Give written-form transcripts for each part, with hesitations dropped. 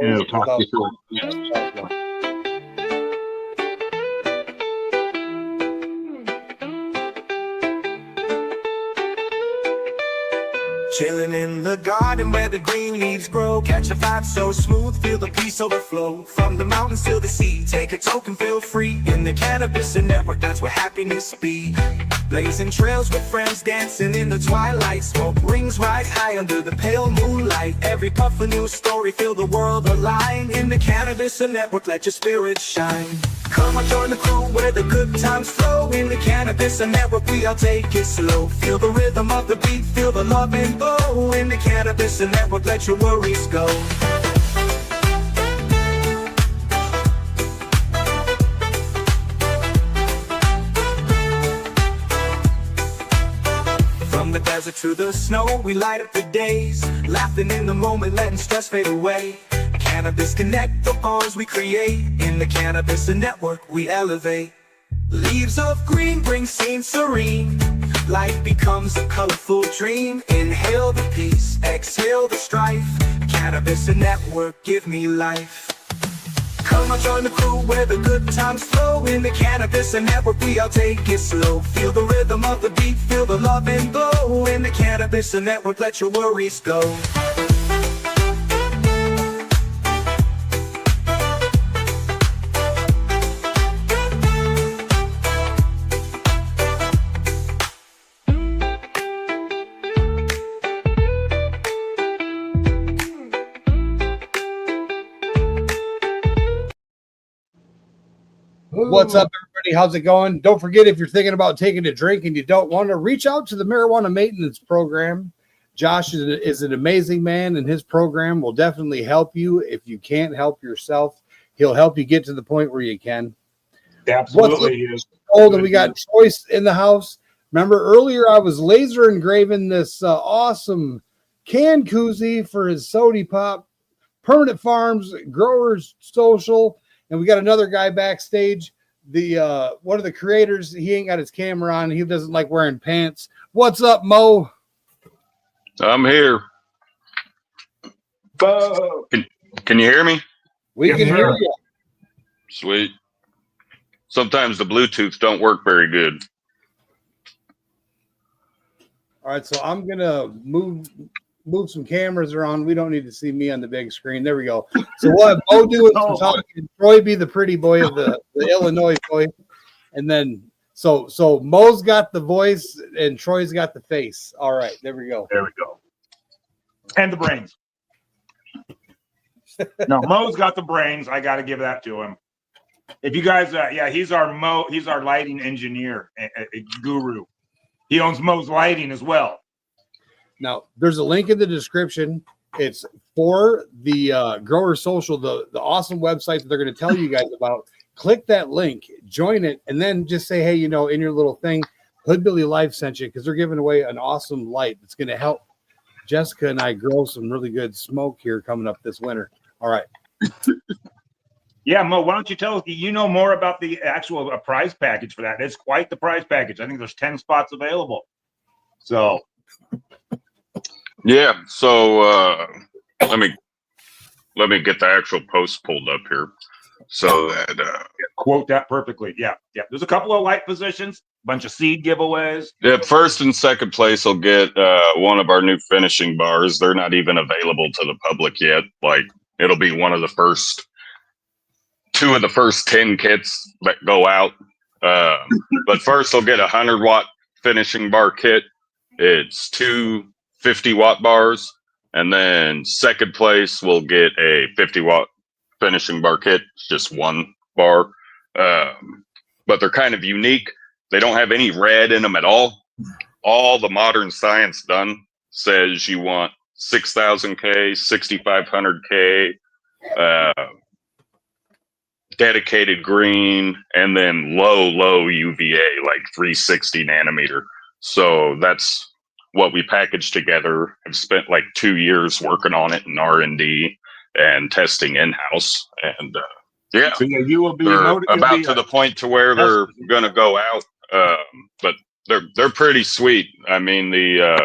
Yeah, talk to you. Chilling in the garden where the green leaves grow. Catch a vibe so smooth, feel the peace overflow. From the mountains to the sea, take a token, feel free. In the cannabis and network, that's where happiness be. Blazing trails with friends, dancing in the twilight. Smoke rings right high under the pale moonlight. Every puff a new story, feel the world alive. In the cannabis and network, let your spirit shine. Come on, join the crew where the good times flow. In the cannabis and network, we all take it slow. Feel the rhythm of the beat, feel the love and glow. In the cannabis and network, let your worries go. From the desert to the snow, we light up the days. Laughing in the moment, letting stress fade away. Cannabis connect the bonds we create. In the cannabis and network, we elevate. Leaves of green bring scenes serene. Life becomes a colorful dream. Inhale the peace, exhale the strife. Cannabis and network, give me life. Come on, join the crew where the good times flow. In the cannabis and network, we all take it slow. Feel the rhythm of the beat, feel the love and glow. In the cannabis and network, let your worries go. What's up, everybody? How's it going? Don't forget, if you're thinking about taking a drink and you don't want to, reach out to the marijuana maintenance program. Josh is an amazing man, and his program will definitely help you. If you can't help yourself, he'll help you get to the point where you can. Absolutely. Oh, and we got Choice in the house. Remember earlier I was laser engraving this awesome can koozie for his Sody Pop, Permanent Farms, Growers Social, and we got another guy backstage. The one of the creators, he ain't got his camera on. He doesn't like wearing pants. What's up, Mo? I'm here. Can you hear me? We can hear you. Sweet. Sometimes the Bluetooth don't work very good. All right, so I'm gonna move some cameras around. We don't need to see me on the big screen. There we go. So we'll have Mo doing some talking. Troy be the pretty boy of the Illinois boy, and then so Mo's got the voice and Troy's got the face. All right, there we go. There we go. And the brains. No, Mo's got the brains. I got to give that to him. If you guys, yeah, he's our lighting engineer, a guru. He owns Mo's Lighting as well. Now, there's a link in the description. It's for the Grower Social, the awesome website that they're going to tell you guys about. Click that link, join it, and then just say, hey, in your little thing, Hood Billy Life sent you, because they're giving away an awesome light that's going to help Jessica and I grow some really good smoke here coming up this winter. All right. Yeah, Mo, why don't you tell us, more about the actual prize package for that? It's quite the prize package. I think there's 10 spots available. So... Yeah, so let me get the actual post pulled up here. So that quote that perfectly. Yeah. There's a couple of light positions, bunch of seed giveaways. Yeah, first and second place will get one of our new finishing bars. They're not even available to the public yet. Like, it'll be one of the first 2 of the first 10 kits that go out. But first, they'll get a 100-watt finishing bar kit. It's 2 50-watt bars, and then second place will get a 50-watt finishing bar kit. It's just 1 bar, but they're kind of unique. They don't have any red in them at all. All the modern science done says you want 6,000K, 6,500K, dedicated green, and then low UVA, like 360 nanometer. So that's what we packaged together. I've spent like 2 years working on it in R&D and testing in-house. And yeah, so you will be about to the point to where they're going to go out. But they're pretty sweet. I mean, they're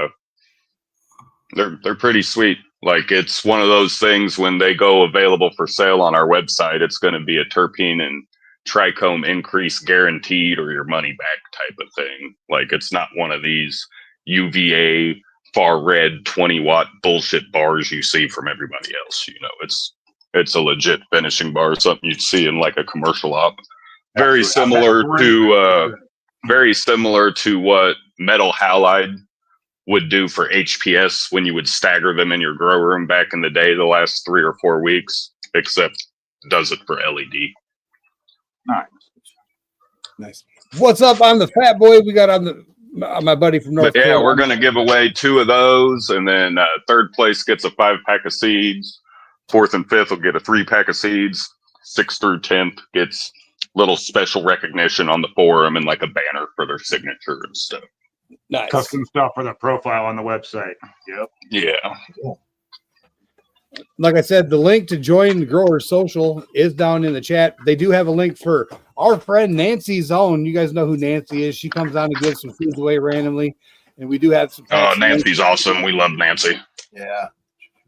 pretty sweet. Like it's one of those things when they go available for sale on our website, it's going to be a terpene and trichome increase guaranteed or your money back type of thing. Like it's not one of these UVA far red 20-watt bullshit bars you see from everybody else. You know, it's a legit finishing bar, something you'd see in like a commercial op. Very similar to what metal halide would do for HPS when you would stagger them in your grow room back in the day, the last 3 or 4 weeks, except does it for LED. Nice. What's up? I'm the fat boy. We got my buddy from North Carolina. We're going to give away 2 of those, and then third place gets a 5-pack of seeds. 4th and 5th will get a 3-pack of seeds. 6th through 10th gets little special recognition on the forum and like a banner for their signature and stuff. Nice. Custom stuff for the profile on the website. Yep. Yeah. Like I said, the link to join the Grower Social is down in the chat. They do have a link for our friend Nancy's own. You guys know who Nancy is. She comes on and gives some foods away randomly. And we do have some. Oh, Nancy's awesome. We love Nancy. Yeah.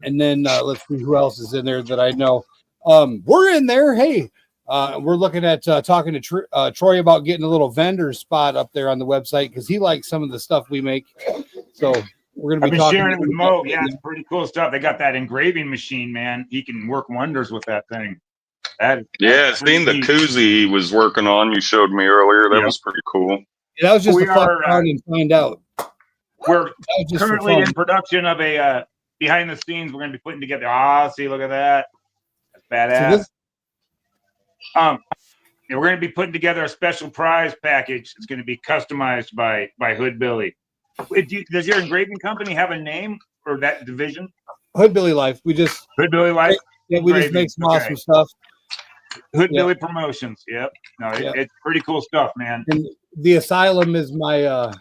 And then let's see who else is in there that I know. We're in there. Hey, we're looking at talking to Troy about getting a little vendor spot up there on the website because he likes some of the stuff we make. So we're going to be sharing it with Mo. Yeah, it's pretty cool stuff. They got that engraving machine, man. He can work wonders with that thing. Seen the koozie he was working on. You showed me earlier. That was pretty cool. Yeah, that was just to fuck around and find out. We're currently in production of a behind the scenes. We're going to be putting together. See, look at that. That's badass. So we're going to be putting together a special prize package. It's going to be customized by Hood Billy. Does your engraving company have a name or that division? Hood Billy Life. Hood Billy Life. Yeah, we just make some awesome stuff. Hood Billy Promotions. Yep. No, it's pretty cool stuff, man. And the Asylum is my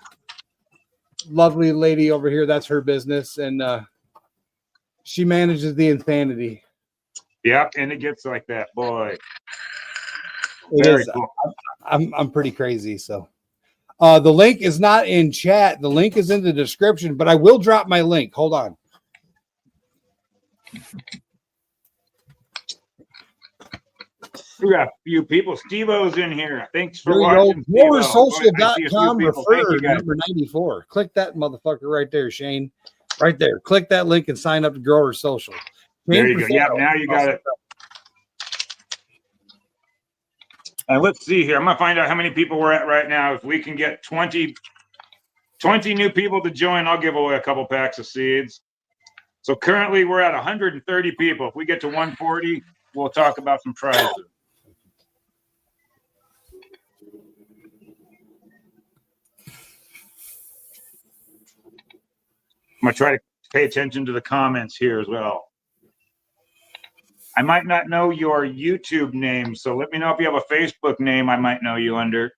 lovely lady over here. That's her business, and she manages the insanity. Yep, and it gets like that, boy. Very cool. I'm pretty crazy. So the link is not in chat. The link is in the description, but I will drop my link. Hold on. We got a few people. Steve-O's in here. Thanks for watching. GrowerSocial.com referred number 94. Click that motherfucker right there, Shane. Right there. Click that link and sign up to Grower Social. There you go. Yeah, now you got it. And let's see here. I'm going to find out how many people we're at right now. If we can get 20 new people to join, I'll give away a couple packs of seeds. So currently we're at 130 people. If we get to 140, we'll talk about some prizes. I'm going to try to pay attention to the comments here as well. I might not know your YouTube name, so let me know if you have a Facebook name I might know you under.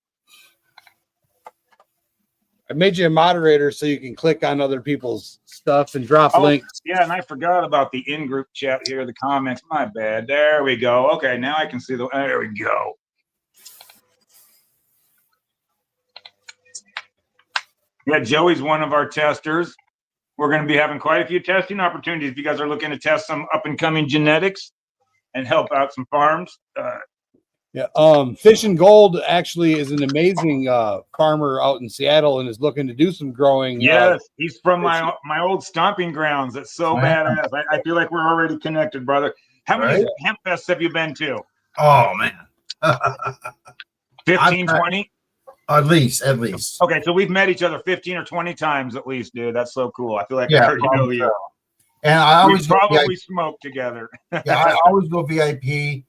I made you a moderator so you can click on other people's stuff and drop links. Yeah, and I forgot about the in-group chat here, the comments. My bad. There we go. Okay, now I can see the... There we go. Yeah, Joey's one of our testers. We're going to be having quite a few testing opportunities if you guys are looking to test some up-and-coming genetics and help out some farms. Fish and Gold actually is an amazing farmer out in Seattle and is looking to do some growing. Yes, he's from my old stomping grounds. That's so badass. I feel like we're already connected, brother. How many hemp fests have you been to? Oh, man. 15, 20? At least. Okay, so we've met each other 15 or 20 times at least, dude. That's so cool. I feel like I already know you. And I always probably smoked together. I always go VIP,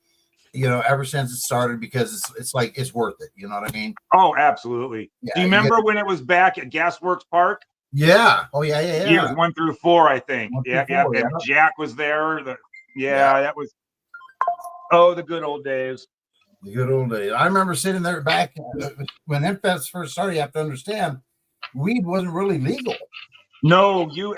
ever since it started because it's like it's worth it. You know what I mean? Oh, absolutely. Yeah, do you remember when it was back at Gasworks Park? Yeah. Oh, yeah. Years 1 through 4, I think. Yeah. And Jack was there. That was the good old days. The good old days. I remember sitting there back when Infest first started. You have to understand, weed wasn't really legal. No, you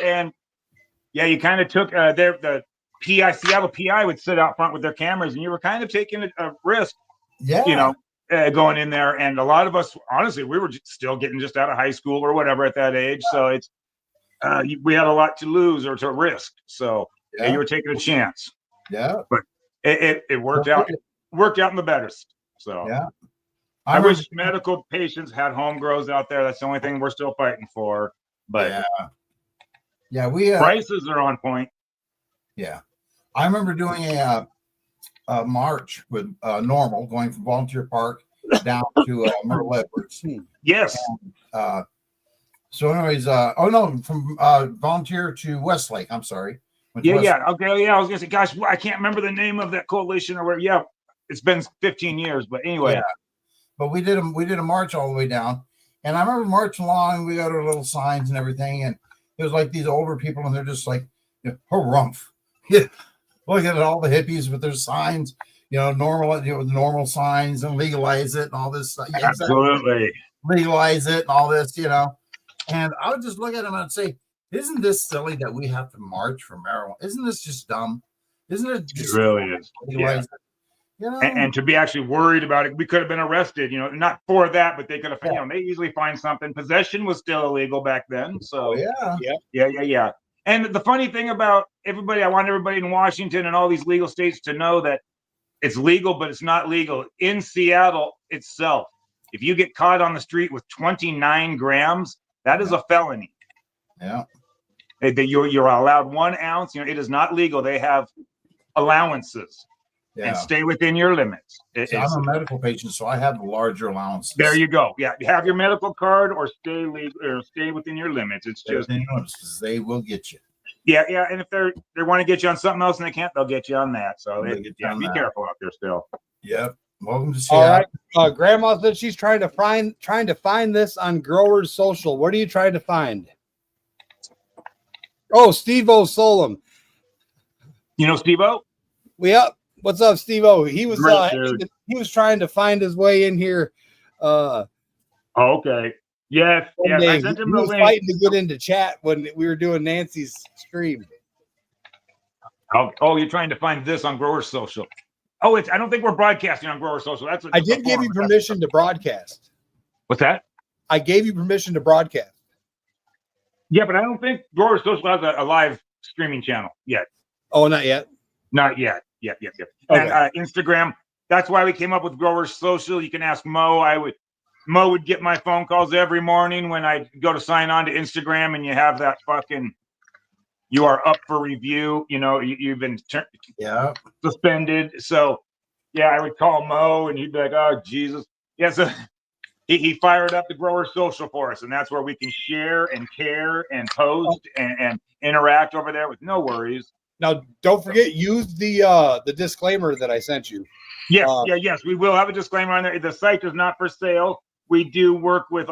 kind of took the PI, Seattle PI would sit out front with their cameras, and you were kind of taking a risk. Yeah. Going in there, and a lot of us, honestly, we were still getting just out of high school or whatever at that age. So it's we had a lot to lose or to risk. So Yeah, you were taking a chance. Yeah, but it worked out. It worked out in the better. So yeah, I wish medical patients had home grows out there. That's the only thing we're still fighting for. But yeah, we prices are on point. Yeah, I remember doing a march with Normal, going from Volunteer Park down to Myrtle Edwards. Yes. And, so, anyways, from Volunteer to Westlake. I'm sorry. Yeah. Okay. Yeah, I was gonna say, gosh, I can't remember the name of that coalition or where. Yeah, it's been 15 years, but anyway. Yeah. But we did a march all the way down, and I remember marching along. We got our little signs and everything, and it was like these older people, and they're just like, harumph. Yeah. Look at all the hippies with their signs, normal signs and legalize it and all this stuff. Yeah, absolutely. Legalize it and all this, And I would just look at them and say, isn't this silly that we have to march for marijuana? Isn't this just dumb? Isn't it just it really is. Legalize it? And to be actually worried about it, we could have been arrested, not for that, but they could have, they easily find something. Possession was still illegal back then. So yeah. And the funny thing about everybody, I want everybody in Washington and all these legal states to know that it's legal, but it's not legal. In Seattle itself, if you get caught on the street with 29 grams, that is a felony. Yeah. You're allowed 1 ounce. It is not legal. They have allowances. Yeah. And stay within your limits. I'm a medical patient, so I have larger allowances. There you go. Yeah, you have your medical card or stay legal or stay within your limits. It's just because they will get you. Yeah, and if they want to get you on something else and they can't, they'll get you on that. So be careful out there still. Yep. Welcome to Seattle. All right. Grandma said she's trying to find this on Growers Social. What are you trying to find? Oh, Steve-O Solom. You know Steve-O? Yep. What's up, Steve-O? He was he was trying to find his way in here. Okay. Yes. I sent him he was fighting to get into chat when we were doing Nancy's stream. Oh, you're trying to find this on Growers Social. Oh, I don't think we're broadcasting on Growers Social. I did give you permission to broadcast. What's that? I gave you permission to broadcast. Yeah, but I don't think Growers Social has a live streaming channel yet. Oh, not yet? Not yet. Yep. Okay. And Instagram. That's why we came up with Growers Social. You can ask Mo. Mo would get my phone calls every morning when I go to sign on to Instagram, and you have that fucking, you are up for review. You've been suspended. So yeah, I would call Mo, and he'd be like, "Oh Jesus." Yeah. So he fired up the Growers Social for us, and that's where we can share and care and post and interact over there with no worries. Now, don't forget, use the disclaimer that I sent you. Yes, yes, we will have a disclaimer on there. The site is not for sale. We do work with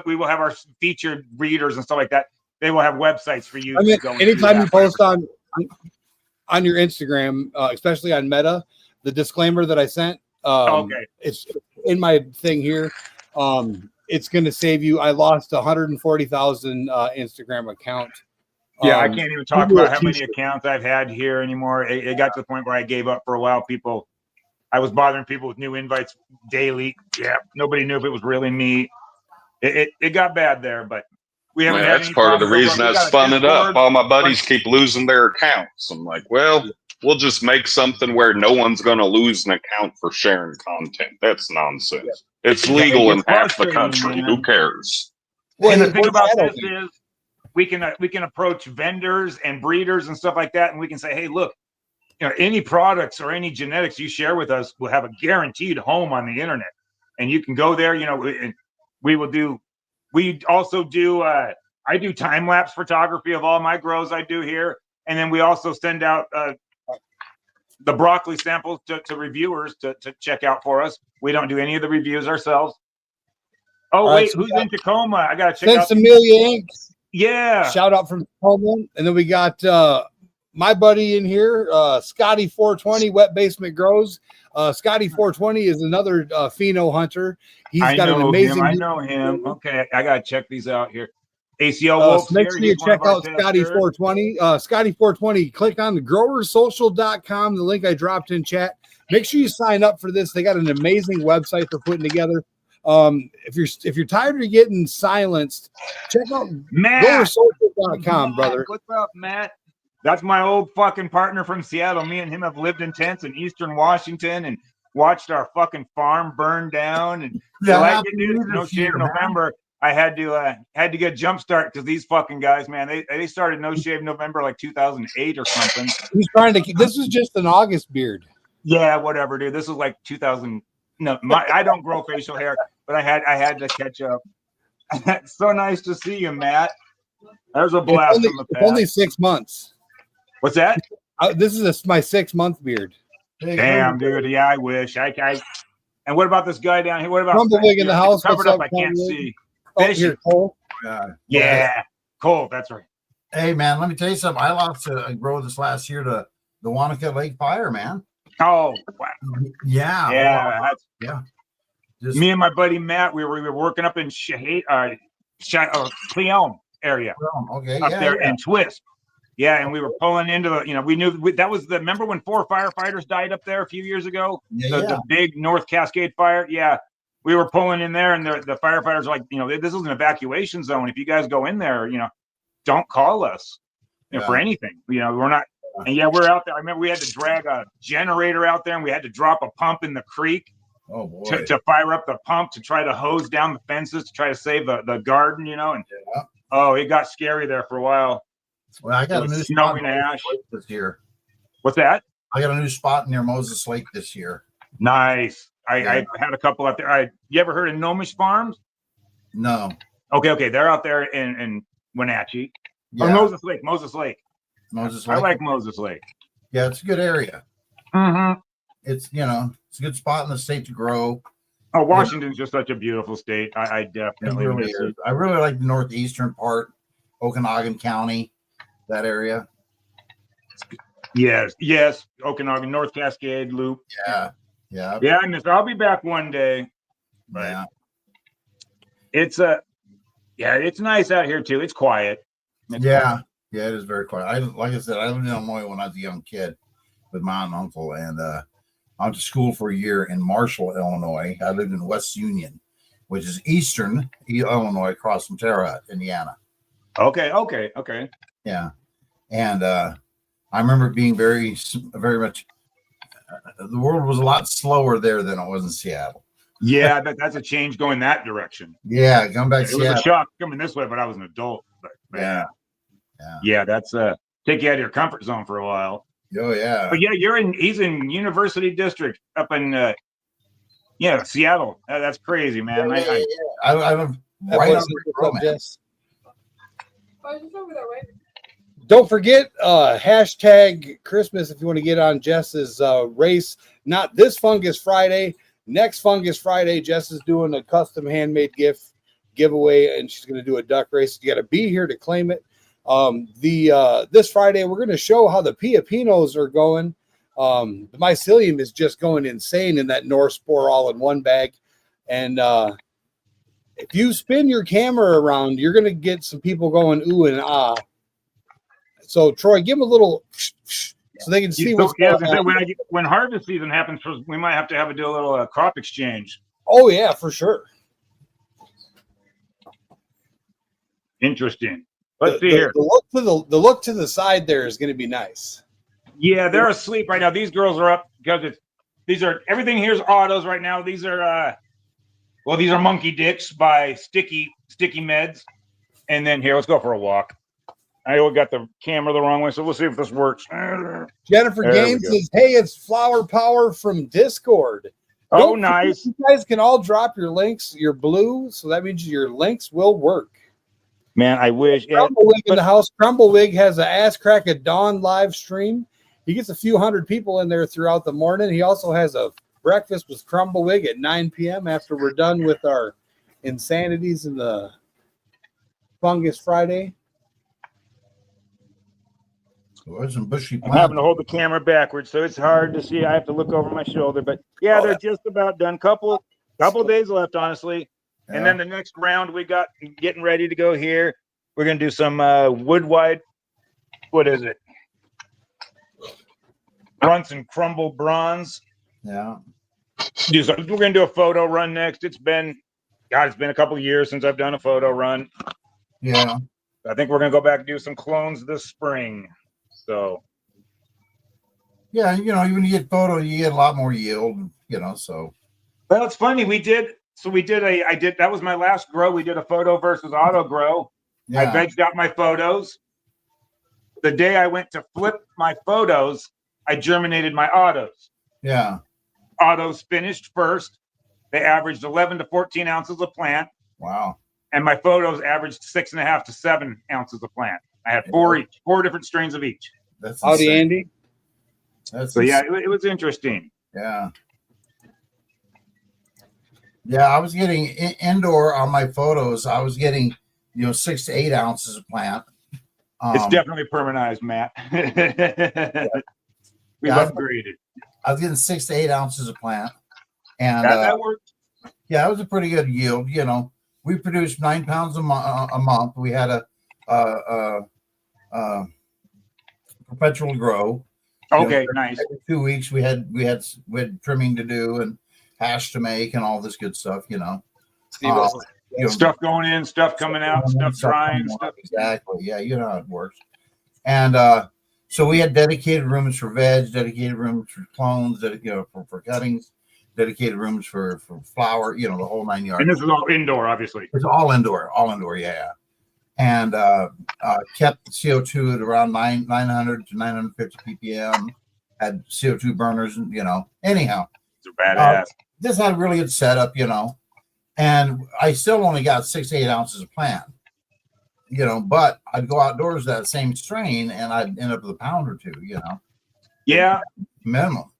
we will have our featured readers and stuff like that. They will have websites for you. Anytime you post on your Instagram, especially on Meta, the disclaimer that I sent, it's in my thing here. It's going to save you. I lost 140,000 Instagram account. Yeah, I can't even talk about how many accounts I've had here anymore. It got to the point where I gave up for a while. I was bothering people with new invites daily. Yeah, nobody knew if it was really me. It got bad there, but we haven't. That's part of the reason I spun it up. All my buddies keep losing their accounts. I'm like, well, we'll just make something where no one's going to lose an account for sharing content. That's nonsense. Yeah. It's legal in half the country. Man. Who cares? Well, and the thing about this is, we can approach vendors and breeders and stuff like that, and we can say, hey, look, any products or any genetics you share with us will have a guaranteed home on the internet, and you can go there. And we will do. We also do. I do time lapse photography of all my grows I do here, and then we also send out the broccoli samples to reviewers to check out for us. We don't do any of the reviews ourselves. Oh wait, so who's in Tacoma? I gotta check out. Amelia Inc. Yeah. Shout out from Tacoma. And then we got my buddy in here, Scotty 420, Wet Basement Grows. Scotty 420 is another pheno hunter. He's got an amazing. I know him. Okay, I gotta check these out here. ACL Wolves. So make sure you check out Scotty 420. Scotty 420. Click on the growersocial.com, the link I dropped in chat. Make sure you sign up for this. They got an amazing website they're putting together. If you're tired of getting silenced, check out growersocial.com, brother. What's up, Matt? That's my old fucking partner from Seattle. Me and him have lived in tents in Eastern Washington and watched our fucking farm burn down. And Yeah, No Shave November. I had to get jump start because these fucking guys, man, they started No Shave November like 2008 or something. He's trying to. This was just an August beard. Yeah, whatever, dude. This was like 2000. No, I don't grow facial hair, but I had to catch up. It's so nice to see you, Matt. There's a blast from the past. Only 6 months. What's that? This is my 6-month beard. Damn, dude. Yeah, I wish. And what about this guy down here? What about Crumblewig in the house? Covered up. I can't see. Here, Cole. Yeah, Cole. That's right. Hey, man, let me tell you something. I lost a grow this last year to the Wanaka Lake fire, man. Oh, wow. Yeah. Yeah. Me and my buddy Matt, we were working up in Cleelm area. Okay. Up there in Twist. Yeah, and we were pulling into we knew that was remember when 4 firefighters died up there a few years ago? The big North Cascade fire? Yeah. We were pulling in there, and the firefighters were like, this is an evacuation zone. If you guys go in there, don't call us for anything. We're not. And we're out there. I remember we had to drag a generator out there, and we had to drop a pump in the creek. Oh boy! To fire up the pump to try to hose down the fences to try to save the garden, and it got scary there for a while. Well, I got a new spot this year. What's that? I got a new spot near Moses Lake this year. Nice. I had a couple out there. You ever heard of Gnomish Farms? No. Okay. They're out there in Wenatchee. Yeah. Or Moses Lake. I like Moses Lake. Yeah, it's a good area. Mm-hmm. It's it's a good spot in the state to grow. Oh, Washington's just such a beautiful state. I definitely miss it. I really like the northeastern part, Okanagan County, that area. Yes, Okanagan, North Cascade Loop. Yeah. I miss. I'll be back one day. But it's it's nice out here too. It's quiet. Quiet. Yeah, it is very quiet. Like I said, I lived in Illinois when I was a young kid with my aunt and uncle, and I went to school for a year in Marshall, Illinois. I lived in West Union, which is eastern Illinois, across from Terre Haute, Indiana. Okay. Yeah, and I remember being very, very much. The world was a lot slower there than it was in Seattle. Yeah, that's a change going that direction. Yeah, come back. It was a shock coming this way, but I was an adult. But that's take you out of your comfort zone for a while. Oh yeah. But he's in University District up in Seattle. That's crazy, man. I live right on the road. Don't forget hashtag Christmas if you want to get on Jess's race. Not this Fungus Friday. Next Fungus Friday, Jess is doing a custom handmade gift giveaway, and she's going to do a duck race. You got to be here to claim it. This Friday, we're going to show how the Piapinos are going. The mycelium is just going insane in that North Spore all-in-one bag. And if you spin your camera around, you're going to get some people going ooh and ah. So, Troy, give them a little so they can see what's going on. When harvest season happens, we might have to do a little crop exchange. Oh, yeah, for sure. Everything. Let's see here. The look to the side there is going to be nice. Yeah, they're asleep right now. These girls are up because everything here's autos right now. These are these are Monkey Dicks by Sticky Meds. And then here, let's go for a walk. I got the camera the wrong way, so we'll see if this works. Jennifer Gaines says, "Hey, it's Flower Power from Discord." Oh, nice. You guys can all drop your links, your blue, so that means your links will work. Man, I wish. Crumblewig in the house. Crumblewig has an Ass Crack at Dawn live stream. He gets a few hundred people in there throughout the morning. He also has a breakfast with Crumblewig at 9 p.m. after we're done with our insanities in the Fungus Friday. Some bushy I'm having to hold the camera backwards, so it's hard to see. I have to look over my shoulder, but they're just about done. Couple days left, honestly. Yeah. And then the next round we got getting ready to go here. We're gonna do some wood wide. What is it? Runts and crumble bronze. Yeah. We're gonna do a photo run next. It's been a couple of years since I've done a photo run. Yeah. I think we're gonna go back and do some clones this spring. So Yeah, you know, when you get photo, you get a lot more yield, you know, so. well, it's funny. That was my last grow. We did a photo versus auto grow. I Yeah, vegged out my photos. The day I went to flip my photos, I germinated my autos. yeah. Autos finished first. They averaged 11 to 14 ounces of plant. Wow. And my photos averaged 6.5 to 7 ounces of plant. I had four different strains of each. That's Howdy, insane. Andy. That's So yeah, insane. it was interesting. Yeah. Yeah, I was getting indoor on my photos. I was getting, 6 to 8 ounces of plant. It's definitely permanized, Matt. We've upgraded. I was getting 6 to 8 ounces of plant, and that worked. Yeah, it was a pretty good yield. You know, we produced 9 pounds a month. We had a perpetual grow. Okay, nice. Every 2 weeks we had trimming to do and hash to make and all this good stuff. Stuff going in, stuff coming out, stuff drying, stuff. Exactly. Yeah, you know how it works. And so we had dedicated rooms for veg, dedicated rooms for clones, for cuttings, dedicated rooms for flower, the whole 9 yards. And this is all indoor, obviously. It's all indoor, yeah. And kept the CO2 at around 900 to 950 ppm. Had CO2 burners, anyhow. It's a badass. This had a really good setup, and I still only got 6 to 8 ounces of plant, but I'd go outdoors that same strain and I'd end up with a pound or two, Yeah. minimum.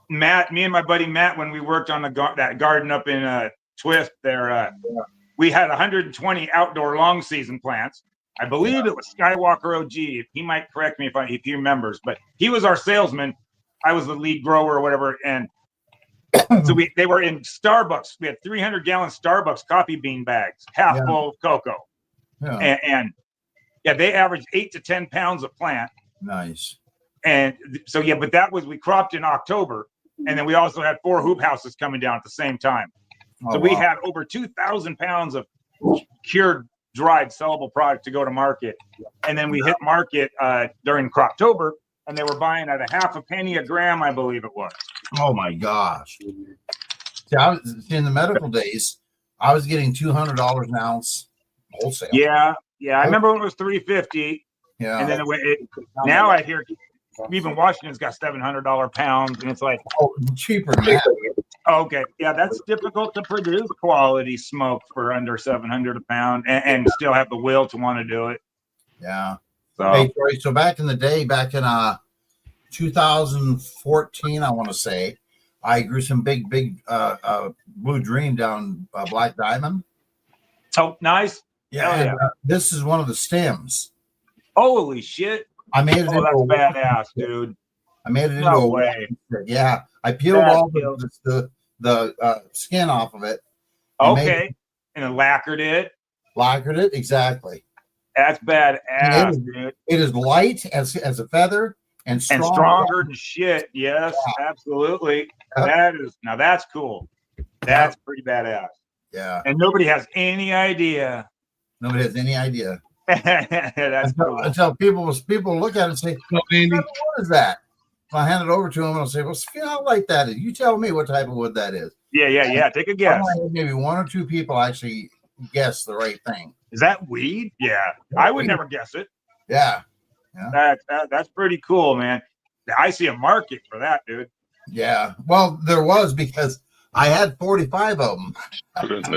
Matt, me and my buddy Matt, when we worked on that garden up in Twist there, we had 120 outdoor long season plants. I believe it was Skywalker OG. He might correct me if he remembers, but he was our salesman. I was the lead grower or whatever. And so they were in Starbucks. We had 300-gallon Starbucks coffee bean bags, half full of cocoa. Yeah. And they averaged 8 to 10 pounds of plant. Nice. And so, but we cropped in October. And then we also had 4 hoop houses coming down at the same time. So we had over 2,000 pounds of cured, dried, sellable product to go to market. And then we hit market during Croptober, and they were buying at a half a penny a gram, I believe it was. Oh my gosh. See, I was in the medical days, I was getting $200 an ounce wholesale. Yeah. I remember when it was $350. Yeah. And then now I hear even Washington's got $700 pounds, and it's like, cheaper than that. Okay, yeah, that's difficult to produce quality smoke for under 700 a pound, and still have the will to want to do it. Yeah. So, hey, Troy, so back in the day, back in 2014, I want to say, I grew some big Blue Dream down Black Diamond. Oh, nice. Yeah. And, this is one of the stems. Holy shit. I made it into that's badass, dude. I made it into a way. Yeah. I peeled all the skin off of it. Okay. And then lacquered it. Exactly. That's badass, dude. It is light as a feather and stronger than shit. Yes, absolutely. That's cool. That's pretty badass. Yeah. And nobody has any idea. That's cool. Until people look at it and say, "What is that?" I'll hand it over to them and I'll say, "Well, see how light that is. You tell me what type of wood that is." Yeah. Take a guess. Maybe 1 or 2 people actually guess the right thing. Is that weed? Yeah, I would never guess it. Yeah. That's pretty cool, man. I see a market for that, dude. Yeah. Well, there was, because I had 45 of them.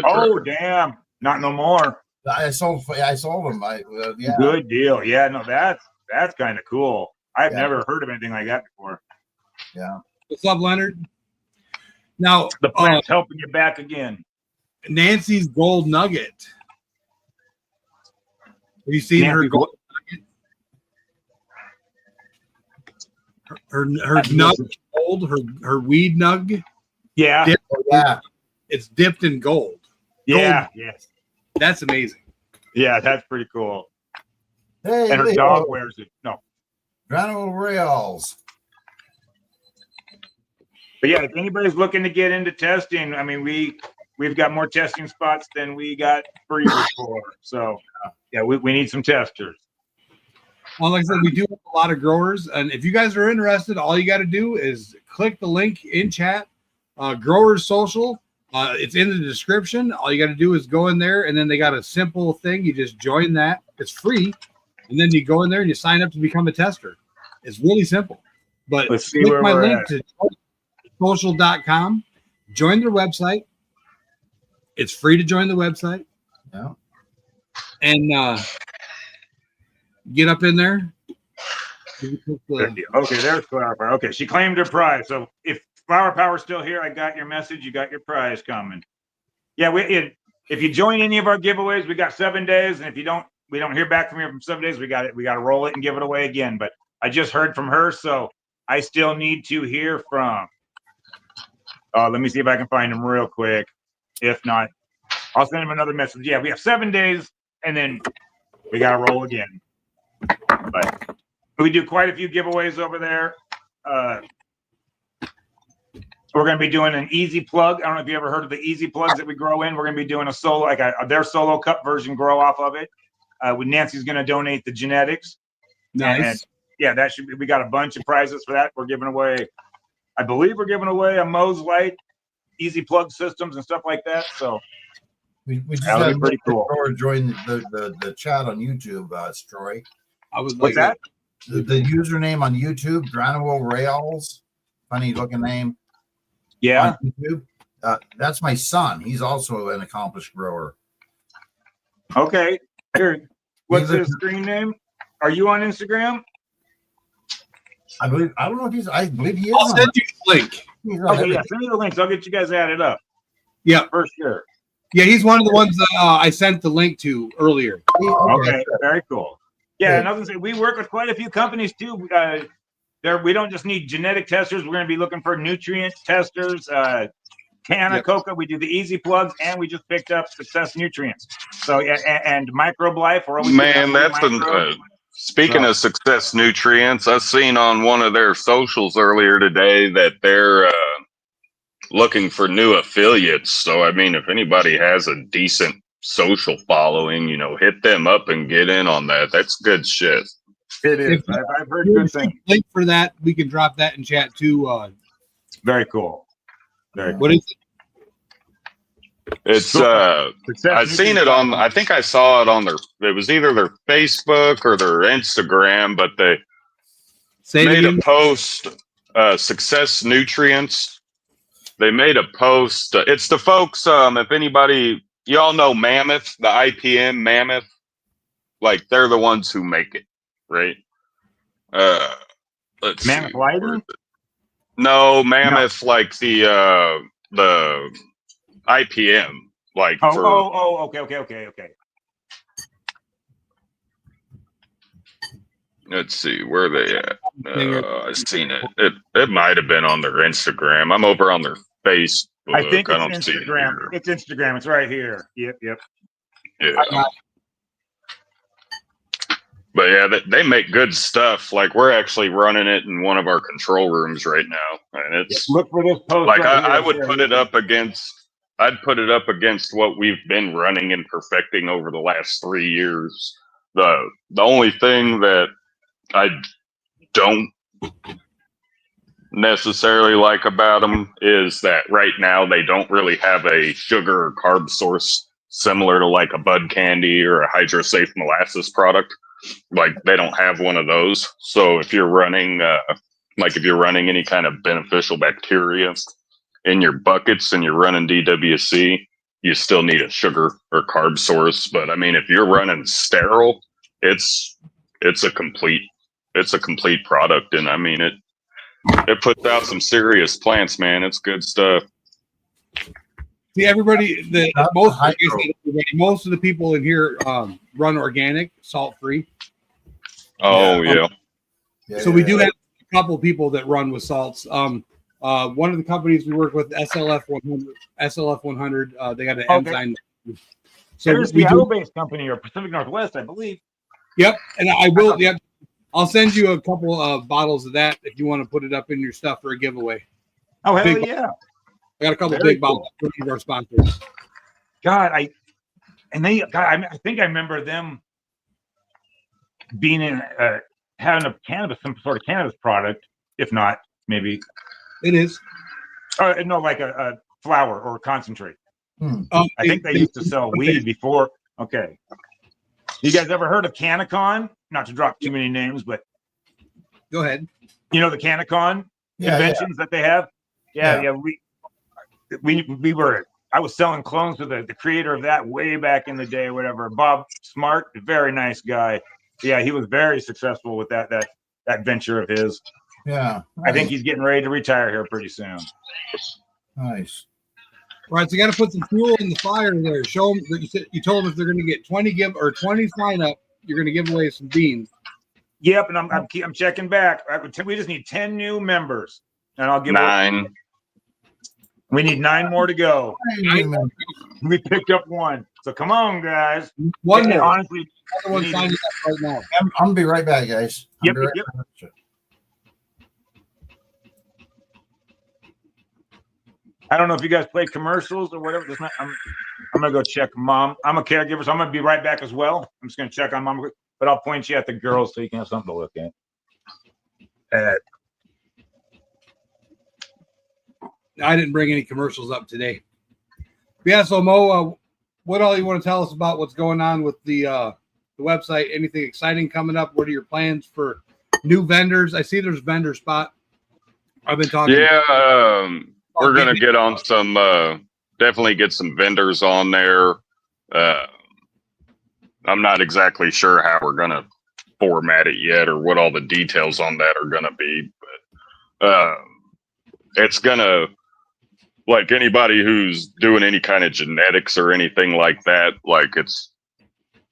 Oh, damn! Not no more. I sold them. Yeah. Good deal. Yeah, no, that's kind of cool. I've never heard of anything like that before. Yeah. What's up, Leonard? Now the plant's helping you back again. Nancy's gold nugget. Have you seen her gold nugget? Her nug gold, her weed nug. Yeah. It's dipped in gold. Yeah. Yes. That's amazing. Yeah, that's pretty cool. Hey, and her dog wears it. No. Granule rails. But yeah, if anybody's looking to get into testing, I mean, we've got more testing spots than we got free before. So yeah, we need some testers. Like I said, we do have a lot of growers, and if you guys are interested, all you got to do is click the link in chat, Growers Social. It's in the description. All you got to do is go in there, and then they got a simple thing. You just join that. It's free, and then you go in there and you sign up to become a tester. It's really simple. But let's see click where my we're link at. to social.com. Join their website. It's free to join the website. Yeah. And get up in there. Okay, there's Flower Power. Okay, she claimed her prize. So if Flower Power's still here, I got your message. You got your prize coming. Yeah, if you join any of our giveaways, we got 7 days, and if we don't hear back from you from 7 days, we got to roll it and give it away again. But I just heard from her, so I still need to hear from. Let me see if I can find him real quick. If not, I'll send him another message. Yeah, we have 7 days, and then we got to roll again. But we do quite a few giveaways over there. We're going to be doing an easy plug. I don't know if you ever heard of the easy plugs that we grow in. We're going to be doing a solo, like their solo cup version grow off of it. Nancy's going to donate the genetics. Nice. And yeah, that should be, we got a bunch of prizes for that. We're giving away, I believe we're giving away a Moe's Light, easy plug systems and stuff like that. So we just that'll had be pretty cool. Join the chat on YouTube, Troy. I was What's that? The username on YouTube, Granule Rails, funny looking name. Yeah. On YouTube. That's my son. He's also an accomplished grower. Okay. Here, what's his screen name? Are you on Instagram? I believe. I don't know if he's. I believe he is. I'll send you the link. Okay, yeah. Send me the links. I'll get you guys added up. Yeah, for sure. Yeah, he's one of the ones that I sent the link to earlier. Okay, very cool. Yeah, and I was gonna say we work with quite a few companies too. We don't just need genetic testers. We're going to be looking for nutrient testers. Canna Coca, we do the easy plugs, and we just picked up Success Nutrients. So and Microbe Life. We're always speaking of Success Nutrients, I seen on one of their socials earlier today that they're looking for new affiliates. So I mean, if anybody has a decent social following, hit them up and get in on that. That's good shit. It is. I've heard good things. Link for that. We can drop that in chat too. Very cool. Very cool. What is it? It's I've seen it on. I think I saw it on it was either their Facebook or their Instagram, but they made a post. Success Nutrients. They made a post. It's the folks. If anybody, y'all know Mammoth, the IPM Mammoth, like they're the ones who make it. Right. Let's Mammoth see. Lighting? No, Mammoth, like the IPM, like okay. Let's see where they at. I've seen it. It might have been on their Instagram. I'm over on their Facebook. I think it's don't see it Instagram. here. It's Instagram. It's right here. Yep. Yeah. But yeah, they make good stuff. Like we're actually running it in one of our control rooms right now, and it's look for this post. Like right I would put it up against. I'd put it up against what we've been running and perfecting over the last 3 years. The only thing that I don't necessarily like about them is that right now they don't really have a sugar or carb source similar to like a Bud Candy or a Hydrosafe molasses product. Like they don't have one of those. So if you're running any kind of beneficial bacteria in your buckets and you're running DWC, you still need a sugar or carb source. But I mean, if you're running sterile, it's a complete product. And I mean, it puts out some serious plants, man. It's good stuff. See, most of the people in here run organic, salt free. Oh yeah. So we do have a couple people that run with salts. One of the companies we work with, SLF 100. They got an enzyme. So there's the Seattle-based company or Pacific Northwest, I believe. Yep, and I will. Yep, I'll send you a couple of bottles of that if you want to put it up in your stuff for a giveaway. Oh hell yeah! I got a couple big bottles for one of our sponsors. I think I remember them. being in having a cannabis, some sort of cannabis product. If not, maybe it is. No, like a flower or a concentrate. I think they used to sell weed before. Okay. You guys ever heard of Canacon? Not to drop too many names, but go ahead. You know the Canacon conventions that they have? Yeah. We were. I was selling clones to the creator of that way back in the day, or whatever. Bob Smart, very nice guy. Yeah, he was very successful with that venture of his. Yeah, nice. I think he's getting ready to retire here pretty soon. Nice. All right, so you got to put some fuel in the fire there. Show them that you told them if they're going to get 20 sign up, you're going to give away some beans. Yep, and I'm checking back. We just need 10 new members, and I'll give 9. away. We need 9 more to go. We picked up 1, so come on, guys. One more. Honestly, one signing up right now. I'm gonna be right back, guys. Yep. I don't know if you guys play commercials or whatever. I'm gonna go check Mom. I'm a caregiver, so I'm gonna be right back as well. I'm just gonna check on Mom, but I'll point you at the girls so you can have something to look at. I didn't bring any commercials up today. Yeah, so Mo, what all you want to tell us about what's going on with the website? Anything exciting coming up? What are your plans for new vendors? I see there's vendor spot. I've been talking. Yeah, we're gonna get on some. Definitely get some vendors on there. I'm not exactly sure how we're gonna format it yet, or what all the details on that are gonna be, but it's gonna. Like anybody who's doing any kind of genetics or anything like that, like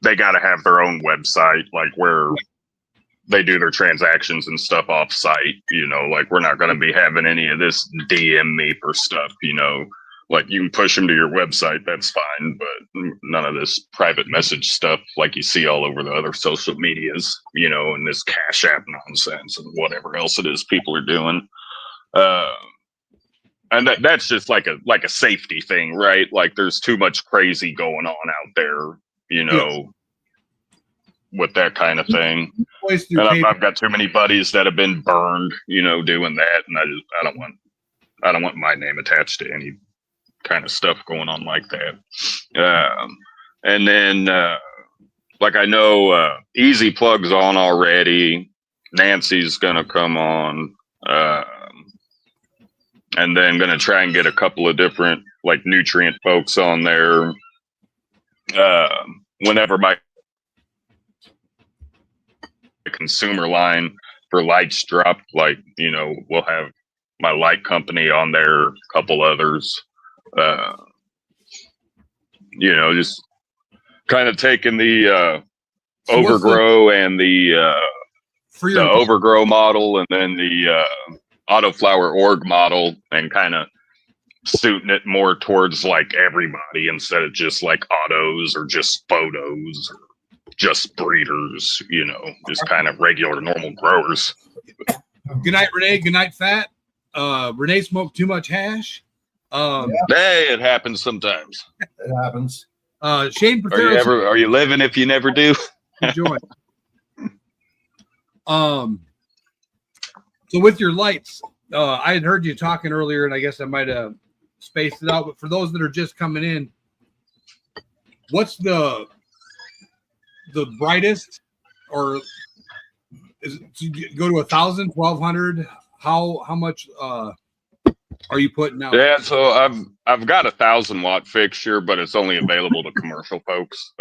they got to have their own website, like where they do their transactions and stuff off site, like we're not going to be having any of this DM me for stuff, like you can push them to your website. That's fine. But none of this private message stuff, like you see all over the other social medias, and this Cash App nonsense and whatever else it is people are doing. And that's just like a safety thing, right? Like there's too much crazy going on out there, with that kind of thing. And I've got too many buddies that have been burned, doing that, and I don't want my name attached to any kind of stuff going on like that. And then, like I know, Easy Plug's on already. Nancy's gonna come on. And then going to try and get a couple of different like nutrient folks on there. Whenever my consumer line for lights drop, like, we'll have my light company on there, a couple others, just kind of taking the overgrow and the overgrow model, and then the autoflower org model, and kind of suiting it more towards like everybody instead of just like autos or just photos or just breeders, just kind of regular normal growers. Good night, Renee. Good night, Fat. Renee smoked too much hash. Hey, it happens sometimes. It happens. Shane, are you living if you never do? Enjoy. So with your lights, I had heard you talking earlier, and I guess I might have spaced it out. But for those that are just coming in, what's the brightest, or is it to go to 1,000, 1,200? How much are you putting out? Yeah, so I've got a 1,000-watt fixture, but it's only available to commercial folks.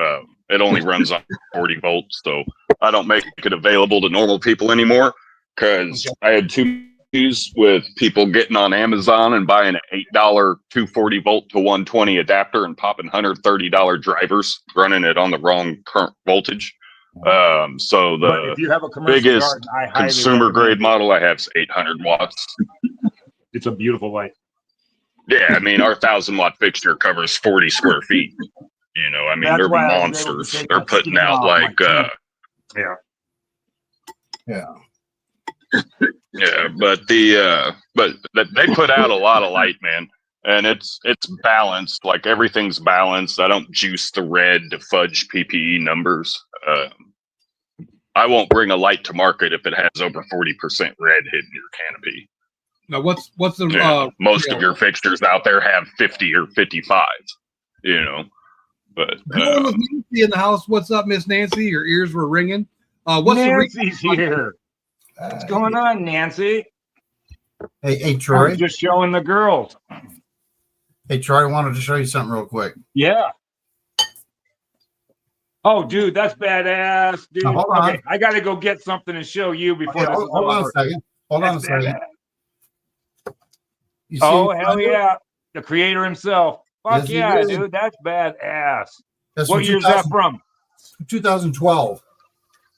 It only runs on 40 volts, so I don't make it available to normal people anymore. Because I had 2 issues with people getting on Amazon and buying an $8 240 volt to 120 adapter and popping $130 drivers, running it on the wrong current voltage. So the if you have a biggest garden, consumer grade model I have is 800 watts. It's a beautiful light. Yeah, I mean, our 1,000-watt fixture covers 40 square feet. They're monsters. They're putting out like, yeah, but they put out a lot of light, man, and it's balanced. Like everything's balanced. I don't juice the red to fudge PPE numbers. I won't bring a light to market if it has over 40% red hitting your canopy. Now, what's the most of your fixtures out there have 50 or 55, but going with Nancy in the house. What's up, Miss Nancy? Your ears were ringing. Nancy's here. What's going on, Nancy? Hey, Troy. I'm just showing the girls. Hey, Troy, I wanted to show you something real quick. Yeah. Oh, dude, that's badass, dude. Now, hold on. Okay, I got to go get something to show you before this is hold on over. a second. Hold on a second. Oh, hell yeah. The creator himself. Fuck yeah, dude. That's badass. What year's that from? 2012.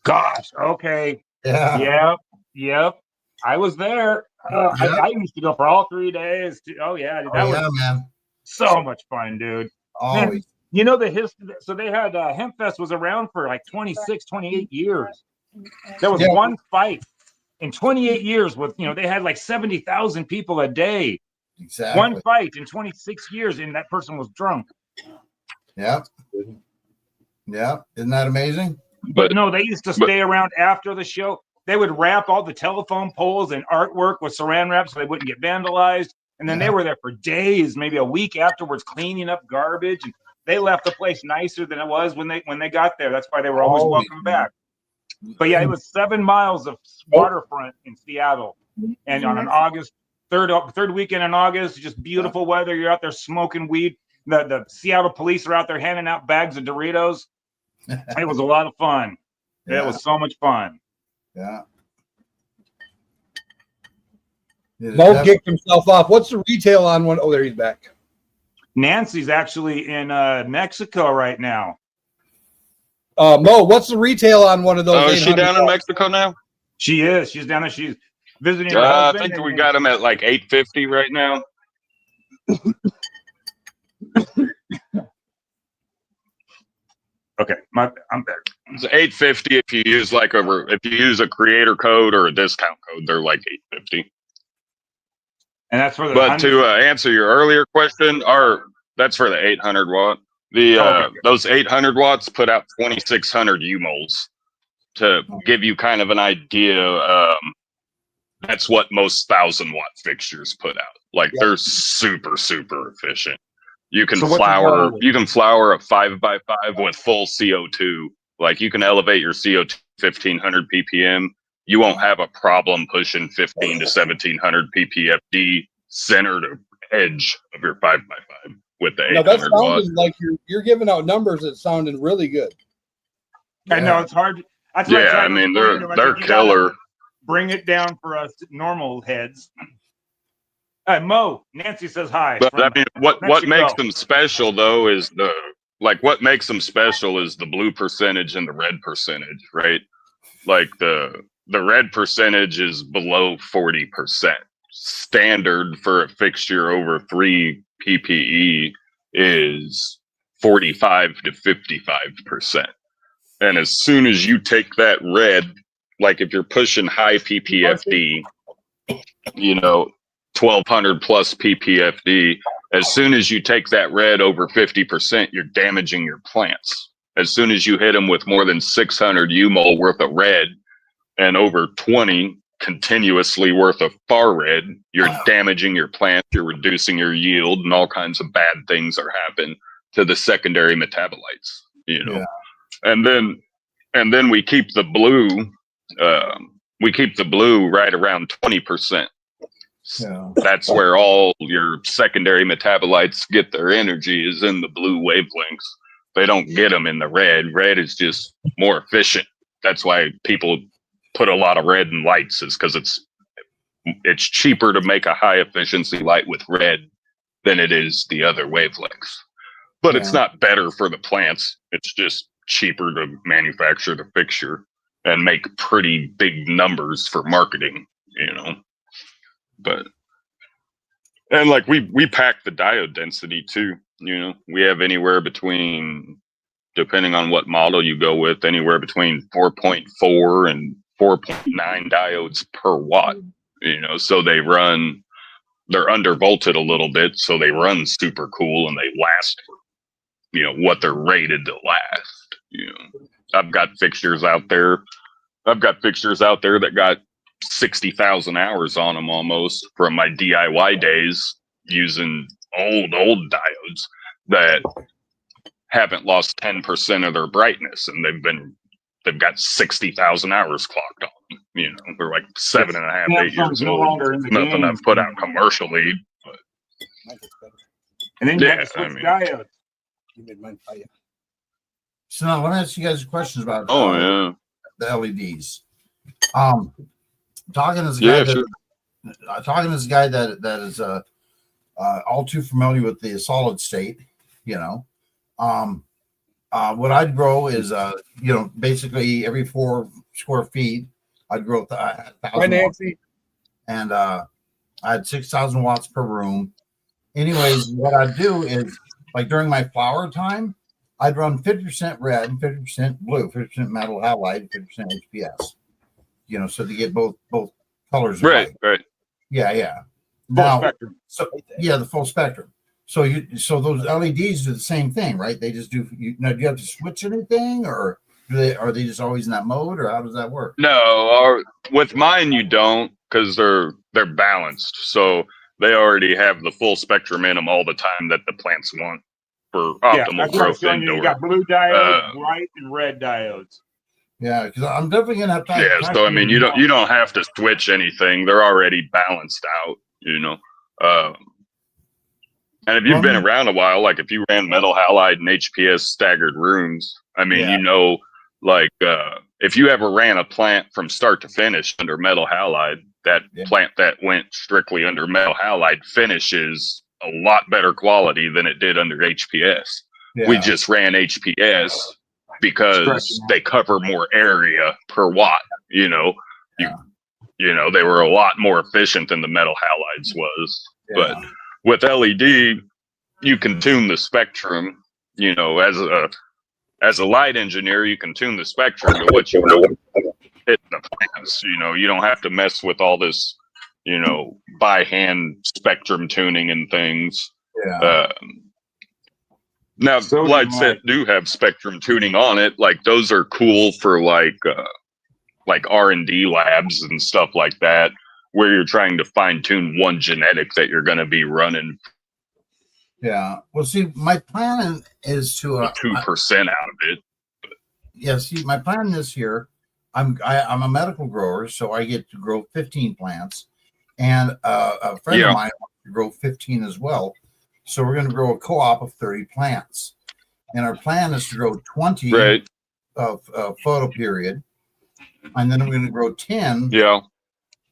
Gosh, okay. Yeah. Yep. I was there. I used to go for all 3 days. Oh, yeah. Dude, that was man. so much fun, dude. Always. Man, you know the history. So they had Hempfest was around for like 26, 28 years. There was one fight in 28 years with, they had like 70,000 people a day. Exactly. One fight in 26 years, and that person was drunk. Yeah. Yeah. Isn't that amazing? But no, they used to stay around after the show. They would wrap all the telephone poles and artwork with saran wrap so they wouldn't get vandalized. And then they were there for days, maybe a week afterwards, cleaning up garbage. And they left the place nicer than it was when they got there. That's why they were always welcome back. But yeah, it was 7 miles of waterfront in Seattle. And on an third weekend in August, just beautiful weather. You're out there smoking weed. The Seattle police are out there handing out bags of Doritos. It was a lot of fun. It was so much fun. Yeah. Mo kicked himself off. What's the retail on one? Oh, there he's back. Nancy's actually in Mexico right now. Mo, what's the retail on one of those? Oh, is she down in Mexico now? She is. She's down there. She's visiting her I husband. think we got him at like $850 right now. Okay, I'm back. It's $850 if you use a creator code or a discount code. They're like $850. And that's for the. But to answer your earlier question, that's for the 800 watt. Those 800 watts put out 2,600 U-moles. To give you kind of an idea, that's what most 1,000-watt fixtures put out. Like they're super, super efficient. You can flower a 5x5 with full CO2. Like you can elevate your CO2 1,500 ppm. You won't have a problem pushing 1,500 to 1,700 ppfd center to edge of your 5x5 with the 800 that watt. sounded like you're giving out numbers that sounded really good. I know it's hard. That's I mean they're killer. Bring it down for us normal heads. Mo, Nancy says hi. But I mean, what makes them special though is the blue percentage and the red percentage, right? Like the red percentage is below 40%. Standard for a fixture over 3 PPE is 45 to 55%. And as soon as you take that red, like if you're pushing high PPFD, 1,200 plus PPFD, as soon as you take that red over 50%, you're damaging your plants. As soon as you hit them with more than 600 U-mol worth of red and over 20 continuously worth of far red, you're damaging your plant, you're reducing your yield, and all kinds of bad things are happening to the secondary metabolites, And then we keep the blue right around 20%. That's where all your secondary metabolites get their energy, is in the blue wavelengths. They don't get them in the red. Red is just more efficient. That's why people put a lot of red in lights, is because it's cheaper to make a high efficiency light with red than it is the other wavelengths. But it's not better for the plants. It's just cheaper to manufacture the fixture and make pretty big numbers for marketing, But and like we pack the diode density too, We have anywhere between, depending on what model you go with, anywhere between 4.4 and 4.9 diodes per watt, So they're undervolted a little bit, so they run super cool and they last for, what they're rated to last. I've got fixtures out there I've got pictures out there that got 60,000 hours on them almost from my DIY days using old diodes that haven't lost 10% of their brightness, and they've got 60,000 hours clocked on them. You know, they're like 7.5, 8 years no old. longer in the Nothing game. I've put out commercially. But And then you have to switch diodes. You made mine fire. So now let me ask you guys questions about yeah. the LEDs. Talking as a guy that is all too familiar with the solid state, you know, what I'd grow is basically every 4 square feet I'd grow 1,000 watts. And I had 6,000 watts per room. Anyways, what I'd do is, like, during my flower time, I'd run 50% red, 50% blue, 50% metal halide, 50% HPS. You know, so to get both colors. Right. Yeah. Full spectrum. So the full spectrum. So those LEDs do the same thing, right? They just do. Do you have to switch anything, or are they just always in that mode, or how does that work? No, with mine you don't, because they're balanced. So they already have the full spectrum in them all the time that the plants want for optimal growth indoor. You got blue diodes, white and red diodes. Yeah, because I'm definitely gonna have time. Yeah, so I mean, you don't have to switch anything; they're already balanced out. You know, and if you've been around a while, like if you ran metal halide and HPS staggered rooms, I mean, you know, like if you ever ran a plant from start to finish under metal halide, that plant that went strictly under metal halide finishes a lot better quality than it did under HPS. Yeah. We just ran HPS because they cover more area per watt. You know, you know, they were a lot more efficient than the metal halides was. Yeah. But with LED, you can tune the spectrum. You know, as a light engineer, you can tune the spectrum to what you want to hit the plants. You know, you don't have to mess with all this, you know, by hand spectrum tuning and things. Yeah. Now, lights that do have spectrum tuning on it, like those are cool for like R&D labs and stuff like that, where you're trying to fine tune one genetic that you're going to be running. Yeah. Well, see, my plan is to 2% out of it. Yeah. See, my plan this year, I'm a medical grower, so I get to grow 15 plants, and a friend of mine wants to grow 15 as well. So we're going to grow a co-op of 30 plants, and our plan is to grow 20 of photo period, and then we're going to grow 10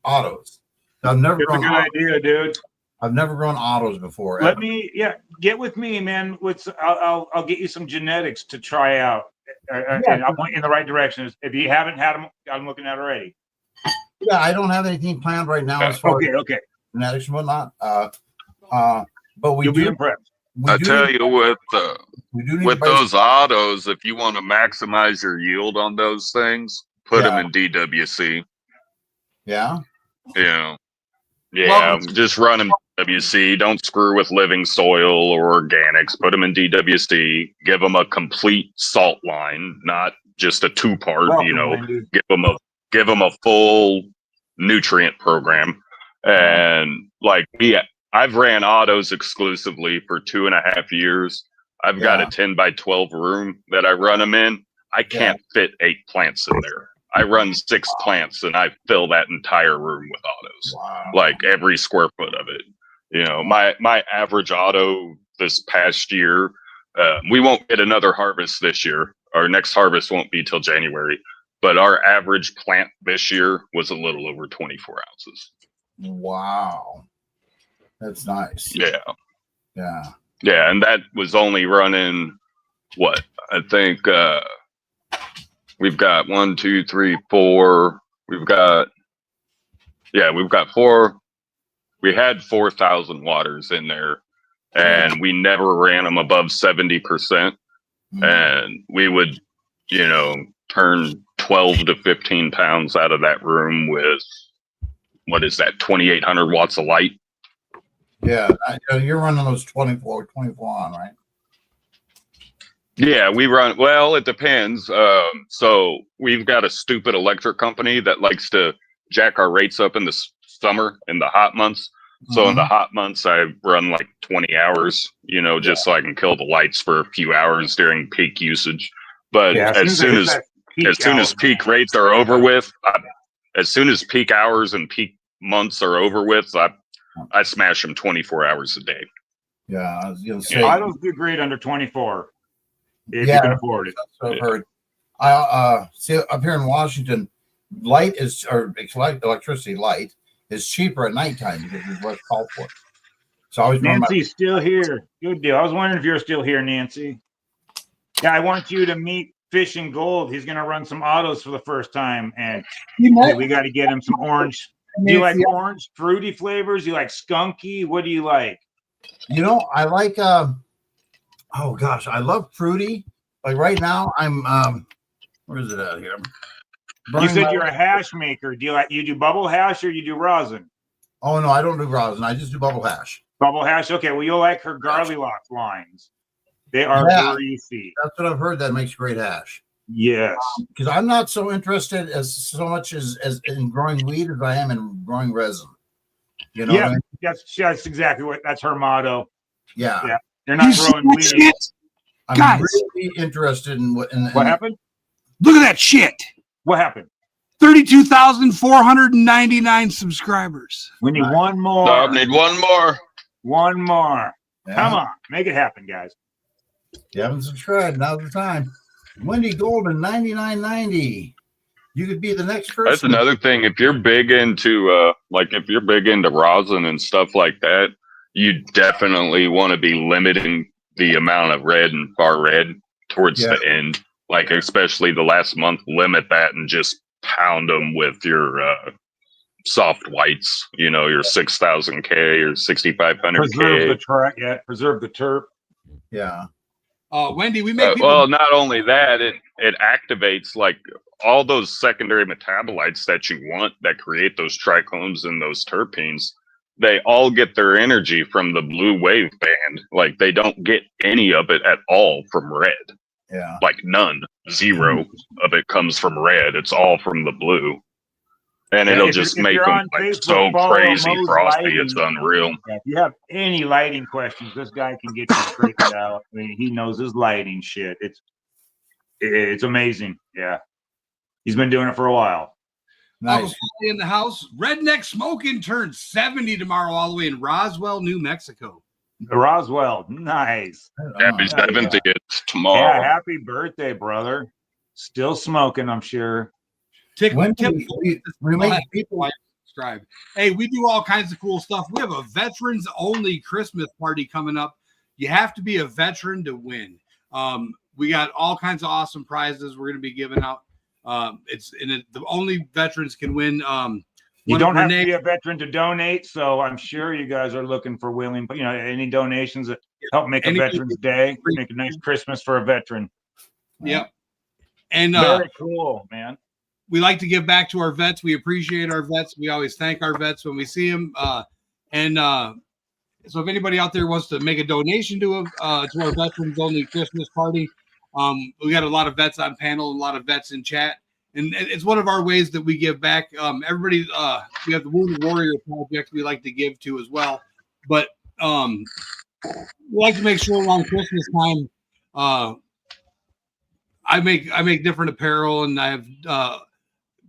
autos. I've never grown. That's a good idea, dude. I've never grown autos before. Get with me, man. I'll get you some genetics to try out, and I'll point you in the right direction. If you haven't had them, I'm looking at already. Yeah, I don't have anything planned right now as far as genetics and whatnot. But you'll be impressed. I tell you, with those autos, if you want to maximize your yield on those things, put them in DWC. Yeah. Yeah. Yeah. Just run them DWC. Don't screw with living soil or organics. Put them in DWC. Give them a complete salt line, not just a 2-part. You know, give them a full nutrient program. And like I've ran autos exclusively for 2.5 years. I've got a 10 by 12 room that I run them in. I can't fit 8 plants in there. I run 6 plants and I fill that entire room with autos, like every square foot of it. You know, my average auto this past year, we won't get another harvest this year. Our next harvest won't be till January, but our average plant this year was a little over 24 ounces. Wow. That's nice. Yeah. Yeah. Yeah. And that was only running what? I think we've got 1, 2, 3, 4. We've got 4. We had 4,000 waters in there, and we never ran them above 70%. And we would, you know, turn 12 to 15 pounds out of that room with, what is that, 2,800 watts of light? Yeah, you're running those 24 on, right? Yeah, we run. Well, it depends. So we've got a stupid electric company that likes to jack our rates up in the summer in the hot months. So in the hot months, I run like 20 hours, just so I can kill the lights for a few hours during peak usage. But as soon as peak rates are over with, as soon as peak hours and peak months are over with, I smash them 24 hours a day. Yeah, I was gonna say. Autos do great under 24 if you can afford it. That's what I've heard. I see up here in Washington, electricity light is cheaper at nighttime because there's less call for it. So I always Nancy's still here. Good deal. I was wondering if you're still here, Nancy. Yeah, I want you to meet Fish and Gold. He's going to run some autos for the first time, and we got to get him some orange. Do you like orange, fruity flavors? You like skunky? What do you like? I like. Oh gosh, I love fruity. Like right now, I'm. Where is it out here? You said you're a hash maker. Do you do bubble hash or you do rosin? Oh no, I don't do rosin. I just do bubble hash. Bubble hash. Okay, well you'll like her Garlilock lines. They are greasy. That's what I've heard. That makes great hash. Yes. Because I'm not so interested so much as in growing weed as I am in growing resin. Yeah, what I mean? That's exactly that's her motto. Yeah. You're not growing weed. Shit? I'm Guys, really interested in what happened. Look at that shit. What happened? 32,499 subscribers. We need one more. No, I need one more. One more. Yeah. Come on, make it happen, guys. If you haven't subscribed, now's the time. Wendy Golden, 99.90. You could be the next person. That's another thing. If you're big into rosin and stuff like that, you definitely want to be limiting the amount of red and far red towards the end. Like especially the last month, limit that and just pound them with your soft whites. Your 6,000K or 6,500K. Preserve the terp. Yeah. Wendy, we make people. Well, not only that, it activates like all those secondary metabolites that you want that create those trichomes and those terpenes. They all get their energy from the blue wave band. Like they don't get any of it at all from red. Yeah. Like none. Zero of it comes from red. It's all from the blue. And it'll just make them like so crazy frosty. Lighting. It's unreal. If you have any lighting questions, this guy can get you straightened out. I mean, he knows his lighting shit. It's amazing. Yeah. He's been doing it for a while. Nice. In the house, Redneck Smoking turns 70 tomorrow, all the way in Roswell, New Mexico. Roswell, nice. Happy 70th tomorrow. Yeah, happy birthday, brother. Still smoking, I'm sure. Subscribe. Hey, we do all kinds of cool stuff. We have a veterans only Christmas party coming up. You have to be a veteran to win. We got all kinds of awesome prizes we're going to be giving out. The only veterans can win. You don't have to be a veteran to donate, so I'm sure you guys are looking for willing, but any donations that help make a Veterans Day, make a nice Christmas for a veteran. Yep. And very cool, man. We like to give back to our vets. We appreciate our vets. We always thank our vets when we see them. So if anybody out there wants to make a donation to our veterans only Christmas party, we got a lot of vets on panel, a lot of vets in chat. And it's one of our ways that we give back. Everybody, we have the Wounded Warrior Project we like to give to as well. But we like to make sure around Christmas time, I make different apparel, and I have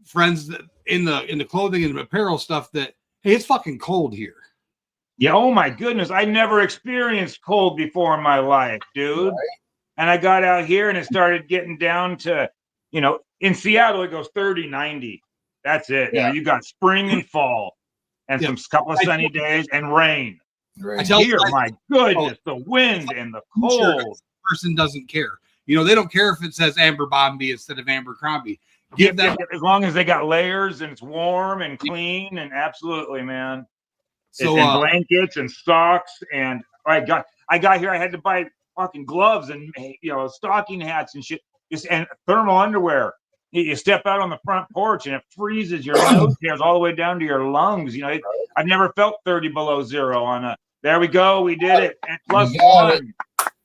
friends that in the clothing and apparel stuff that, hey, it's fucking cold here. Yeah. Oh my goodness, I never experienced cold before in my life, dude. Right. And I got out here, and it started getting down to, in Seattle, it goes 30, 90. That's it. Yeah. You got spring and fall and some couple of sunny days and rain. Right. Here, my goodness, the wind and the cold. Person doesn't care. They don't care if it says Abercrombie instead of Abercrombie. Give that as long as they got layers and it's warm and clean, and absolutely, man. So and blankets and socks, and I got here. I had to buy fucking gloves and stocking hats and shit. And thermal underwear. You step out on the front porch and it freezes your nose hairs all the way down to your lungs. I've never felt 30 below zero on a. There we go. We did it. And +1.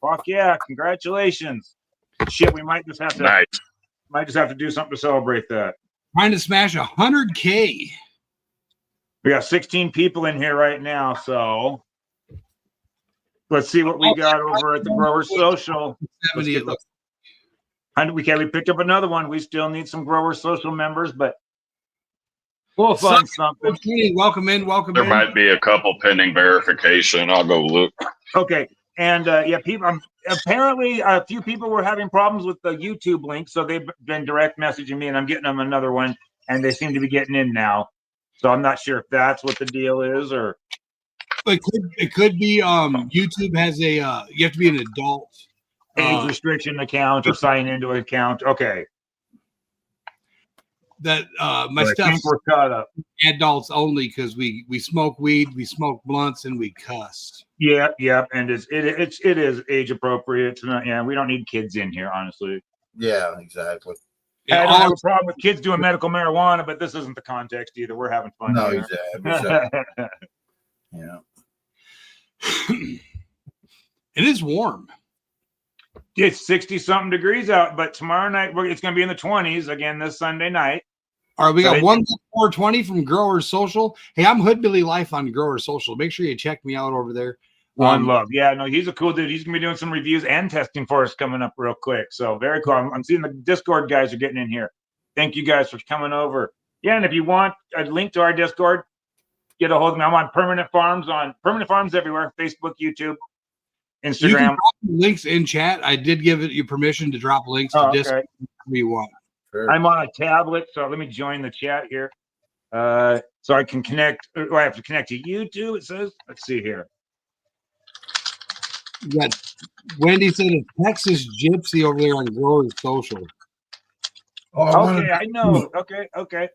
Fuck yeah! Congratulations. Shit, we might just have to do something to celebrate that. Trying to smash 100K. We got 16 people in here right now, so let's see what we got over at the Grower Social. 70. We picked up another one. We still need some Grower Social members, but we'll find something. Welcome in. There might be a couple pending verification. I'll go look. Okay. And people. Apparently, a few people were having problems with the YouTube link, so they've been direct messaging me, and I'm getting them another one, and they seem to be getting in now. So I'm not sure if that's what the deal is, or it could be. YouTube has a you have to be an adult age restriction account or sign into an account. Okay. That my stuff we're caught up. Adults only because we smoke weed, we smoke blunts, and we cuss. Yeah, and it is age appropriate. It's not, we don't need kids in here, honestly. Yeah, exactly. I don't have a problem with kids doing medical marijuana, but this isn't the context either. We're having fun. No, here. exactly. Yeah. It is warm. It's 60-something degrees out, but tomorrow night it's going to be in the 20s again this Sunday night. All right, we got 420 from Grower Social. Hey, I'm Hoodbilly Life on Grower Social. Make sure you check me out over there. One love. Yeah, no, he's a cool dude. He's going to be doing some reviews and testing for us coming up real quick. So very cool. I'm seeing the Discord guys are getting in here. Thank you guys for coming over. Yeah, and if you want a link to our Discord, get a hold of me. I'm on Permanent Farms everywhere. Facebook, YouTube, Instagram. You can drop links in chat. I did give you permission to drop links to Discord if you want. Sure. I'm on a tablet, so let me join the chat here. So I can connect. I have to connect to YouTube, it says. Let's see here. You got Wendy said a Texas Gypsy over there on Grower Social. Okay, I know. Okay.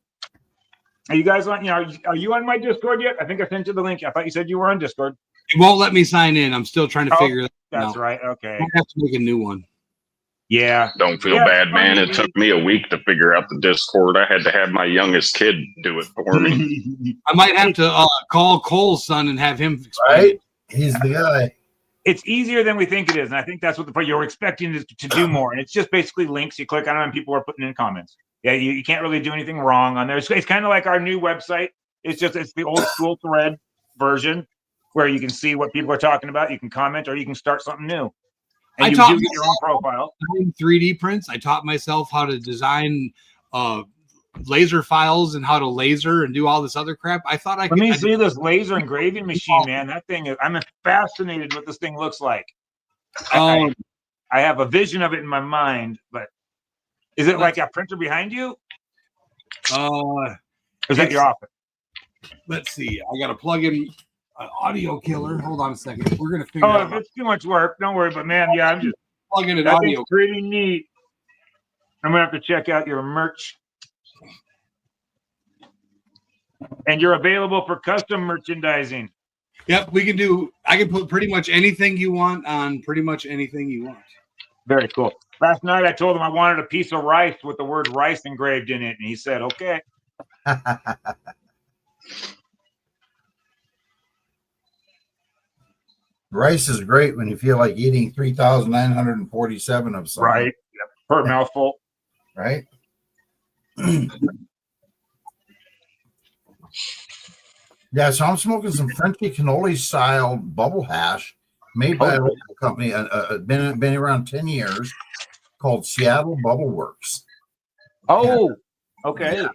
Are you guys on? Are you on my Discord yet? I think I sent you the link. I thought you said you were on Discord. It won't let me sign in. I'm still trying to figure that out. That's right. Okay. I have to make a new one. Yeah. Don't feel bad, man. It took me a week to figure out the Discord. I had to have my youngest kid do it for me. I might have to call Cole's son and have him explain. Right? He's the guy. It's easier than we think it is, and I think that's what you're expecting to do more. And it's just basically links. You click on them, and people are putting in comments. Yeah, you can't really do anything wrong on there. It's kind of like our new website. It's the old school thread version where you can see what people are talking about. You can comment, or you can start something new. And you do get your own profile. 3D prints. I taught myself how to design laser files and how to laser and do all this other crap. I thought Let me see this laser engraving machine, man. That thing is. I'm fascinated what this thing looks like. I have a vision of it in my mind, but is it like a printer behind you? Or is that your office? Let's see. I got to plug in an audio killer. Hold on a second. We're gonna figure out. If it's too much work, don't worry. But man, yeah, I'm just plugging an audio. Pretty neat. I'm gonna have to check out your merch. And you're available for custom merchandising. Yep, we can do. I can put pretty much anything you want on pretty much anything you want. Very cool. Last night I told him I wanted a piece of rice with the word rice engraved in it, and he said, "Okay." Rice is great when you feel like eating 3,947 of something. Right. Yep. Per mouthful. Right. Yeah, so I'm smoking some Frenchy cannoli style bubble hash made by a local company, been around 10 years, called Seattle Bubble Works. Oh, okay. Yeah.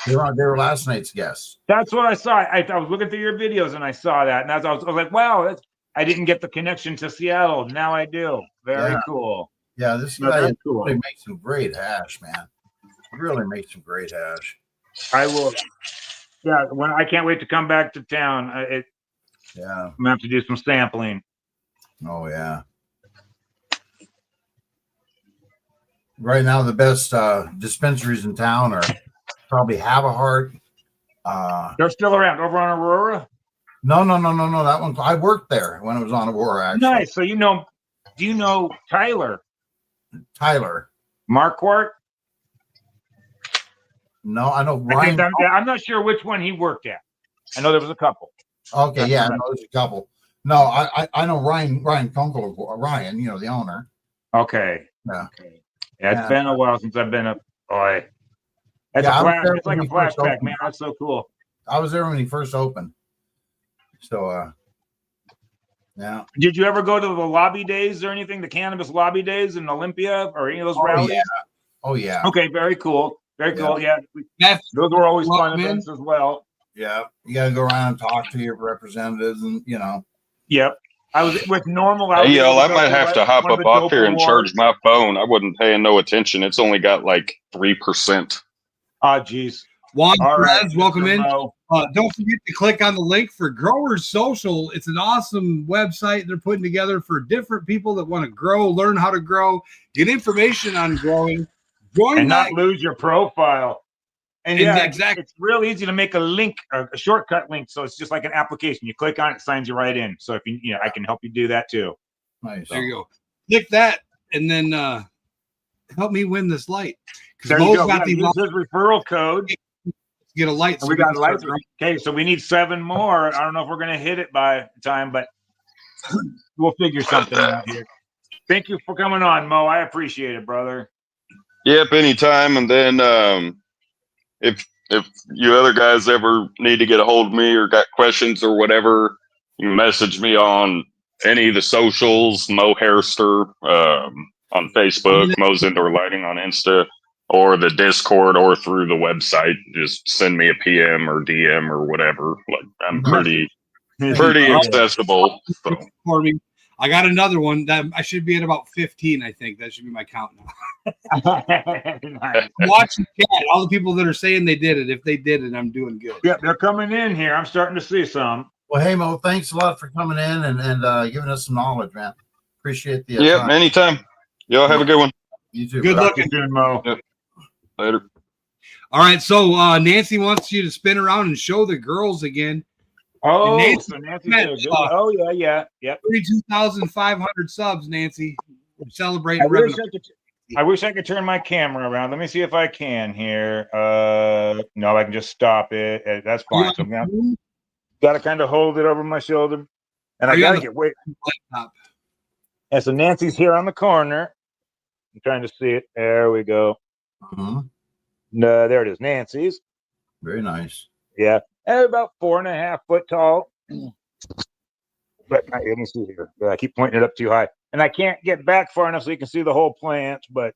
They were last night's guests. That's what I saw. I was looking through your videos and I saw that, and I was like, wow, I didn't get the connection to Seattle. Now I do. Very cool. Yeah, this guy really makes some great hash, man. Really makes some great hash. I will. Yeah, I can't wait to come back to town. I'm gonna have to do some sampling. Oh yeah. Right now, the best dispensaries in town are probably Have a Heart. They're still around over on Aurora. No. That one I worked there when it was on Aurora. Actually, nice. So do you know Tyler? Marquardt? No, I know Ryan. I'm not sure which one he worked at. I know there was a couple. Okay, yeah, I know there's a couple. No, I know Ryan Kunkel, Ryan, the owner. Okay. Yeah. Okay. Yeah, it's been a while since I've been up. Boy, that's a flash. It's like a flashback, man. That's so cool. I was there when he first opened. So, yeah. Did you ever go to the lobby days or anything? The cannabis lobby days in Olympia or any of those rallies? Yeah. Oh, yeah. Okay, very cool. Very cool. Yeah. Those were always fun events as well. Yeah. You got to go around and talk to your representatives and, Yep. I was with normal. Hey, y'all, I might have to hop up off here and charge my phone. I wasn't paying no attention. It's only got like 3%. Oh, geez. Juan All Perez, right, welcome Mr. in. Mo. Don't forget to click on the link for Growers Social. It's an awesome website they're putting together for different people that want to grow, learn how to grow, get information on growing. Join and that. not lose your profile. And yeah, exactly. It's real easy to make a link, a shortcut link. So it's just like an application. You click on it, signs you right in. So if you I can help you do that too. Nice. There you go. Click that, and then help me win this light. There you go. Use his referral code. Get a light. So we got lights. Okay, so we need 7 more. I don't know if we're gonna hit it by time, but we'll figure something out here. Thank you for coming on, Mo. I appreciate it, brother. Yep, anytime. And then if you other guys ever need to get a hold of me or got questions or whatever, you can message me on any of the socials, Mo Hairster on Facebook, Mo's Indoor Lighting on Insta, or the Discord, or through the website. Just send me a PM or DM or whatever. Like I'm pretty accessible. So. For me. I got another one that I should be at about 15. I think that should be my count now. Nice. Watch the chat. All the people that are saying they did it. If they did it, I'm doing good. Yeah, they're coming in here. I'm starting to see some. Well, hey, Mo, thanks a lot for coming in and giving us some knowledge, man. Appreciate the time. Anytime. Y'all have a good one. You too. Good luck, soon, Mo. Yep. Later. All right, so Nancy wants you to spin around and show the girls again. Oh, Nancy, so Nancy oh yeah. 32,500 subs, Nancy. We're celebrating. I wish I could turn my camera around. Let me see if I can here. No, I can just stop it. That's fine. So got to kind of hold it over my shoulder, and I got to get way. Yeah, so Nancy's here on the corner. I'm trying to see it. There we go. No, there it is. Nancy's. Very nice. Yeah. About 4.5 foot tall. But let me see here. I keep pointing it up too high. And I can't get back far enough so you can see the whole plant, but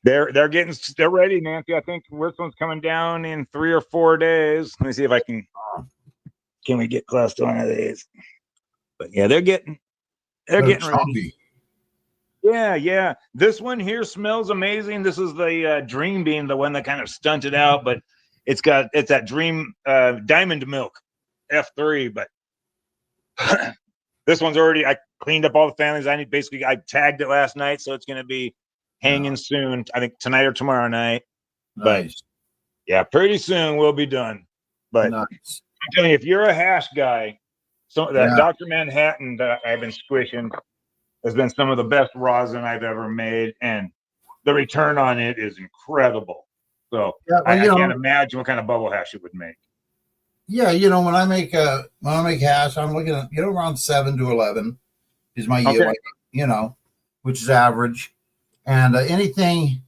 they're ready, Nancy. I think this one's coming down in 3 or 4 days. Let me see if I can we get close to one of these. But yeah, they're getting ready. Yeah. This one here smells amazing. This is the Dream Beam, the one that kind of stunted out, but it's that Dream Diamond Milk F3. But this one's already. I cleaned up all the families. I tagged it last night, so it's going to be hanging soon. I think tonight or tomorrow night. Nice. But yeah, pretty soon we'll be done. But nice. I'm telling you, if you're a hash guy, so that Dr. Manhattan that I've been squishing has been some of the best rosin I've ever made, and the return on it is incredible. So I can't imagine what kind of bubble hash it would make. Yeah, when I make hash, I'm looking at around 7 to 11 is my yield, which is average, and anything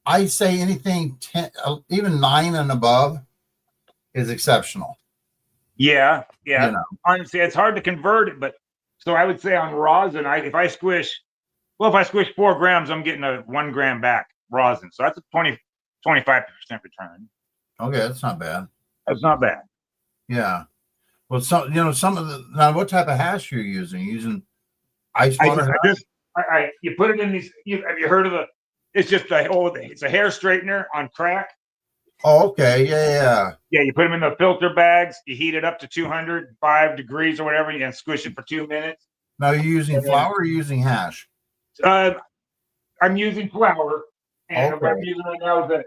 10, even 9 and above is exceptional. Yeah. Honestly, it's hard to convert it, but. So I would say on rosin, if I squish 4 grams, I'm getting a 1 gram back rosin. So that's a 25% return. Okay, that's not bad. That's not bad. Yeah. Well, some of the now, what type of hash you're using? You're using ice water hash? You put it in these. Have you heard of the? It's just it's a hair straightener on crack. Oh, okay. Yeah. Yeah, you put them in the filter bags. You heat it up to 205 degrees or whatever. You can squish it for 2 minutes. Now, you're using flour or using hash? I'm using flour. And what I'm using right now is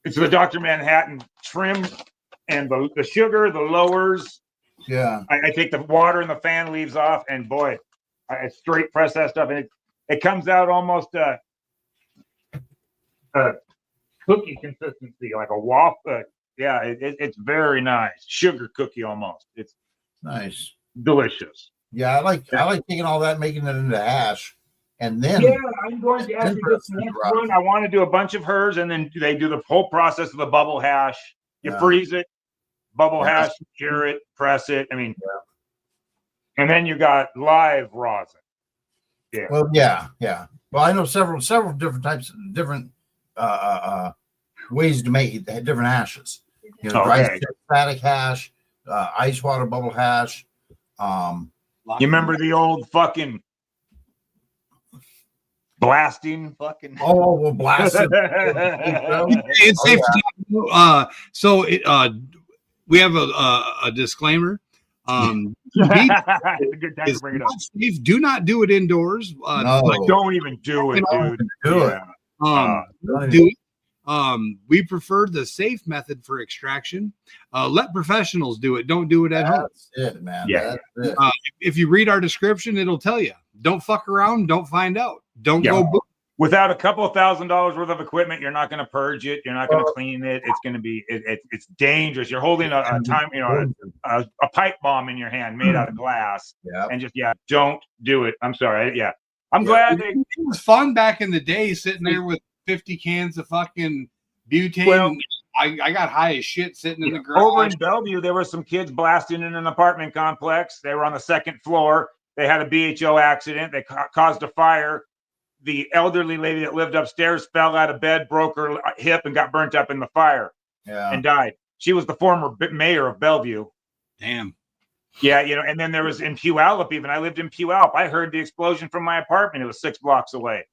it's the Dr. Manhattan trim and the sugar, the lowers. Yeah. I take the water and the fan leaves off, and boy, I straight press that stuff, and it comes out almost cookie consistency, like a waffle. It's very nice. Sugar cookie almost. It's nice. Delicious. Yeah, I like taking all that, making it into ash, and then I'm going to actually this next one. I want to do a bunch of hers, and then they do the whole process of the bubble hash. You freeze it, bubble hash, cure it, press it. I mean, and then you got live rosin. Yeah. Well, yeah. Well, I know several different types, different ways to make different hashes. You know, dry static hash, ice water bubble hash. You remember the old fucking blasting fucking well, blasting. It's safe to so we have a disclaimer. It's a good time to bring it up. Safe. Do not do it indoors. Don't even do it, dude. Do it. Do it. We prefer the safe method for extraction. Let professionals do it. Don't do it at home. That's it, man. Yeah. That's it. If you read our description, it'll tell you. Don't fuck around. Don't find out. Don't go. Without a couple of $1,000s worth of equipment, you're not going to purge it. You're not going to clean it. It's going to be it's dangerous. You're holding a pipe bomb in your hand made out of glass, and just don't do it. I'm sorry. I'm glad it was fun back in the day, sitting there with 50 cans of fucking butane. Well, I got high as shit sitting in the garage. Over in Bellevue, there were some kids blasting in an apartment complex. They were on the second floor. They had a BHO accident. They caused a fire. The elderly lady that lived upstairs fell out of bed, broke her hip, and got burnt up in the fire and died. She was the former mayor of Bellevue. Damn. Yeah, and then there was in Puyallup even. I lived in Puyallup. I heard the explosion from my apartment. It was 6 blocks away.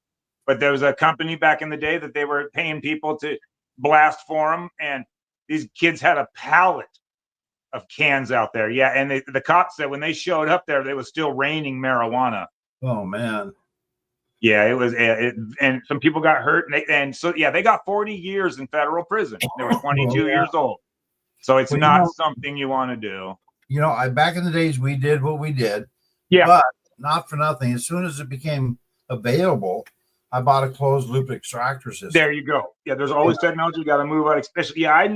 But there was a company back in the day that they were paying people to blast for them. And these kids had a pallet of cans out there. Yeah, and the cops said when they showed up there, it was still raining marijuana. Oh, man. Yeah, it was, and some people got hurt, and so they got 40 years in federal prison. They were 22 years old, so it's not something you want to do. Back in the days we did what we did, but not for nothing. As soon as it became available, I bought a closed loop extractor system. There you go. Yeah, there's always technology you got to move out, especially. I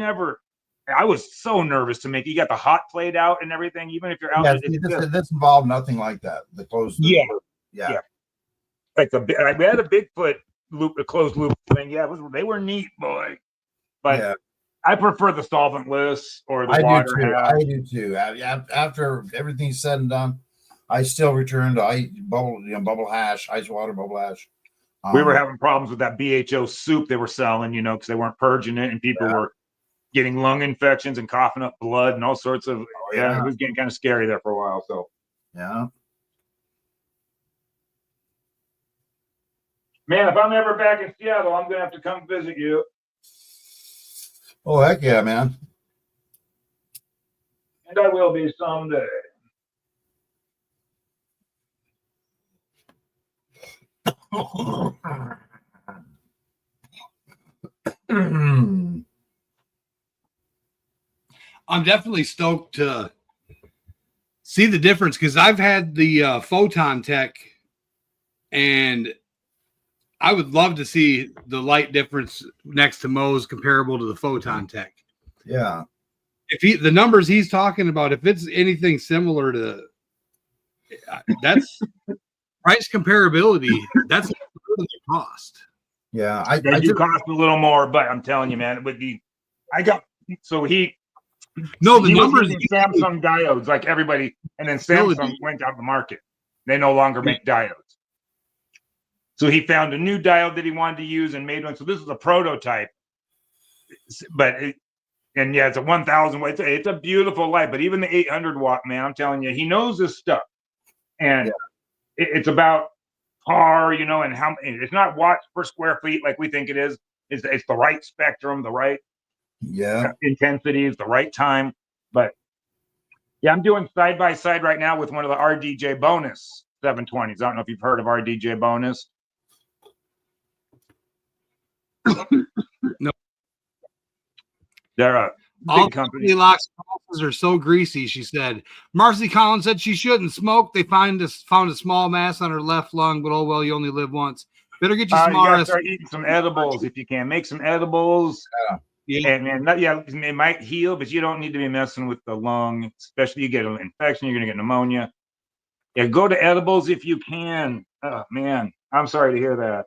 was so nervous to make. You got the hot plate out and everything, even if you're out. This involved nothing like that. The closed loop. Yeah. Like we had a Bigfoot loop, a closed loop thing. Yeah, they were neat, boy. But I prefer the solventless or the water. I do too. After everything's said and done, I still return to bubble hash, ice water bubble hash. We were having problems with that BHO soup they were selling, because they weren't purging it, and people were getting lung infections and coughing up blood and all sorts of. It was getting kind of scary there for a while. So man, if I'm ever back in Seattle, I'm gonna have to come visit you. Oh, heck yeah, man. And I will be someday. I'm definitely stoked to see the difference because I've had the Photon Tech, and I would love to see the light difference next to Mo's comparable to the Photon Tech. Yeah. If the numbers he's talking about, if it's anything similar to that's price comparability, that's the cost. Yeah. They do cost a little more, but I'm telling you, man, it would be, the numbers Samsung diodes like everybody, and then Samsung went out the market. They no longer make diodes. So he found a new diode that he wanted to use and made one. So this is a prototype, it's a 1,000 watt. It's a beautiful light, but even the 800 watt, man, I'm telling you, he knows this stuff, and it's about par, and how it's not watts per square feet like we think it is. It's the right spectrum, the right intensities, the right time. But I'm doing side by side right now with one of the RDJ bonus 720s. I don't know if you've heard of RDJ bonus. No, they're a big company. Locks are so greasy. She said. Marcy Collins said she shouldn't smoke. They found a small mass on her left lung, but oh well, you only live once. Better get you some. You gotta start eating some edibles if you can. Make some edibles. And it might heal, but you don't need to be messing with the lung, especially you get an infection, you're gonna get pneumonia. Yeah, go to edibles if you can. Oh man, I'm sorry to hear that.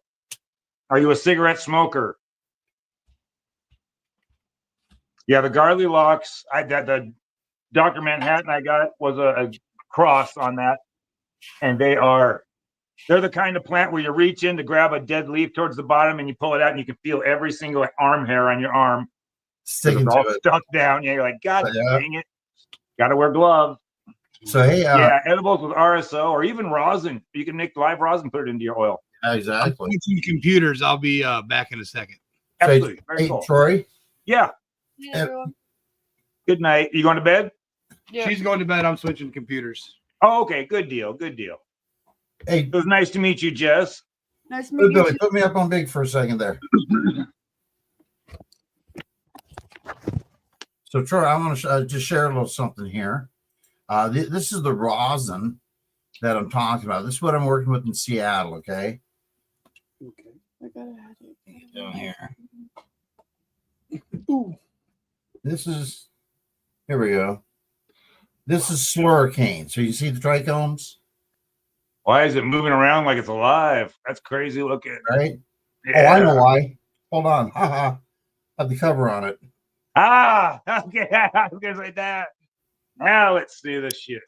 Are you a cigarette smoker? Yeah, the Garley Locks. That the Dr. Manhattan I got was a cross on that, and they're the kind of plant where you reach in to grab a dead leaf towards the bottom and you pull it out and you can feel every single arm hair on your arm. Sticking it's to all it. stuck down. Yeah, you're like, God dang it. Gotta wear gloves. So hey, yeah, edibles with RSO or even rosin. You can make live rosin, put it into your oil. Exactly. Computers. I'll be back in a second. Absolutely. So, Very hey, cool. Troy. Yeah. Everyone. Good night. You going to bed? Yeah. She's going to bed. I'm switching computers. Oh, okay. Good deal. Good deal. Hey, it was nice to meet you, Jess. Nice to meet you. Billy, put me up on big for a second there. So, Troy, I want to just share a little something here. This is the rosin that I'm talking about. This is what I'm working with in Seattle. Okay. Okay. I gotta have it Down here. Ooh. This is. Here we go. This is slurricane. So you see the trichomes? Why is it moving around like it's alive? That's crazy looking. Right? Yeah. Oh, I know why. Hold on. Haha. Have the cover on it. Ah, okay. I was gonna say that. Now let's see this shit.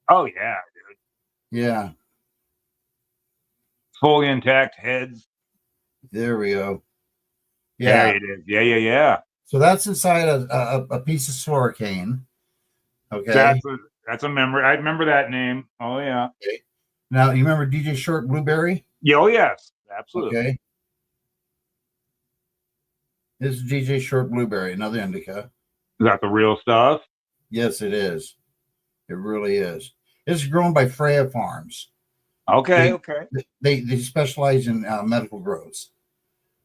Oh yeah, dude. Yeah. Fully intact heads. There we go. Yeah. There it is. Yeah. So that's inside a piece of slurricane. Okay. That's a memory. I remember that name. Oh yeah. Okay. Now you remember DJ Short Blueberry? Yeah, oh yes, absolutely. Okay. This is DJ Short Blueberry, another indica. Is that the real stuff? Yes, it is. It really is. This is grown by Freya Farms. Okay. They specialize in medical grows.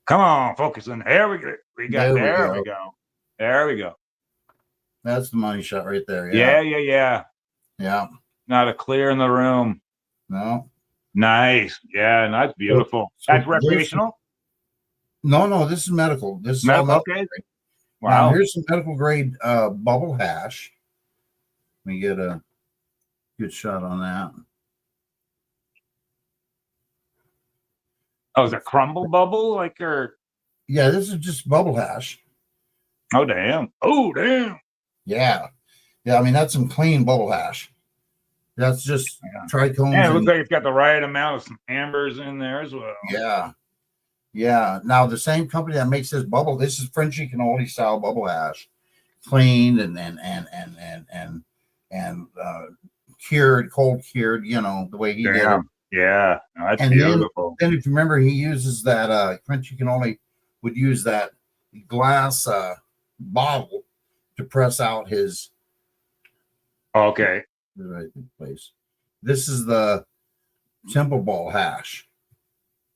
Come on, focus on. There we go. There we go. That's the money shot right there. Yeah. Yeah. Not a clear in the room. No. Nice. Yeah, that's beautiful. That's recreational? No, this is medical. This is medical. all Okay. Wow. Now, here's some medical grade bubble hash. Let me get a good shot on that. Oh, is it crumble bubble like or? Yeah, this is just bubble hash. Oh damn! Yeah. I mean, that's some clean bubble hash. That's just trichomes. Yeah, it looks like it's got the right amount of some ambers in there as well. Yeah. Now the same company that makes this bubble, this is Frenchy cannoli style bubble hash, cleaned and cured, cold cured. You know the way he did it. Yeah, that's beautiful. Then if you remember, he uses that Frenchy cannoli would use that glass bottle to press out his. Okay. The right place. This is the temple ball hash.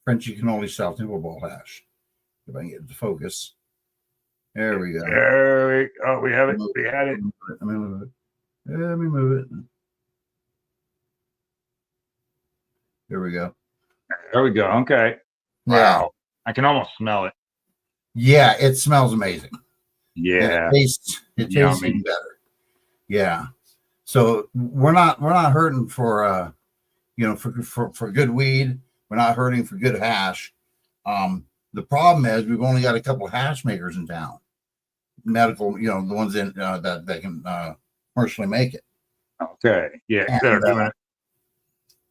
Frenchy cannoli style temple ball hash. If I can get it to focus. There we go. We have it. We had it. Let me move it. There we go. Okay. Yeah. Wow. I can almost smell it. Yeah, it smells amazing. Yeah. And it tastes even better. Yeah. So we're not hurting for for good weed. We're not hurting for good hash. The problem is we've only got a couple of hash makers in town. Medical, the ones in that can commercially make it. Okay. Yeah. And,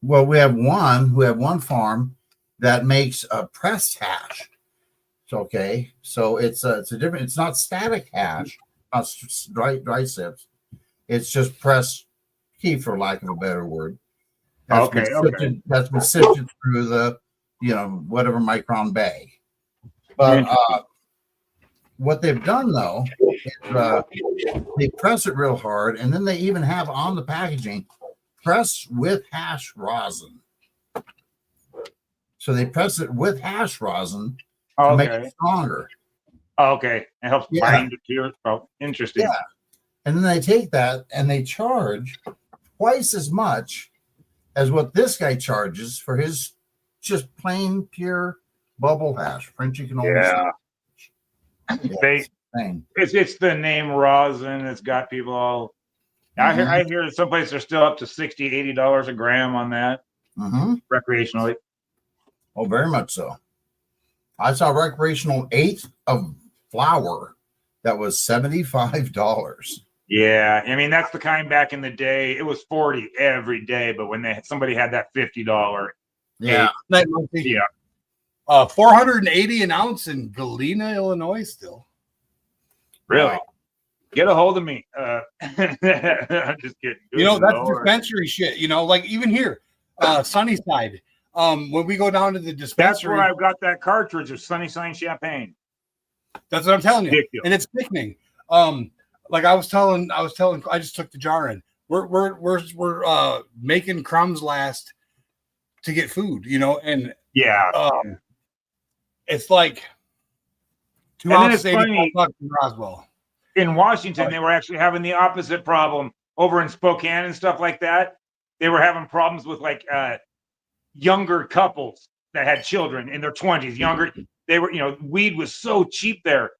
well, we have one farm that makes a pressed hash. So it's a different. It's not static hash, not dry sips. It's just pressed key, for lack of a better word. That's been sifted through the whatever micron bag. But what they've done though is they press it real hard, and then they even have on the packaging press with hash rosin. So they press it with hash rosin to make it stronger. Okay. It helps bind it to your. Oh, interesting. Yeah. And then they take that and they charge twice as much as what this guy charges for his just plain pure bubble hash. Frenchy cannoli. It's the name rosin that's got people all I hear that some places are still up to $60, $80 a gram on that recreationally. Oh, very much so. I saw recreational eighth of flour that was $75. Yeah, I mean that's the kind back in the day. It was 40 every day, but when somebody had that $50, yeah, yeah, 480 an ounce in Galena, Illinois. Still, really. Wow. Get a hold of me. I'm just kidding. You know, that's Lord. dispensary shit. You know, like even here, Sunnyside. When we go down to the dispensary, That's where I've got that cartridge of Sunny Sign Champagne. That's what I'm telling you, Ridiculous. and it's sickening. Like I was telling, I just took the jar in. We're making crumbs last to get food, you know, and Yeah, it's like $2 ounces, $85 in Roswell. In Washington, they were actually having the opposite problem over in Spokane and stuff like that. They were having problems with like younger couples that had children in their 20s, younger. They were, you know, weed was so cheap there,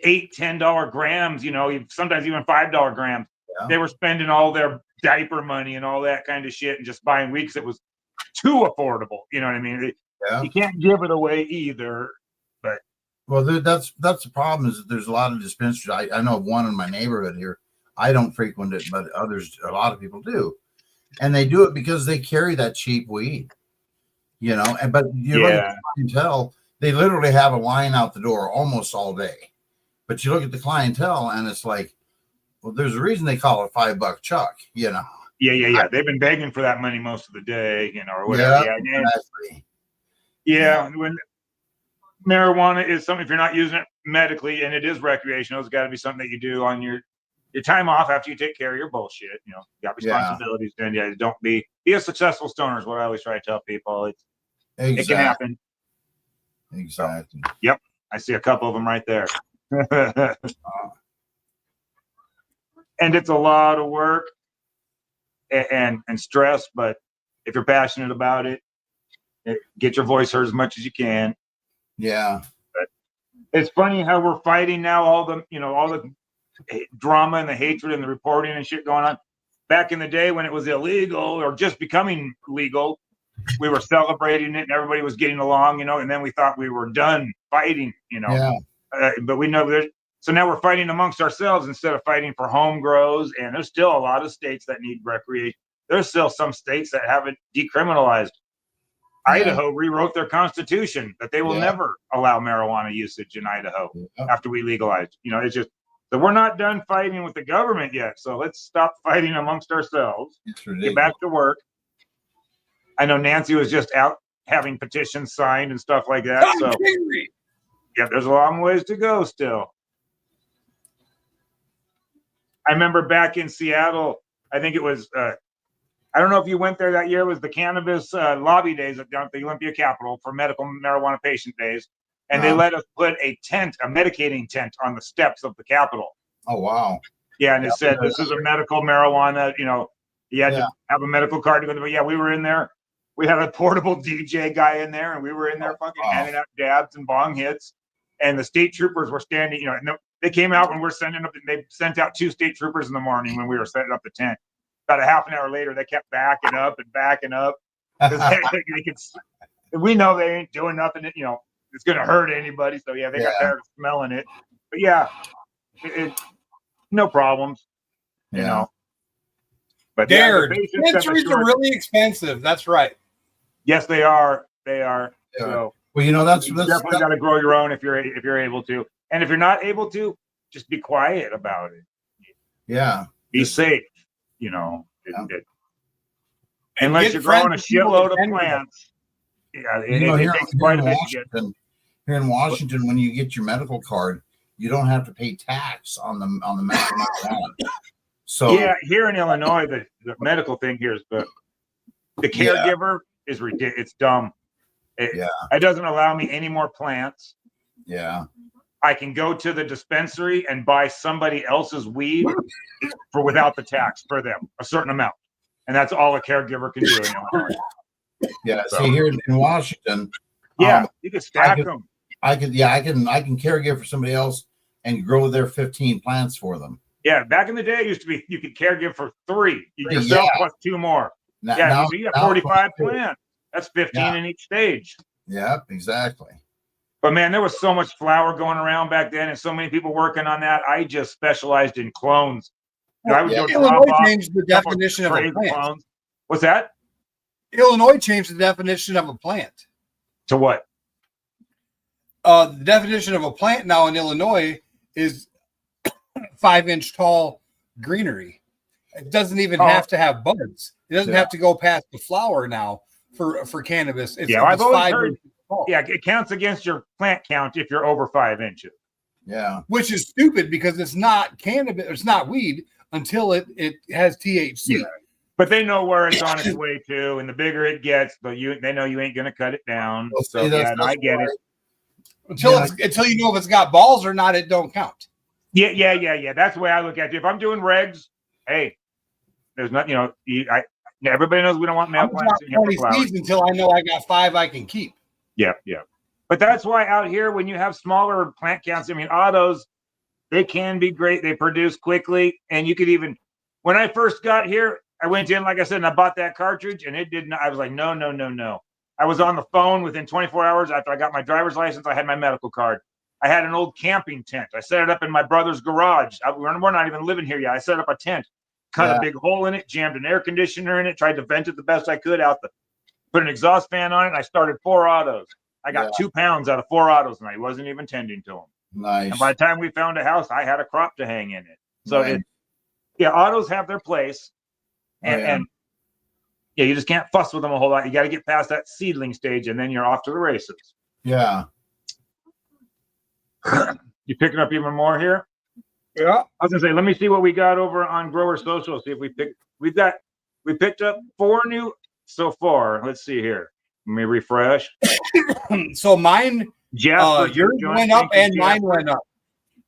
$8-10 grams, you know, sometimes even $5 grams. Yeah. They were spending all their diaper money and all that kind of shit and just buying weed because it was too affordable. You know what I mean? You can't give it away either. But well, that's the problem is that there's a lot of dispensaries. I know of one in my neighborhood here. I don't frequent it, but others, a lot of people do. And they do it because they carry that cheap weed, you know. And but you look at the clientele, they literally have a line out the door almost all day. But you look at the clientele, and it's like, well, there's a reason they call it $5 chuck, you know. Yeah. They've been begging for that money most of the day, you know, or whatever. Yeah, exactly. Yeah, when marijuana is something, if you're not using it medically and it is recreational, it's got to be something that you do on your time off after you take care of your bullshit. You know, you got responsibilities. And don't be a successful stoner is what I always try to tell people. It can happen. Exactly. So, yep, I see a couple of them right there. And it's a lot of work and stress, but if you're passionate about it, get your voice heard as much as you can. Yeah. But it's funny how we're fighting now all the drama and the hatred and the reporting and shit going on. Back in the day when it was illegal or just becoming legal, we were celebrating it and everybody was getting along, you know, and then we thought we were done fighting, you know. Yeah. But we know there's so now we're fighting amongst ourselves instead of fighting for home grows. And there's still a lot of states that need recreation. There's still some states that haven't decriminalized. Idaho rewrote their constitution that they will never allow marijuana usage in Idaho after we legalized. You know, it's just that we're not done fighting with the government yet. So let's stop fighting amongst ourselves. Get back to work. I know Nancy was just out having petitions signed and stuff like that. So yeah, there's a long ways to go still. I remember back in Seattle, I think it was I don't know if you went there that year. It was the cannabis lobby days at the Olympia Capitol for medical marijuana patient days. And they let us put a medicating tent on the steps of the Capitol. Oh, wow. Yeah, and it said, this is a medical marijuana, you know, you had to have a medical card to go there. But yeah, we were in there. We had a portable DJ guy in there, and we were in there fucking handing out dabs and bong hits. And the state troopers were standing, you know, and they came out when we're sending up, they sent out 2 state troopers in the morning when we were setting up the tent. About a half an hour later, they kept backing up. We know they ain't doing nothing, you know, it's going to hurt anybody. So, yeah, they got tired of smelling it. But, yeah, no problems, you know. But dispensaries are really expensive. That's right. Yes, they are. They are. Yeah. So, well, you know, that's definitely got to grow your own if you're able to. And if you're not able to, just be quiet about it. Yeah. Be safe. You know, unless you're growing a shitload of plants. Yeah, it takes quite a bit to get. Here in Washington, when you get your medical card, you don't have to pay tax on the medical marijuana. So yeah, here in Illinois, the medical thing here is the caregiver is ridiculous. It's dumb. It doesn't allow me any more plants. Yeah. I can go to the dispensary and buy somebody else's weed for without the tax for them, a certain amount. And that's all a caregiver can do in Illinois. Yeah. So. See, here in Washington. Yeah, you can stack them. I can caregive for somebody else and grow their 15 plants for them. Yeah, back in the day, it used to be you could caregive for 3. You Yeah. yourself plus 2 more. Now, you got 45 plants. That's 15 Yeah. in each stage. Yep, exactly. But man, there was so much flower going around back then, and so many people working on that. I just specialized in clones. I would go drop Illinois off changed the definition of a trays plant. clones. What's that? Illinois changed the definition of a plant. To what? The definition of a plant now in Illinois is 5-inch tall greenery. It doesn't even have to have buds. It doesn't have to go past the flower now for cannabis. I've always heard. Yeah, it counts against your plant count if you're over 5 inches. Yeah, which is stupid because it's not cannabis, it's not weed until it has THC. Yeah. But they know where it's on its way to, and the bigger it gets, they know you ain't going to cut it down. Well, so and I get it. Until you know if it's got balls or not, it don't count. Yeah. That's the way I look at it. If I'm doing regs, hey, there's not, everybody knows we don't want male plants in here for flowers. Until I know I got 5 I can keep. Yeah. But that's why out here, when you have smaller plant counts, autos, they can be great. They produce quickly. And you could even, when I first got here, I went in, like I said, and I bought that cartridge, and it didn't. I was like, no. I was on the phone within 24 hours after I got my driver's license. I had my medical card. I had an old camping tent. I set it up in my brother's garage. We're not even living here yet. I set up a tent, cut a big hole in it, jammed an air conditioner in it, tried to vent it the best I could put an exhaust fan on it, and I started 4 autos. I got 2 pounds out of 4 autos, and I wasn't even tending to them. Nice. And by the time we found a house, I had a crop to hang in it. So, autos have their place. And you just can't fuss with them a whole lot. You got to get past that seedling stage, and then you're off to the races. Yeah. You picking up even more here? Yeah. I was gonna say, let me see what we got over on Grower Social. See if we picked up 4 new so far. Let's see here. Let me refresh. So mine, yours went up and mine went up.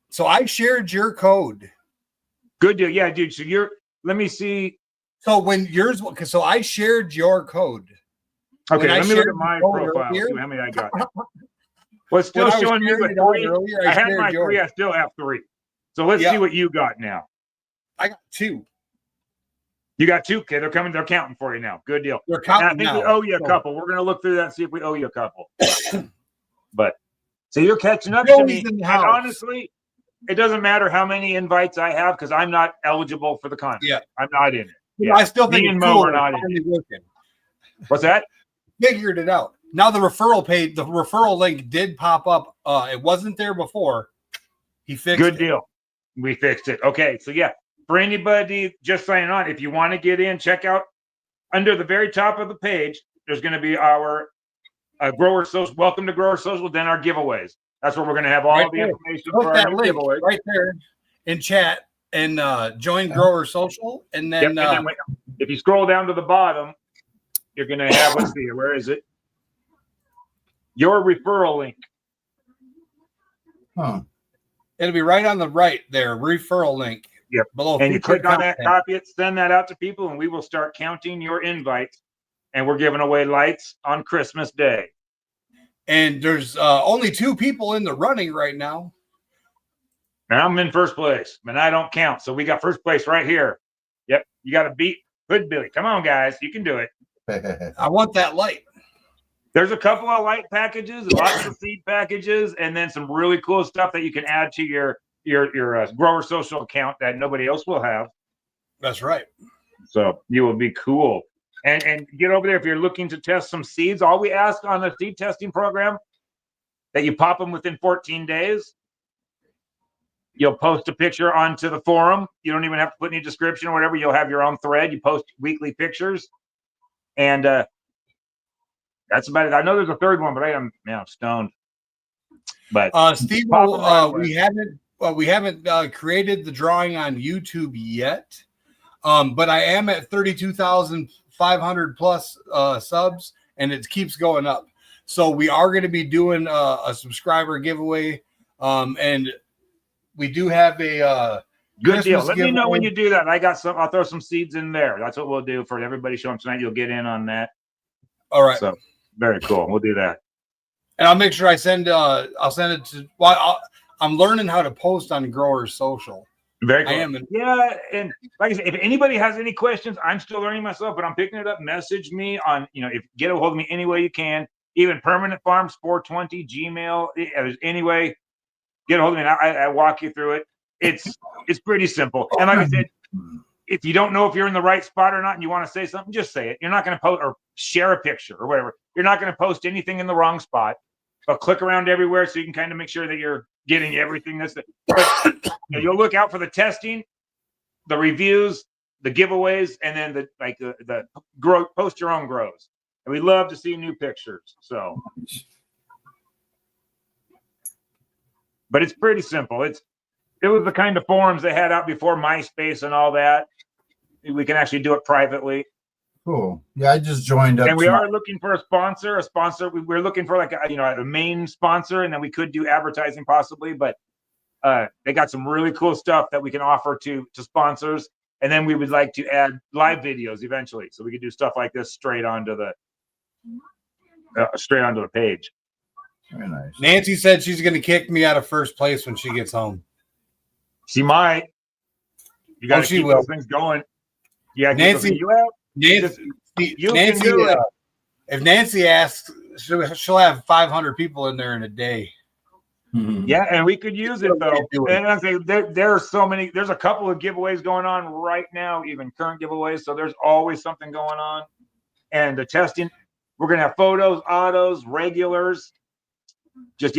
So I shared your code. Good deal. Yeah, dude. So let me see. So so I shared your code. Okay, let me look at my profile. See how many I got. Well, it's still showing me with 3. I had my 3. I still have 3. So let's see what you got now. I got 2. You got 2, kid. They're coming. They're counting for you now. Good deal. They're counting. I think we owe you a couple. We're gonna look through that and see if we owe you a couple. But so you're catching up to me. And honestly, it doesn't matter how many invites I have because I'm not eligible for the contest. Yeah, I'm not in it. Yeah. I still think me and Mo are not in it. What's that? Figured it out. Now the referral link did pop up. It wasn't there before. He fixed it. Good deal. We fixed it. Okay, so for anybody just signing on, if you want to get in, check out under the very top of the page. There's going to be our Grower Social. Welcome to Grower Social. Then our giveaways. That's where we're going to have all the information for our new giveaways right there in chat and join Grower Social. And then, if you scroll down to the bottom, you're going to have, let's see, where is it? Your referral link. It'll be right on the right there, referral link. Yep. Below. And you click on that, copy it, send that out to people, and we will start counting your invites. And we're giving away lights on Christmas Day. And there's only 2 people in the running right now. And I'm in first place, and I don't count. So we got first place right here. Yep. You got to beat Hood Billy. Come on, guys. You can do it. I want that light. There's a couple of light packages, lots of seed packages, and then some really cool stuff that you can add to your Grower Social account that nobody else will have. That's right. So you will be cool. And get over there if you're looking to test some seeds. All we ask on the seed testing program that you pop them within 14 days. You'll post a picture onto the forum. You don't even have to put any description or whatever. You'll have your own thread. You post weekly pictures. And that's about it. I know there's a third one, but I'm stoned. But Steve, we haven't created the drawing on YouTube yet. But I am at 32,500 plus subs, and it keeps going up. So we are going to be doing a subscriber giveaway, and we do have a good deal. Let me know when you do that. I got some. I'll throw some seeds in there. That's what we'll do for everybody showing tonight. You'll get in on that. All right. So very cool. We'll do that. And I'll make sure I send. I'll send it to. Well, I'm learning how to post on Grower Social. Very cool. I am. Yeah, and like I said, if anybody has any questions, I'm still learning myself, but I'm picking it up. Message me on, if get a hold of me any way you can, even Permanent Farms 420 Gmail. If there's any way, get a hold of me. And I walk you through it. It's pretty simple. And like I said, if you don't know if you're in the right spot or not, and you want to say something, just say it. You're not going to post or share a picture or whatever. You're not going to post anything in the wrong spot. But click around everywhere so you can kind of make sure that you're getting everything that's there. But you'll look out for the testing, the reviews, the giveaways, and then the grow, post your own grows. And we love to see new pictures. So, but it's pretty simple. It was the kind of forums they had out before MySpace and all that. We can actually do it privately. Cool. Yeah, I just joined up. And we are looking for a sponsor. We're looking for like a main sponsor, and then we could do advertising possibly. But they got some really cool stuff that we can offer to sponsors. And then we would like to add live videos eventually, so we could do stuff like this straight onto the page. Very nice. Nancy said she's going to kick me out of first place when she gets home. She might. You got to keep those things going. Yeah, Nancy. Nancy, if Nancy asks, she'll have 500 people in there in a day. Yeah, and we could use it though. And I'm saying there are so many. There's a couple of giveaways going on right now, even current giveaways. So there's always something going on. And the testing, we're gonna have photos, autos, regulars. Just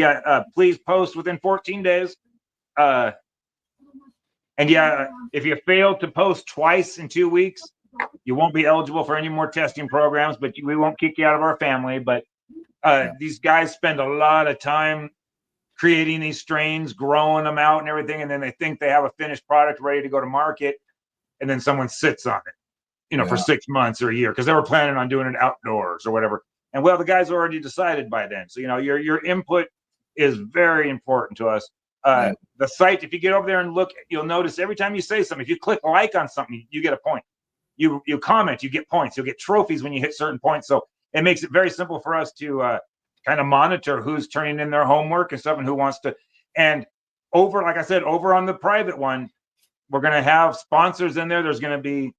please post within 14 days. And if you fail to post twice in 2 weeks, you won't be eligible for any more testing programs, but we won't kick you out of our family. But these guys spend a lot of time creating these strains, growing them out and everything, and then they think they have a finished product ready to go to market, and then someone sits on it, for 6 months or a year because they were planning on doing it outdoors or whatever. And the guys already decided by then. So your input is very important to us. The site, if you get over there and look, you'll notice every time you say something, if you click like on something, you get a point. You comment, you get points. You'll get trophies when you hit certain points. So it makes it very simple for us to kind of monitor who's turning in their homework and stuff and who wants to. And like I said, over on the private one, we're going to have sponsors in there. There's going to be,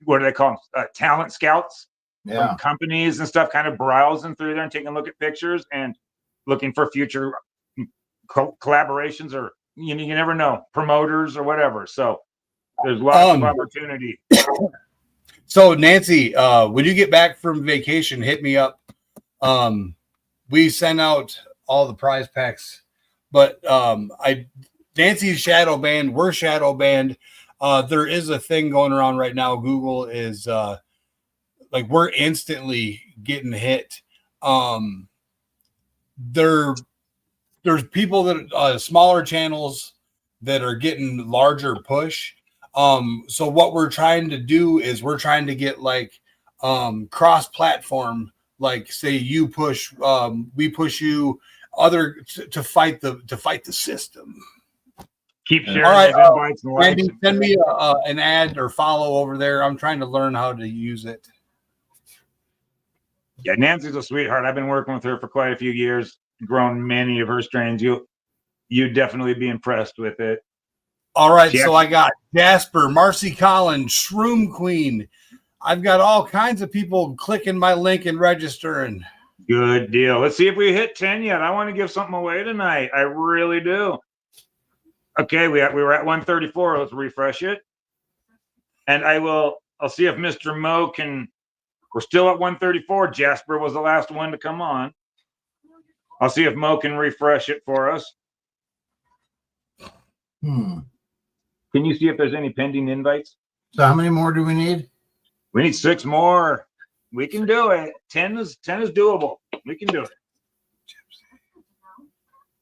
what do they call them? Talent scouts from companies and stuff, kind of browsing through there and taking a look at pictures and looking for future collaborations or you never know, promoters or whatever. So there's lots of opportunity. So Nancy, when you get back from vacation, hit me up. We sent out all the prize packs, but Nancy's shadow banned. We're shadow banned. There is a thing going around right now. Google is we're instantly getting hit. There's people that smaller channels that are getting larger push. So what we're trying to do is we're trying to get cross-platform, say you push, we push you, to fight the system. Keep sharing. All right, invites and likes. Andy, send me an ad or follow over there. I'm trying to learn how to use it. Yeah, Nancy's a sweetheart. I've been working with her for quite a few years, grown many of her strains. You'd definitely be impressed with it. All right, so I got Jasper, Marcy Collins, Shroom Queen. I've got all kinds of people clicking my link and registering. Good deal. Let's see if we hit 10 yet. I want to give something away tonight. I really do. Okay, we were at 134. Let's refresh it. And I'll see if Mr. Mo can. We're still at 134. Jasper was the last one to come on. I'll see if Mo can refresh it for us. Can you see if there's any pending invites? So how many more do we need? We need 6 more. We can do it. 10 is doable. We can do it.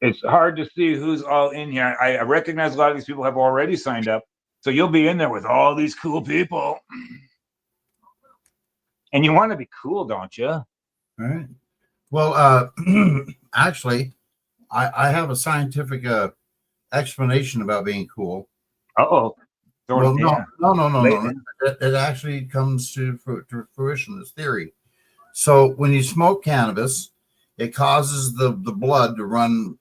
It's hard to see who's all in here. I recognize a lot of these people have already signed up. So you'll be in there with all these cool people. And you want to be cool, don't you? All right. Well, actually, I have a scientific explanation about being cool. Uh-oh. Well, no. It actually comes to fruition, this theory. So when you smoke cannabis, it causes the blood to run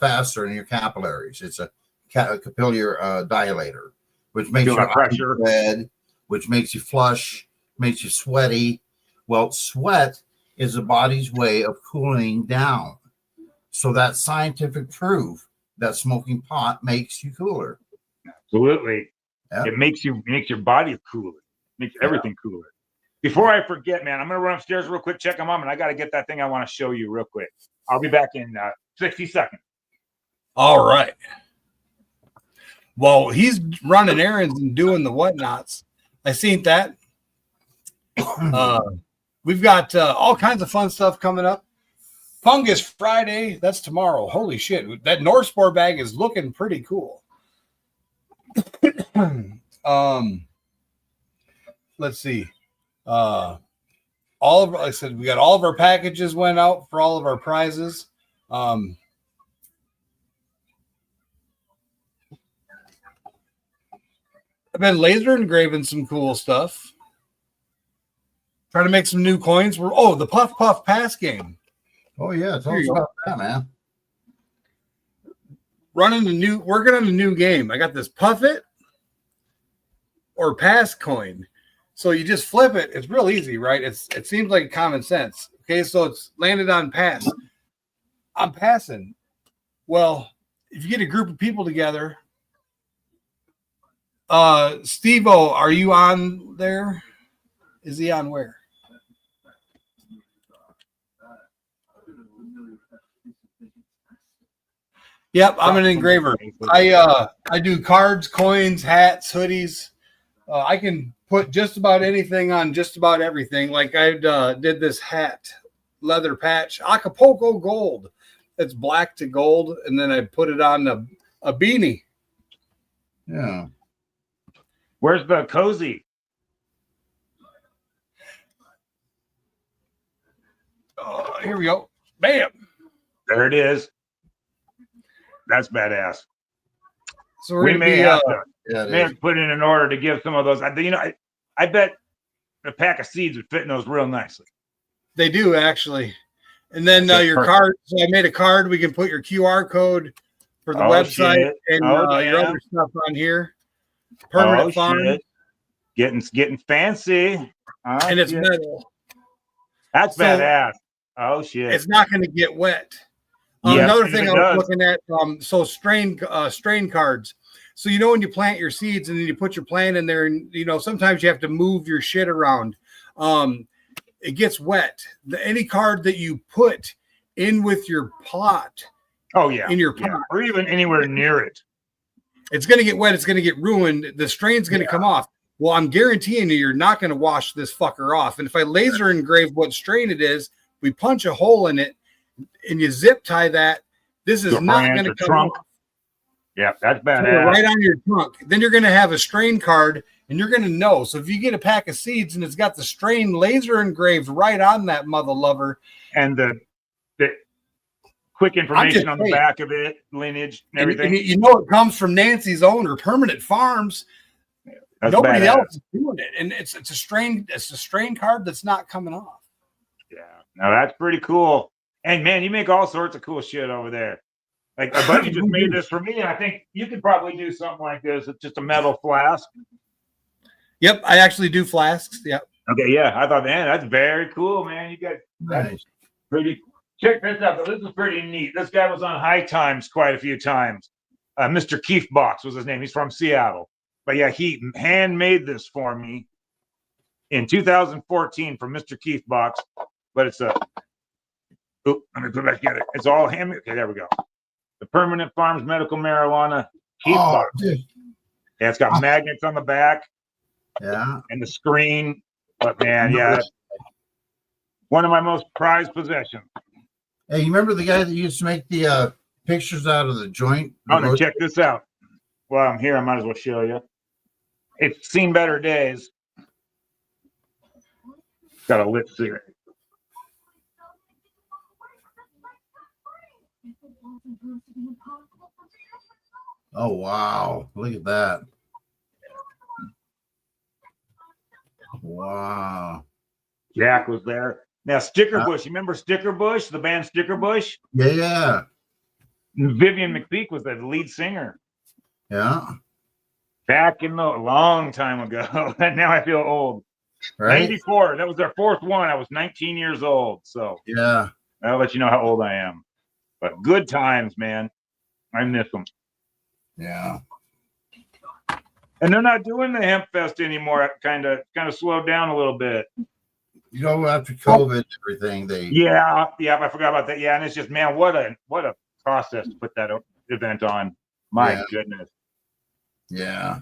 faster in your capillaries. It's a capillary dilator, which makes Feel your that pressure. eyes red, which makes you flush, makes you sweaty. Well, sweat is the body's way of cooling down. So that's scientific proof that smoking pot makes you cooler. Absolutely. Yeah. It makes your body cooler. Makes everything cooler. Before I forget, man, I'm gonna run upstairs real quick, check on mom, and I gotta get that thing I want to show you real quick. I'll be back in 60 seconds. All right. Well, he's running errands and doing the whatnots. I seen that. We've got all kinds of fun stuff coming up. Fungus Friday, that's tomorrow. Holy shit. That North Spore bag is looking pretty cool. Let's see. Like I said, we got all of our packages went out for all of our prizes. I've been laser engraving some cool stuff. Trying to make some new coins. The Puff Puff Pass game. Oh yeah, tell us about that, man. Working on a new game. I got this Puff It or Pass coin. So you just flip it. It's real easy, right? It seems like common sense. Okay, so it's landed on pass. I'm passing. Well, if you get a group of people together, Steve-O, are you on there? Is he on where? Yep, I'm an engraver. I do cards, coins, hats, hoodies. I can put just about anything on just about everything. Like I did this hat, leather patch, Acapulco gold. It's black to gold, and then I put it on a beanie. Yeah. Where's the cozy? Here we go. Bam. There it is. That's badass. So we may have to put in an order to give some of those. I bet a pack of seeds would fit in those real nicely. They do actually. And then your card. So I made a card. We can put your QR code for the website and your other stuff on here. Permanent farm. Getting fancy. And it's metal. That's badass. Oh shit! It's not going to get wet. Another thing I was looking at, strain cards. So when you plant your seeds and then you put your plant in there, and sometimes you have to move your shit around. It gets wet. Any card that you put in with your plot, in your pot, or even anywhere near it, it's going to get wet. It's going to get ruined. The strain's going to come off. Well, I'm guaranteeing you're not going to wash this fucker off. And if I laser engrave what strain it is, we punch a hole in it, and you zip tie that, this is not going to come off. Yeah, that's badass. Right on your trunk. Then you're going to have a strain card, and you're going to know. So if you get a pack of seeds and it's got the strain laser engraved right on that mother lover, and the quick information on the back of it, lineage and everything. And it comes from Nancy's owner, Permanent Farms. That's Nobody badass. else is doing it, and it's a strain card that's not coming off. Yeah, now that's pretty cool. And man, you make all sorts of cool shit over there. Like a buddy just made this for me, and I think you could probably do something like this. It's just a metal flask. Yep, I actually do flasks. Yep. Okay, yeah, I thought, man, that's very cool, man. You got Nice. pretty. Check this out. This is pretty neat. This guy was on High Times quite a few times. Mr. Keith Box was his name. He's from Seattle. But yeah, he handmade this for me in 2014 from Mr. Keith Box. But it's let me put it back together. It's all handmade. Okay, there we go. The Permanent Farms Medical Marijuana Keith Box. Dude. Yeah, it's got magnets on the back. Yeah. And the screen. But man, yeah, that's one of my most prized possessions. Hey, you remember the guy that used to make the pictures out of the joint? No, check this out. While I'm here, I might as well show you. It's seen better days. Got a lit cigarette. Oh wow! Look at that! Wow. Jack was there. Now, Sticker Bush. You remember Sticker Bush? The band Sticker Bush? Yeah. Vivian McPeak was the lead singer. Yeah. Back in the long time ago. And now I feel old. Right. 94. That was their fourth one. I was 19 years old. So Yeah. I'll let you know how old I am. But good times, man. I miss them. Yeah. And they're not doing the Hemp Fest anymore. It kind of slowed down a little bit. You know, after COVID and everything, Yeah, I forgot about that. Yeah, and it's just, man, what a process to put that event on. My goodness. Yeah.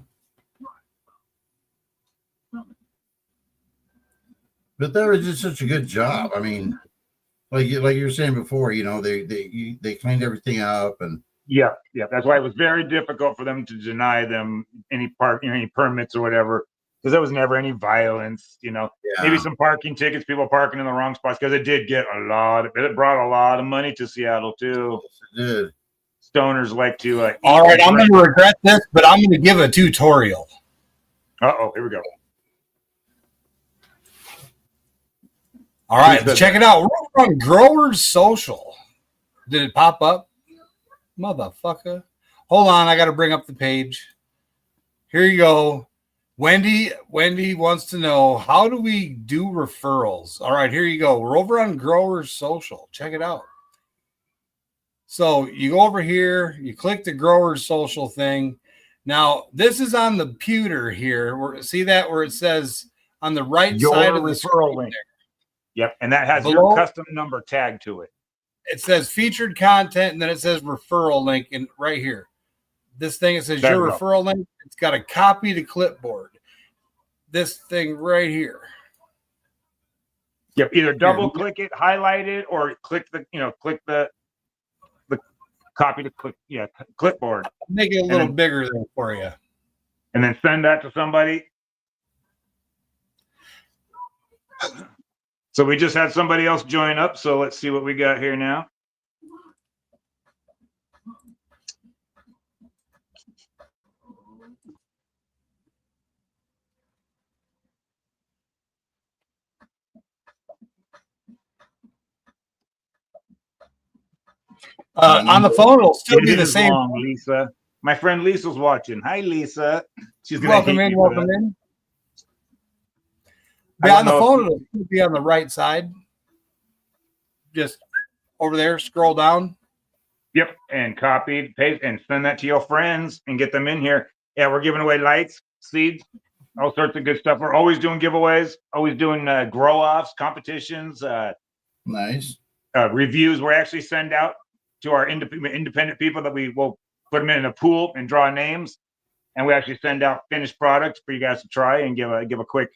But that was just such a good job. I mean, like you were saying before, you know, they cleaned everything up and Yeah. That's why it was very difficult for them to deny them any permits or whatever, because there was never any violence. You know, maybe some parking tickets, people parking in the wrong spots, because it did get it brought a lot of money to Seattle too. It did. Stoners like to. All right, I'm going to regret this, but I'm going to give a tutorial. Uh-oh, here we go. All right, check it out. We're on Growers Social. Did it pop up? Motherfucker. Hold on, I got to bring up the page. Here you go. Wendy wants to know, how do we do referrals? All right, here you go. We're over on Growers Social. Check it out. So you go over here, you click the Growers Social thing. Now, this is on the pewter here. See that where it says on the right side of the referral link. Yep, and that has below, your custom number tagged to it. It says featured content, and then it says referral link, and right here. This thing, it says your referral link. It's got a copy to clipboard. This thing right here. Yep, either double click it, highlight it, or click the copy to clipboard. Make it a little bigger there for you. And then send that to somebody. So we just had somebody else join up, so let's see what we got here now. On the phone, it'll still be the same. Lisa. My friend Lisa's watching. Hi, Lisa. She's gonna welcome in. Be on the phone, it'll be on the right side. Just over there, scroll down. Yep, and copy, paste, and send that to your friends and get them in here. Yeah, we're giving away lights, seeds, all sorts of good stuff. We're always doing giveaways, always doing grow-offs, competitions. Nice. Reviews. We actually send out to our independent people that we will put them in a pool and draw names, and we actually send out finished products for you guys to try and give a quick,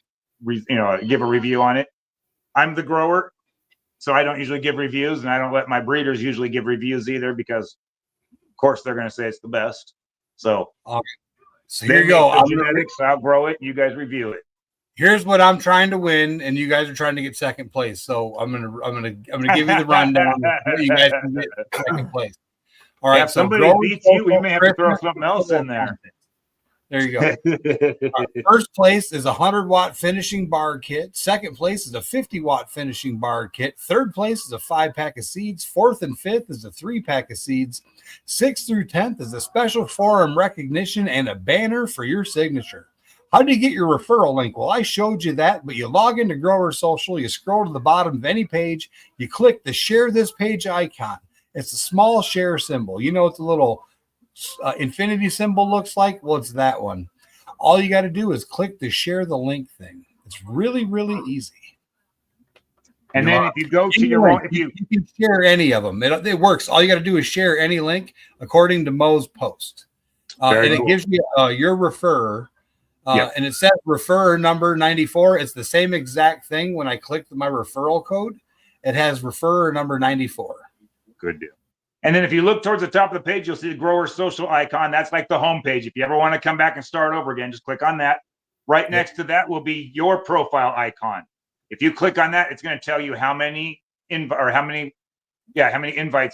give a review on it. I'm the grower, so I don't usually give reviews, and I don't let my breeders usually give reviews either, because of course they're going to say it's the best. So, so here you go. Genetics, I'll grow it. You guys review it. Here's what I'm trying to win, and you guys are trying to get second place. So I'm gonna give you the rundown. You guys can get second place. All right. If somebody beats you, we may have to throw something else in there. There you go. First place is a 100-watt finishing bar kit. Second place is a 50-watt finishing bar kit. Third place is a 5-pack of seeds. Fourth and fifth is a 3-pack of seeds. 6th through 10th is a special forum recognition and a banner for your signature. How do you get your referral link? Well, I showed you that, but you log into Grower Social, you scroll to the bottom of any page, you click the share this page icon. It's a small share symbol. You know what the little infinity symbol looks like? Well, it's that one. All you got to do is click the share the link thing. It's really, really easy. And then if you go to your own, you can share any of them. It works. All you got to do is share any link according to Mo's post. And it gives you your referrer. And it says referrer number 94. It's the same exact thing. When I click my referral code, it has referrer number 94. Good deal. And then if you look towards the top of the page, you'll see the Grower Social icon. That's like the home page. If you ever want to come back and start over again, just click on that. Right next to that will be your profile icon. If you click on that, it's going to tell you how many invites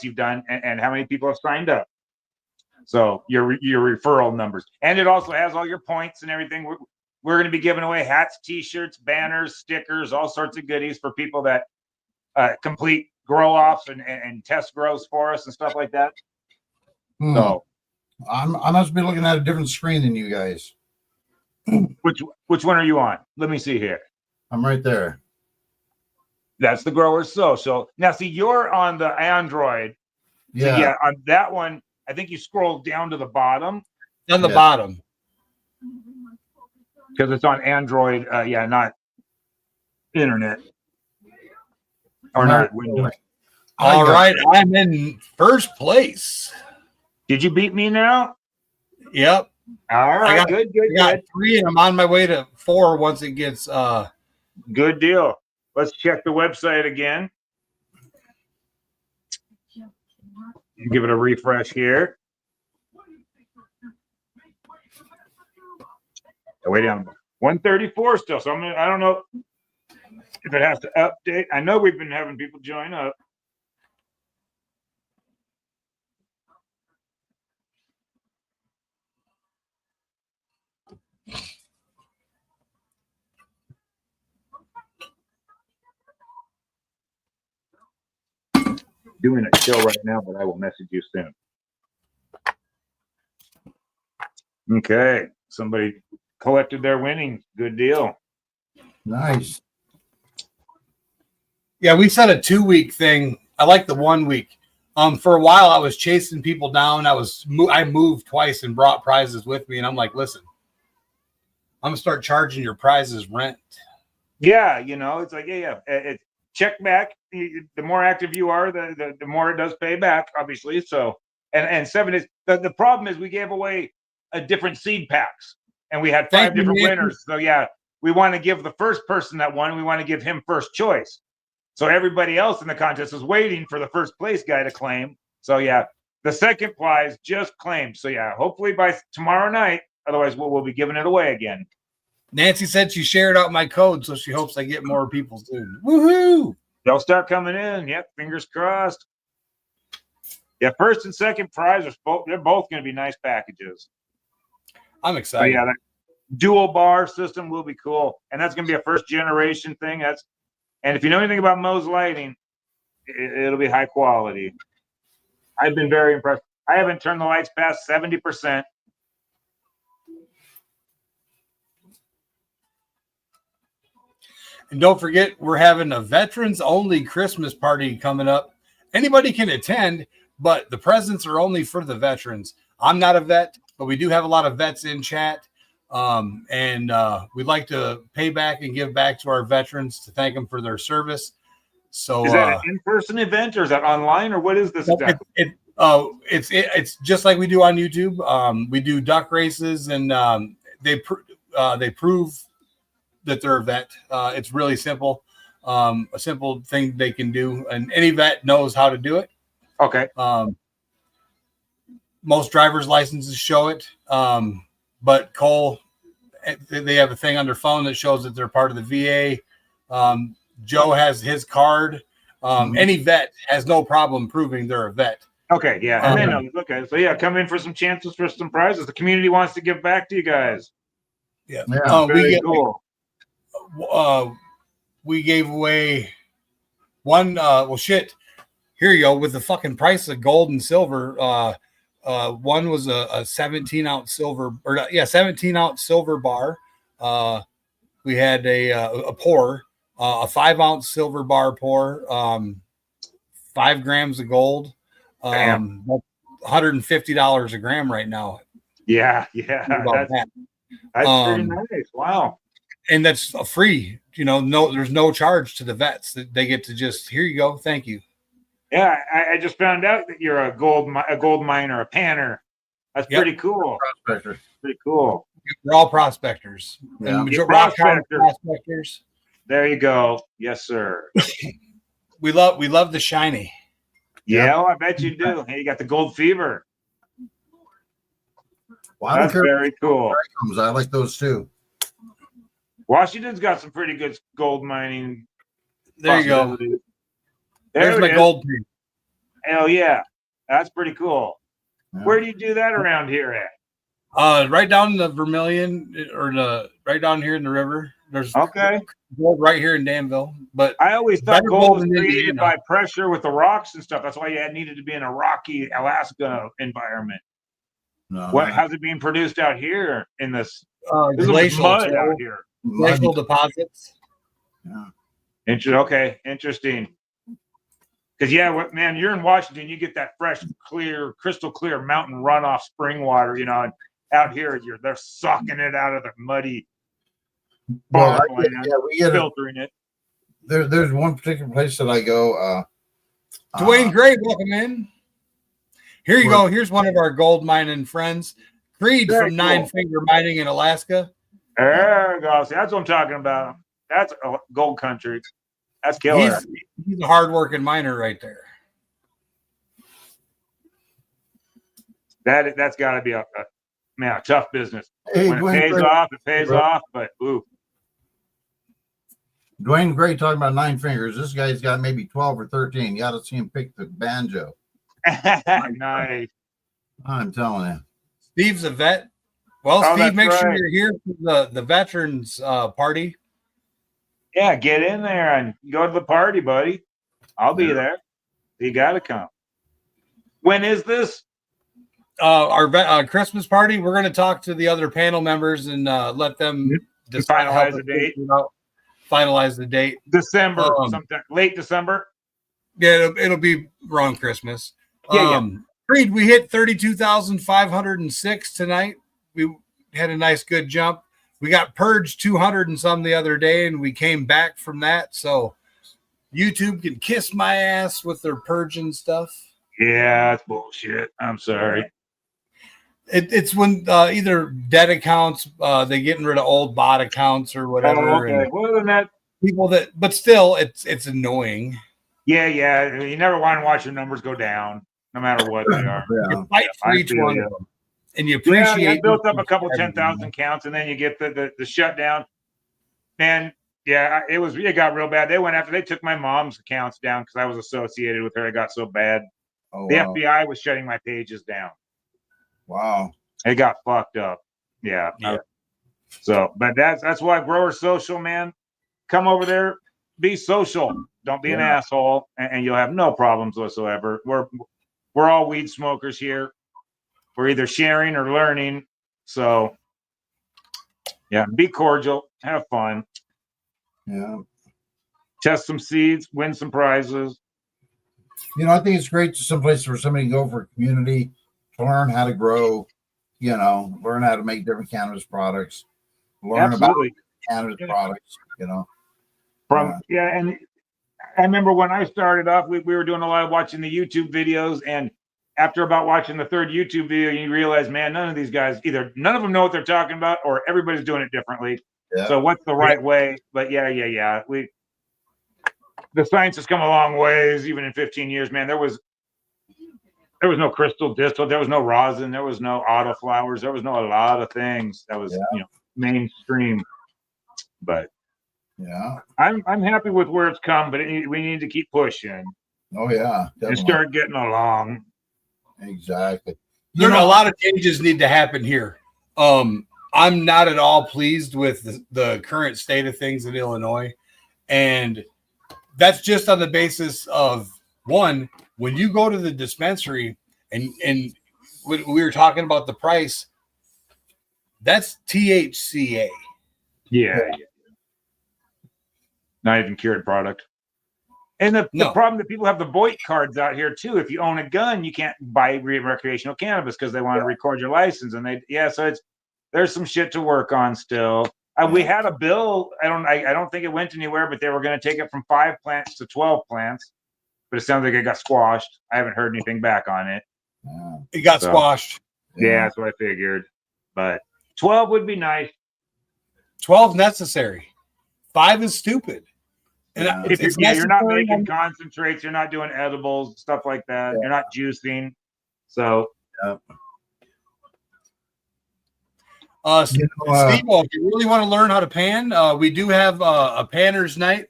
you've done and how many people have signed up. So your referral numbers, and it also has all your points and everything. We're going to be giving away hats, T-shirts, banners, stickers, all sorts of goodies for people that complete grow offs and test grows for us and stuff like that. So I must be looking at a different screen than you guys. Which one are you on? Let me see here. I'm right there. That's the Grower Social. Now, see, you're on the Android. So, Yeah. on that one, I think you scroll down to the bottom. On the bottom. Because it's on Android. Not internet. Or not Windows. All right. I'm in first place. Did you beat me now? Yep. All right. Good. I got 3, and I'm on my way to 4 once it gets. Good deal. Let's check the website again. Give it a refresh here. Way down 134 still. So I don't know if it has to update. I know we've been having people join up. Doing a show right now, but I will message you soon. Okay. Somebody collected their winnings. Good deal. Nice. Yeah, we set a 2-week thing. I like the 1 week. For a while, I was chasing people down. I moved twice and brought prizes with me, and I'm like, listen, I'm gonna start charging your prizes rent. Yeah, it's like it's check back. The more active you are, the more it does pay back, obviously. So and 7 is the problem is we gave away a different seed packs, and we had 5 different winners. So we want to give the first person that won. We want to give him first choice. So everybody else in the contest is waiting for the first place guy to claim. So the second prize just claimed. So hopefully by tomorrow night. Otherwise, we'll be giving it away again. Nancy said she shared out my code, so she hopes I get more people soon. Woohoo! They'll start coming in. Yep, fingers crossed. Yeah, first and second prize they're both going to be nice packages. I'm excited. So, that dual bar system will be cool, and that's going to be a first generation thing. And if you know anything about Moe's lighting, it'll be high quality. I've been very impressed. I haven't turned the lights past 70%. And don't forget, we're having a veterans-only Christmas party coming up. Anybody can attend, but the presents are only for the veterans. I'm not a vet, but we do have a lot of vets in chat. And we'd like to pay back and give back to our veterans to thank them for their service. So is that an in-person event, or is that online, or what is this exactly? It's just like we do on YouTube. We do duck races, and they prove that they're a vet. It's really simple, a simple thing they can do, and any vet knows how to do it. Okay. Most driver's licenses show it. But Cole, they have a thing on their phone that shows that they're part of the VA. Joe has his card. Any vet has no problem proving they're a vet. Okay, yeah. And then, okay, so come in for some chances for some prizes. The community wants to give back to you guys. Yeah. Very cool. We gave away one. Here you go with the fucking price of gold and silver. One was a 17-ounce silver, 17-ounce silver bar. We had a pour, a 5-ounce silver bar pour, 5 grams of gold, $150 a gram right now. Yeah, that's pretty nice. Wow. And that's free. There's no charge to the vets. They get to just, here you go, thank you. Yeah, I just found out that you're a gold miner, a panner. That's pretty cool. Prospector. Pretty cool. We're all prospectors. Yeah. Prospectors. There you go. Yes, sir. We love the shiny. Yeah, I bet you do. Hey, you got the gold fever. Well, that's very cool. I like those too. Washington's got some pretty good gold mining. There you go. There's my gold piece. Hell yeah. That's pretty cool. Yeah. Where do you do that around here at? Right down in the Vermilion, or right down here in the river. There's gold right here in Danville. But I always thought gold was created by pressure with the rocks and stuff. That's why you needed to be in a rocky Alaska environment. No. How's it being produced out here in this? This is Glacial mud out here. glacial deposits. Yeah. Okay, interesting. Because man, you're in Washington, you get that fresh, clear, crystal clear mountain runoff spring water, and out here they're sucking it out of the muddy farmland, we get filtering it. There's one particular place that I go. Dwayne Gray, welcome in. Here you go. Here's one of our gold mining friends, Creed from Nine Finger Mining in Alaska. There you go. See, that's what I'm talking about. That's a gold country. That's killer. He's a hardworking miner right there. That's got to be a tough business. Hey, when it pays off, it pays off. But ooh, Dwayne Gray talking about 9 fingers. This guy's got maybe 12 or 13. You got to see him pick the banjo. Nice. I'm telling you. Steve's a vet. Well, Steve, make sure you're here for the veterans party. Yeah, get in there and go to the party, buddy. I'll be there. You got to come. When is this? Our Christmas party. We're going to talk to the other panel members and let them finalize the date. Finalize the date. December, sometime late December. Yeah, it'll be around Christmas. Yeah. Creed, we hit 32,506 tonight. We had a nice good jump. We got purged 200 and some the other day, and we came back from that. So YouTube can kiss my ass with their purging stuff. Yeah, that's bullshit. I'm sorry. It's when either dead accounts, they getting rid of old bot accounts or whatever. Oh, okay. Well, then that people but still, it's annoying. Yeah. You never want to watch your numbers go down, no matter what they are. You fight for each one of them, and you appreciate. I built up a couple 10,000 counts, and then you get the shutdown. And it got real bad. They took my mom's accounts down because I was associated with her. It got so bad. The FBI was shutting my pages down. Wow. It got fucked up. Yeah. So, but that's why Grower Social, man, come over there, be social. Don't be an asshole, and you'll have no problems whatsoever. We're all weed smokers here. We're either sharing or learning. So, yeah, be cordial, have fun. Yeah. Test some seeds, win some prizes. I think it's great to someplace for somebody to go for a community to learn how to grow, learn how to make different cannabis products, learn about cannabis products, And I remember when I started off, we were doing a lot of watching the YouTube videos, and after about watching the third YouTube video, you realize, man, none of these guys, either none of them know what they're talking about, or everybody's doing it differently. Yeah. So what's the right way? But the science has come a long ways, even in 15 years, man. There was no crystal distill, there was no rosin, there was no auto flowers, there was a lot of things that was mainstream. But I'm happy with where it's come, but we need to keep pushing. Oh yeah, definitely. And start getting along. Exactly. A lot of changes need to happen here. I'm not at all pleased with the current state of things in Illinois, and that's just on the basis of one. When you go to the dispensary and we were talking about the price, that's THCA. Yeah. Not even cured product. And the problem that people have the Boyd cards out here too. If you own a gun, you can't buy recreational cannabis because they want to record your license. And so there's some shit to work on still. We had a bill. I don't think it went anywhere, but they were going to take it from 5 plants to 12 plants. But it sounds like it got squashed. I haven't heard anything back on it. It got squashed. Yeah, that's what I figured. But 12 would be nice. 12 necessary. 5 is stupid. And you're not making concentrates. You're not doing edibles, stuff like that. You're not juicing. So. Steve, if you really want to learn how to pan, we do have a panner's night.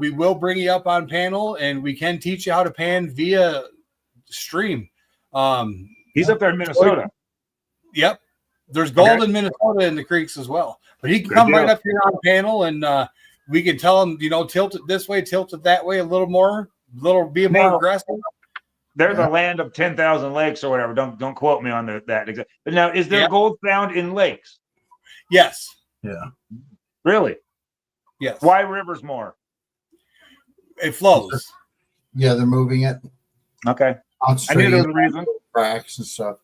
We will bring you up on panel, and we can teach you how to pan via stream. He's up there in Minnesota. Yep. There's gold in Minnesota in the creeks as well. But he can come right up here on panel, and we can tell him, tilt it this way, tilt it that way a little more, be more aggressive. they're the land of 10,000 lakes or whatever. Don't quote me on that. But now, is there gold found in lakes? Yes. Yeah. Really? Yes. Why rivers more? It flows. Yeah, they're moving it. Okay. I knew there was a reason. Cracks and stuff.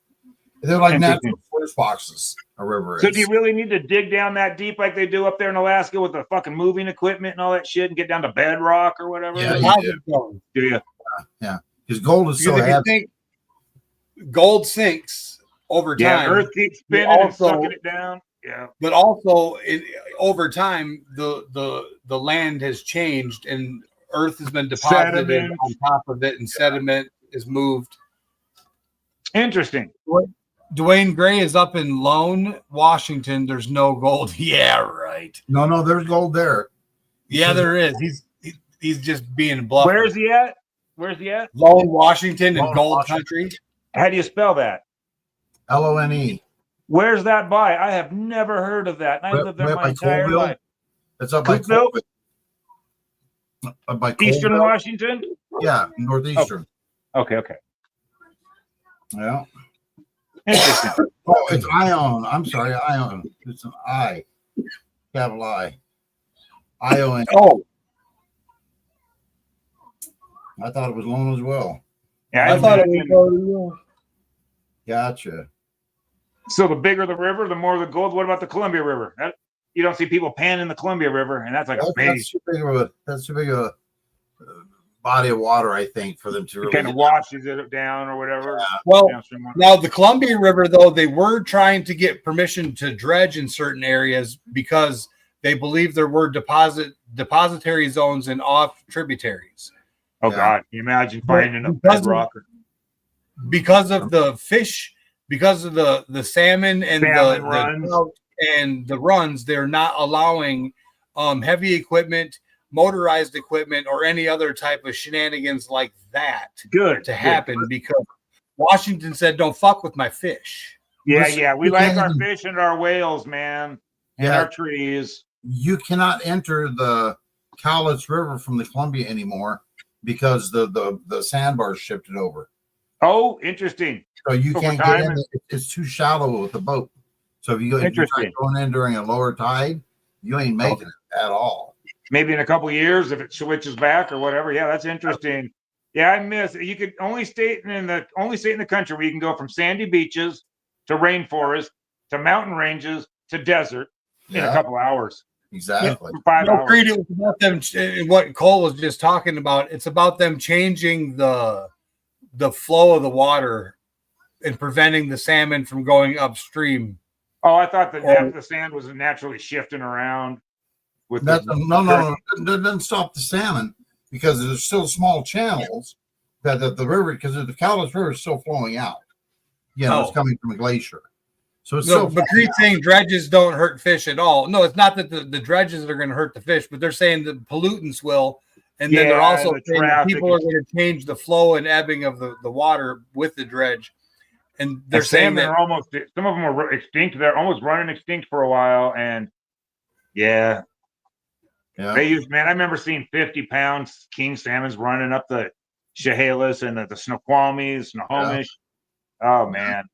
They're like natural force boxes. A river So is. do you really need to dig down that deep like they do up there in Alaska with the fucking moving equipment and all that shit and get down to bedrock or whatever? Yeah, do you? Yeah, because gold is so heavy. Gold sinks over time. Yeah, Earth keeps spinning and sucking it down. Yeah, but also over time, the land has changed and Earth has been deposited on top of it, and sediment is moved. Interesting. Dwayne Gray is up in Lone, Washington. There's no gold. Yeah, right. No, there's gold there. Yeah, there is. He's just being bluffed. Where's he at? Lone, Washington, in gold country. How do you spell that? Lone. Where's that by? I have never heard of that. And I lived there my entire life. It's up by Colville. Eastern Washington? Yeah, northeastern. Okay. Yeah. Interesting. Oh, it's Ion. I'm sorry, Ion. It's an I. Capital I. Ion. Oh. I thought it was Lone as well. Yeah, I thought it was Lone as well. Gotcha. So the bigger the river, the more the gold. What about the Columbia River? You don't see people panning the Columbia River, and that's like that's too big of a body of water, I think, for them to really kind of washes it down or whatever. Yeah. Well, now the Columbia River, though, they were trying to get permission to dredge in certain areas because they believe there were depository zones and off tributaries. Oh God! Can you imagine finding a bedrock? Because of the fish, because of the salmon and the runs, they're not allowing heavy equipment, motorized equipment, or any other type of shenanigans like that to happen because Washington said, "Don't fuck with my fish." Yeah. We like our fish and our whales, man, and our trees. You cannot enter the Cowlitz River from the Columbia anymore because the sandbars shifted over. Oh, interesting. So you can't get in. It's too shallow with the boat. So if you try going in during a lower tide, you ain't making it at all. Maybe in a couple of years if it switches back or whatever. Yeah, that's interesting. Yeah, I miss. You could only state in the country where you can go from sandy beaches to rainforest to mountain ranges to desert in a couple hours. Exactly. 5 hours. Creed, it was about them. What Cole was just talking about. It's about them changing the flow of the water and preventing the salmon from going upstream. Oh, I thought the sand was naturally shifting around. No, it doesn't stop the salmon because there's still small channels that the river, because the Cowlitz River is still flowing out. It's coming from a glacier. So it's still. But Creed's saying dredges don't hurt fish at all. No, it's not that the dredges are going to hurt the fish, but they're saying the pollutants will. And then they're also saying that people are going to change the flow and ebbing of the water with the dredge. And they're saying that some of them are extinct. They're almost running extinct for a while. And they use, man, I remember seeing 50-pound king salmons running up the Chehalis and the Snoqualmie, Snohomish. Oh man.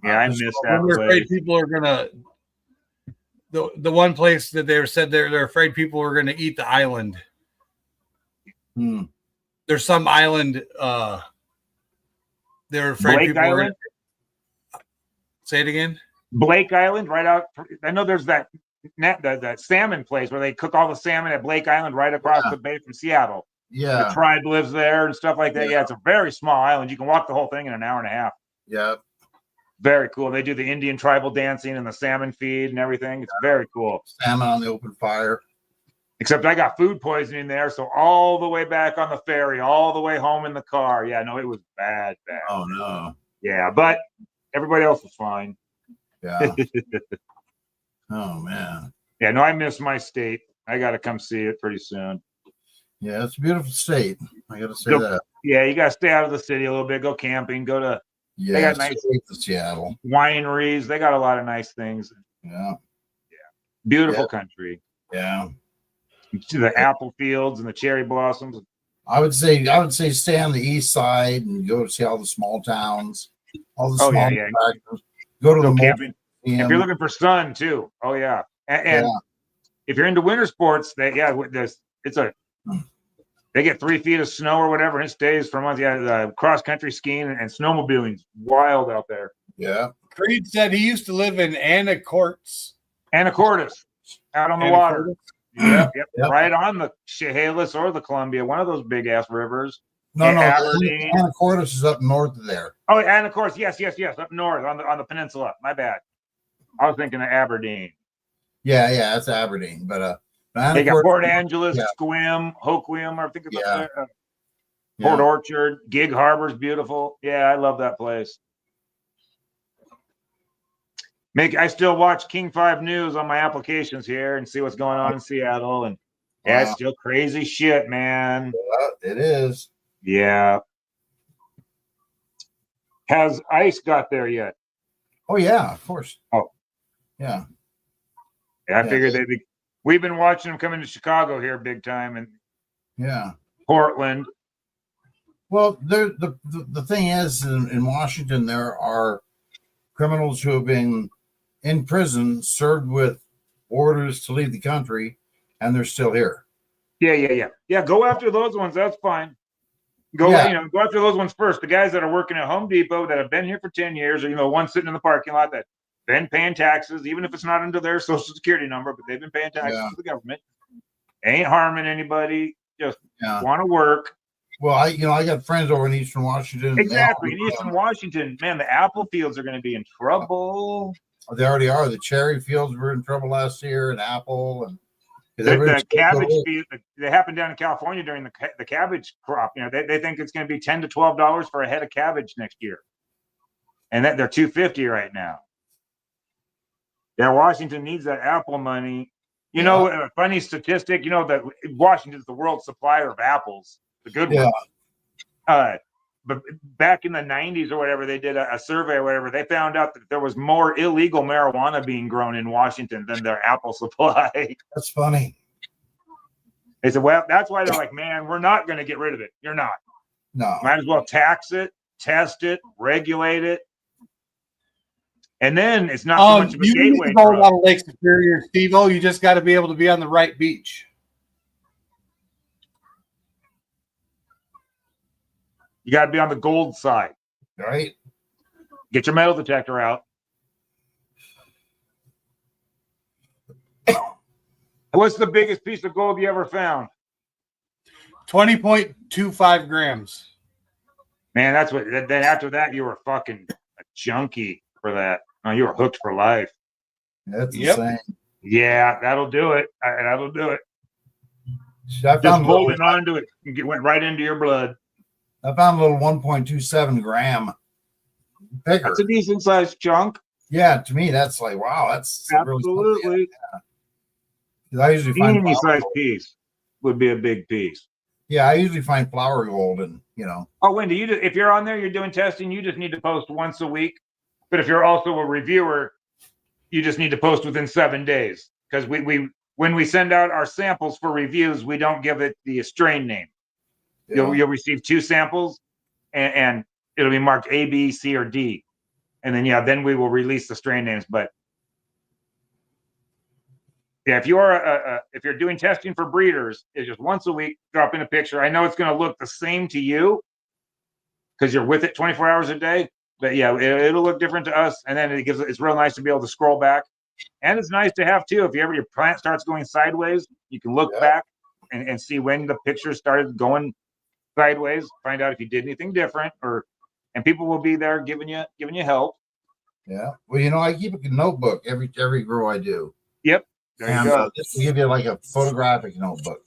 Yeah, I miss that. They're afraid people are gonna the one place that they said they're afraid people are gonna eat the island. There's some island they're afraid Blake people Island? Say it again. Blake Island, right out. I know there's that salmon place where they cook all the salmon at Blake Island right across the bay from Seattle. Yeah. The tribe lives there and stuff like that. Yeah, it's a very small island. You can walk the whole thing in an hour and a half. Yeah. Very cool. They do the Indian tribal dancing and the salmon feed and everything. It's very cool. Salmon on the open fire. Except I got food poisoning there. So all the way back on the ferry, all the way home in the car. Yeah, no, it was bad. Oh, no. Yeah, but everybody else was fine. Yeah. Oh, man. Yeah, no, I miss my state. I got to come see it pretty soon. Yeah, it's a beautiful state. I got to say that. Yeah, you got to stay out of the city a little bit. Go camping. Go to. Yeah, they got nice Seattle wineries. They got a lot of nice things. Yeah. Beautiful country. Yeah. You see the apple fields and the cherry blossoms. I would say stay on the east side and go see all the small towns, all the small attractions. Go to the camping. museum. If you're looking for sun too, oh yeah, and if you're into winter sports, they get 3 feet of snow or whatever, and it stays for months. Yeah, cross country skiing and snowmobiling's wild out there. Yeah. Creed said he used to live in Anacortes, out on the water. Yep, right on the Chehalis or the Columbia, one of those big ass rivers. No, Anacortes is up north of there. Oh, Anacortes, yes, up north on the peninsula. My bad. I was thinking of Aberdeen. Yeah, that's Aberdeen, but they got Port Angeles, Sequim, Hoquiam, I think it's up there. Port Orchard, Gig Harbor's beautiful. Yeah, I love that place. I still watch King 5 News on my applications here and see what's going on in Seattle, and it's still crazy shit, man. It is. Yeah. Has ICE got there yet? Oh yeah, of course. Oh, yeah. I figured they'd be. We've been watching them come into Chicago here big time, and Portland. Well, the thing is, in Washington, there are criminals who have been in prison, served with orders to leave the country, and they're still here. Yeah. Go after those ones. That's fine. Go after those ones first. The guys that are working at Home Depot that have been here for 10 years, or one sitting in the parking lot that been paying taxes, even if it's not under their social security number, but they've been paying taxes to the government. Ain't harming anybody. Just want to work. Well, I got friends over in Eastern Washington. Exactly. In Eastern Washington, man, the apple fields are going to be in trouble. They already are. The cherry fields were in trouble last year, and apple, and the cabbage field. They happened down in California during the cabbage crop. They think it's going to be $10 to $12 for a head of cabbage next year, and that they're $2.50 right now. Yeah, Washington needs that apple money. A funny statistic. That Washington's the world supplier of apples, the good ones. But back in the 90s or whatever, they did a survey or whatever. They found out that there was more illegal marijuana being grown in Washington than their apple supply. That's funny. They said, well, that's why they're like, man, we're not going to get rid of it. You're not. No. Might as well tax it, test it, regulate it. And then it's not so much of a gateway. You need to go on Lake Superior, Steve-O. You just got to be able to be on the right beach. You got to be on the gold side. Right. Get your metal detector out. What's the biggest piece of gold you ever found? 20.25 grams. Man, that's what. Then after that, you were fucking a junkie for that. Oh, you were hooked for life. That's insane. Yeah, that'll do it. That'll do it. Just holding on to it. It went right into your blood. I found a little 1.27 gram picker. That's a decent sized chunk. Yeah, to me, that's like, wow, that's absolutely. Really I usually find any size piece would be a big piece. Yeah, I usually find flour gold, and Oh, Wendy, if you're on there, you're doing testing. You just need to post once a week. But if you're also a reviewer, you just need to post within 7 days, because when we send out our samples for reviews, we don't give it the strain name. You'll receive 2 samples, and it'll be marked A, B, C, or D, and then we will release the strain names. But if you're doing testing for breeders, it's just once a week, drop in a picture. I know it's going to look the same to you because you're with it 24 hours a day, but it'll look different to us. And then it's real nice to be able to scroll back, and it's nice to have too. If your plant starts going sideways, you can look back and see when the picture started going sideways, find out if you did anything different, and people will be there giving you help. Yeah. Well, I keep a notebook every grow I do. Yep. There you go. This will give you like a photographic notebook.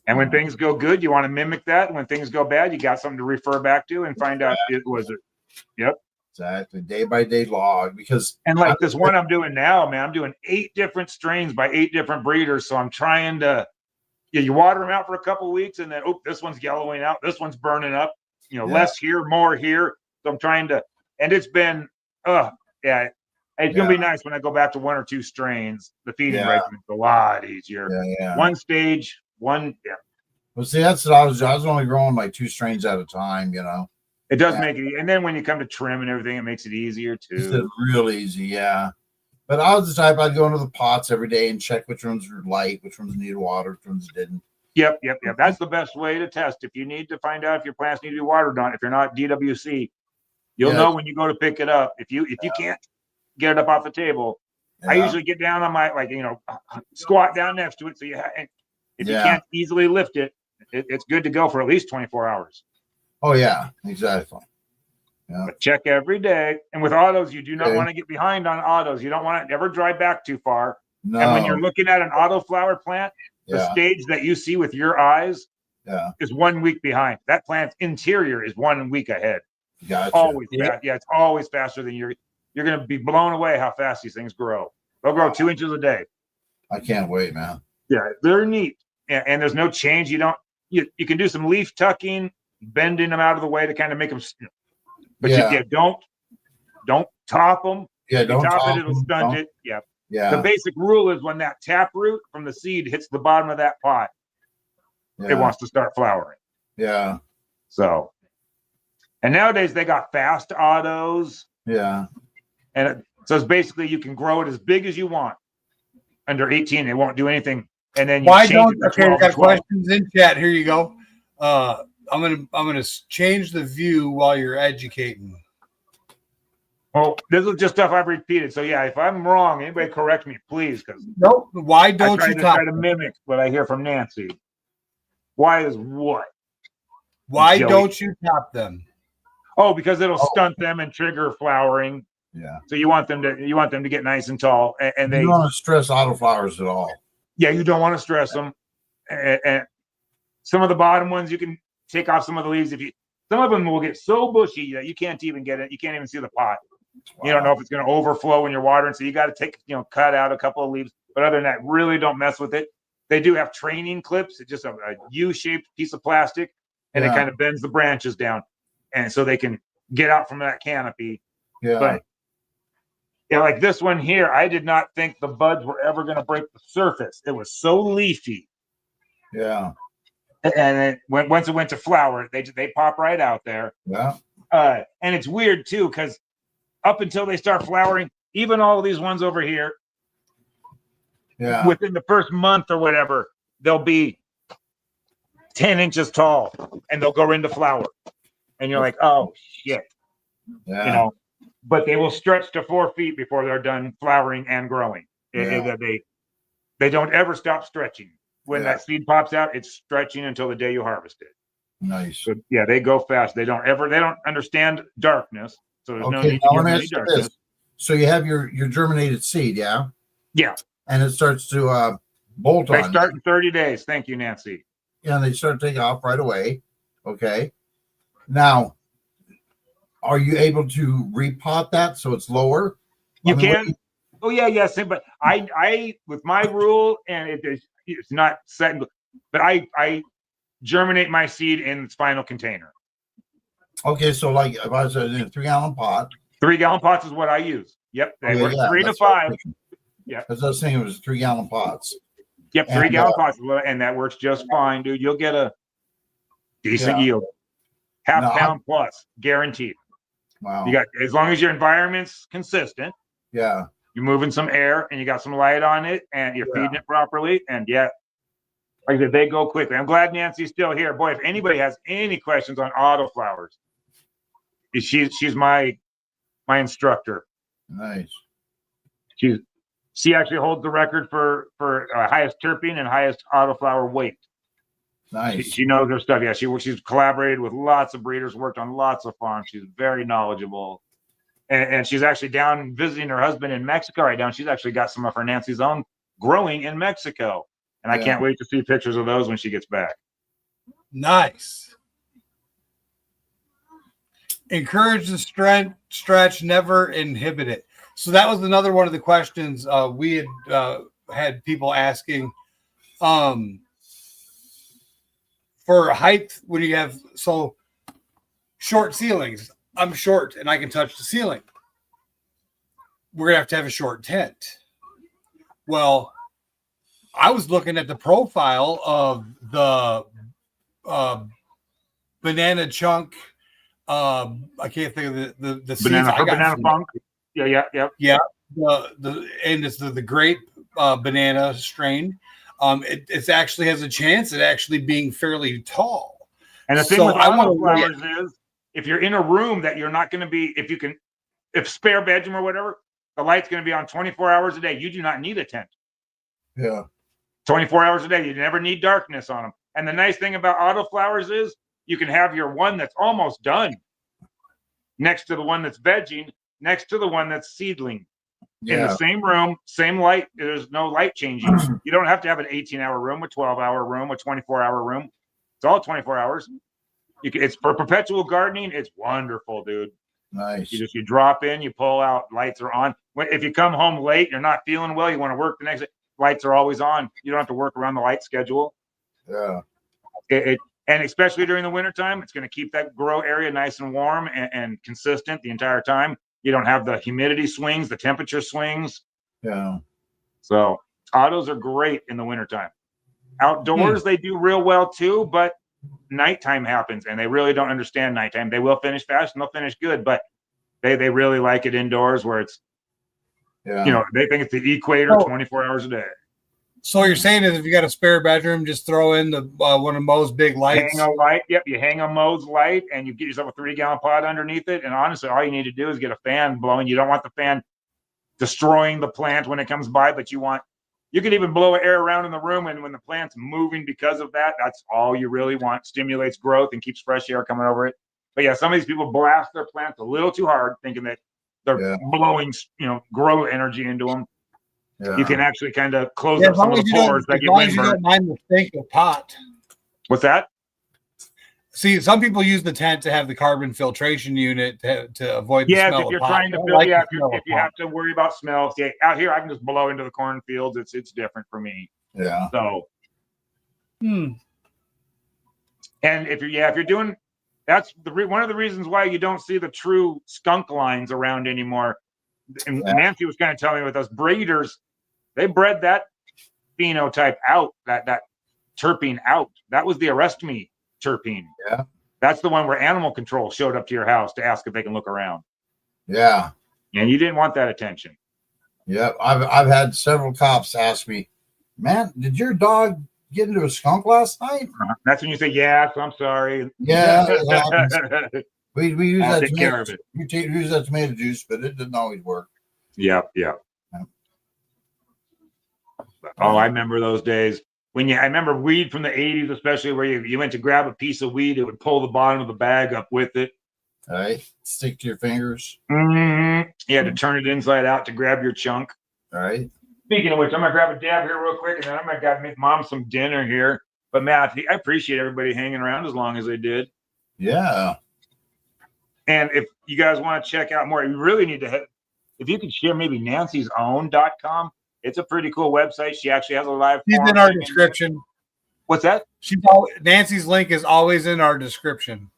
And when things go good, you want to mimic that. And when things go bad, you got something to refer back to and find out it was it. Yep. Exactly. Day by day log, because like this one I'm doing now, man, I'm doing 8 different strains by 8 different breeders. So I'm trying to you water them out for a couple of weeks, and then this one's yellowing out, this one's burning up, less here, more here. So I'm trying to, and it's been it's gonna be nice when I go back to 1 or 2 strains. The feeding regimen's a lot easier. One stage, Well, see, that's what I was only growing like 2 strains at a time, you know. It does make it, and then when you come to trim and everything, it makes it easier It's too. real easy, yeah. But I was the type I'd go into the pots every day and check which ones were light, which ones needed water, which ones didn't. Yep. That's the best way to test. If you need to find out if your plants need to be watered on, if you're not DWC, you'll know when you go to pick it up. If you can't get it up off the table, I usually get down on my squat down next to it. So if you can't easily lift it, it's good to go for at least 24 hours. Oh yeah, exactly. Yeah. But check every day. And with autos, you do not want to get behind on autos. You don't want to ever drive back too far. No. And when you're looking at an auto flower plant, the stage that you see with your eyes is 1 week behind. That plant's interior is 1 week ahead. Gotcha. Always fast. Yeah, it's always faster than you're going to be blown away how fast these things grow. They'll grow 2 inches a day. I can't wait, man. Yeah, they're neat. And there's no change. You can do some leaf tucking, bending them out of the way to kind of make them. But you don't top them. Yeah, don't top it; it'll stunt it. Yeah. Yeah. The basic rule is when that tap root from the seed hits the bottom of that pot, it wants to start flowering. Yeah. So, and nowadays they got fast autos. Yeah. And so it's basically you can grow it as big as you want. Under 18, it won't do anything. And then why don't? Okay, we got questions in chat. Here you go. I'm gonna change the view while you're educating. Oh, this is just stuff I've repeated. So yeah, if I'm wrong, anybody correct me, please. Because nope. Why don't you try to mimic what I hear from Nancy? Why is what? Why don't you top them? Oh, because it'll stunt them and trigger flowering. Yeah. So you want them to get nice and tall, and they don't want to stress autoflowers at all. Yeah, you don't want to stress them. And some of the bottom ones you can take off some of the leaves. Some of them will get so bushy that you can't even get it. You can't even see the pot. Wow. You don't know if it's going to overflow when you're watering, so you got to cut out a couple of leaves. But other than that, really don't mess with it. They do have training clips. It's just a U-shaped piece of plastic, and it kind of bends the branches down, and so they can get out from that canopy. Yeah. But like this one here, I did not think the buds were ever going to break the surface. It was so leafy. Yeah. And once it went to flower, they pop right out there. Yeah. And it's weird too, because up until they start flowering, even all of these ones over here, within the first month or whatever, they'll be 10 inches tall and they'll go into flower. And you're like, oh shit. Yeah. But they will stretch to 4 feet before they're done flowering and growing. Yeah. They don't ever stop stretching. When that seed pops out, it's stretching until the day you harvest it. Nice. So yeah, they go fast. They don't understand darkness. So there's no need to give darkness. So you have your germinated seed, yeah? Yeah. And it starts to bolt on. They start in 30 days. Thank you, Nancy. Yeah, and they start taking off right away. Okay. Now, are you able to repot that so it's lower? You can. Oh yeah, yes. But I with my rule, and it's not set, but I germinate my seed in its final container. Okay, so like if I was in a 3-gallon pot. 3-gallon pots is what I use. Yep. They work 3 to 5. Yeah. Because I was thinking it was 3-gallon pots. Yep, 3-gallon pots, and that works just fine, dude. You'll get a decent yield. Half-pound plus, guaranteed. Wow. You got, as long as your environment's consistent. Yeah. You're moving some air and you got some light on it and you're feeding it properly. And like I said, they go quickly. I'm glad Nancy's still here. Boy, if anybody has any questions on autoflowers, she's my instructor. Nice. She actually holds the record for highest terpene and highest autoflower weight. Nice. She knows her stuff. Yeah, she's collaborated with lots of breeders, worked on lots of farms. She's very knowledgeable. And she's actually down visiting her husband in Mexico right now. She's actually got some of her Nancy's own growing in Mexico. And I can't wait to see pictures of those when she gets back. Nice. Encourage the stretch, never inhibit it. So that was another one of the questions we had people asking. For height, when you have short ceilings, I'm short and I can touch the ceiling. We're gonna have to have a short tent. Well, I was looking at the profile of the banana chunk. I can't think of the seeds. Banana funk. Yeah. Yeah. And it's the grape banana strain. It actually has a chance at actually being fairly tall. And the thing with autoflowers is, if you're in a room that you're not going to be, if spare bedroom or whatever, the light's going to be on 24 hours a day. You do not need a tent. Yeah. 24 hours a day. You never need darkness on them. And the nice thing about autoflowers is you can have your one that's almost done next to the one that's vegging, next to the one that's seedling. In the same room, same light. There's no light changing. You don't have to have an 18-hour room, a 12-hour room, a 24-hour room. It's all 24 hours. It's for perpetual gardening. It's wonderful, dude. Nice. You drop in, you pull out, lights are on. If you come home late, you're not feeling well, you want to work the next day, lights are always on. You don't have to work around the light schedule. Yeah. And especially during the wintertime, it's going to keep that grow area nice and warm and consistent the entire time. You don't have the humidity swings, the temperature swings. Yeah. So autos are great in the wintertime. Outdoors, they do real well too, but nighttime happens and they really don't understand nighttime. They will finish fast and they'll finish good, but they really like it indoors where it's, they think it's the equator 24 hours a day. So what you're saying is if you got a spare bedroom, just throw in the one of Mo's big lights. Hang a light. Yep, you hang a Mo's light and you get yourself a 3-gallon pot underneath it. And honestly, all you need to do is get a fan blowing. You don't want the fan destroying the plant when it comes by, but you can even blow air around in the room, and when the plant's moving because of that, that's all you really want. Stimulates growth and keeps fresh air coming over it. But yeah, some of these people blast their plants a little too hard, thinking that they're blowing, grow energy into them. Yeah. You can actually kind of close up some of the pores that get windburned. As long as you don't mind the stink of pot. What's that? See, some people use the tent to have the carbon filtration unit to avoid the smell if you're trying to fill, if you have to worry about smells. Yeah, out here I can just blow into the cornfields. It's different for me. Yeah. So. And if you're doing, that's one of the reasons why you don't see the true skunk lines around anymore. And Nancy was kind of telling me with us breeders, they bred that phenotype out, that terpene out. That was the arrest me terpene. Yeah. That's the one where animal control showed up to your house to ask if they can look around. Yeah. And you didn't want that attention. Yep. I've had several cops ask me, man, did your dog get into a skunk last night? That's when you say, yes, I'm sorry. Yeah. we use that take care of it. We use that tomato juice, but it didn't always work. Yep. Oh, I remember those days when I remember weed from the 80s, especially where you went to grab a piece of weed, it would pull the bottom of the bag up with it. All right. Stick to your fingers. Mm-hmm. You had to turn it inside out to grab your chunk. All right. Speaking of which, I'm going to grab a dab here real quick, and then I'm going to make Mom some dinner here. But, Matt, I appreciate everybody hanging around as long as they did. Yeah. And if you guys want to check out more, you really need to if you could share maybe nancy'sown.com. It's a pretty cool website. She actually has a live. She's in our description. What's that? Nancy's link is always in our description.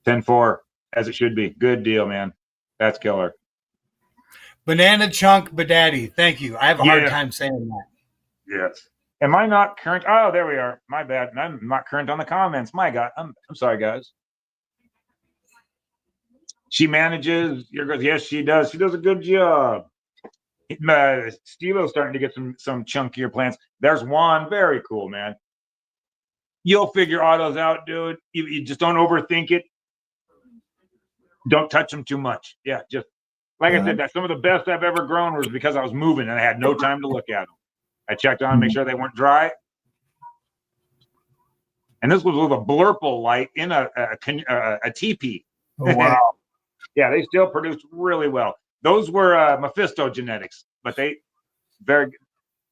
10-4, as it should be. Good deal, man. That's killer. Banana chunk badaddy. Thank you. I have a hard time saying that. Yes. Am I not current? Oh, there we are. My bad. I'm not current on the comments. My God. I'm sorry, guys. She manages. Yes, she does. She does a good job. Stevo's starting to get some chunkier plants. There's one. Very cool, man. You'll figure autos out, dude. You just don't overthink it. Don't touch them too much. Yeah, just like I said, that some of the best I've ever grown was because I was moving and I had no time to look at them. I checked on, make sure they weren't dry. And this was with a blurple light in a teepee. Oh, wow. Yeah, they still produced really well. Those were Mephisto genetics, but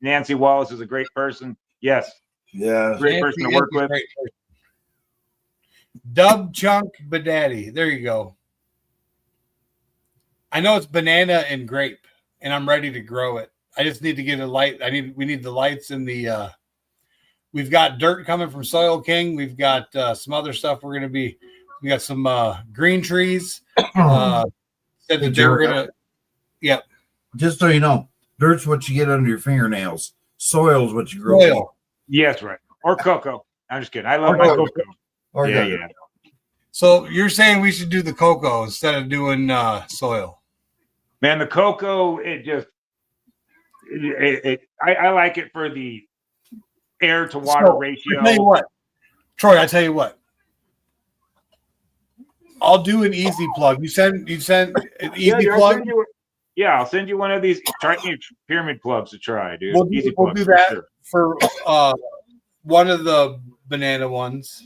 Nancy Wallace is a great person. Yes. Yeah. Great person to work with. Dub chunk badaddy. There you go. I know it's banana and grape, and I'm ready to grow it. I just need to get a light. We need the lights in the. We've got dirt coming from Soil King. We've got some other stuff. We got some green trees. Said that they were gonna. Yep. Just so you know, dirt's what you get under your fingernails. Soil's what you grow. Yes, right. Or cocoa. I'm just kidding. I love my cocoa. Organic. Yeah. So you're saying we should do the cocoa instead of doing soil? Man, the cocoa, I like it for the air to water ratio. I tell you what, Troy. I tell you what. I'll do an easy plug. You send an easy plug. I'll send you one of these. Try pyramid plugs to try, dude. We'll do that for one of the banana ones.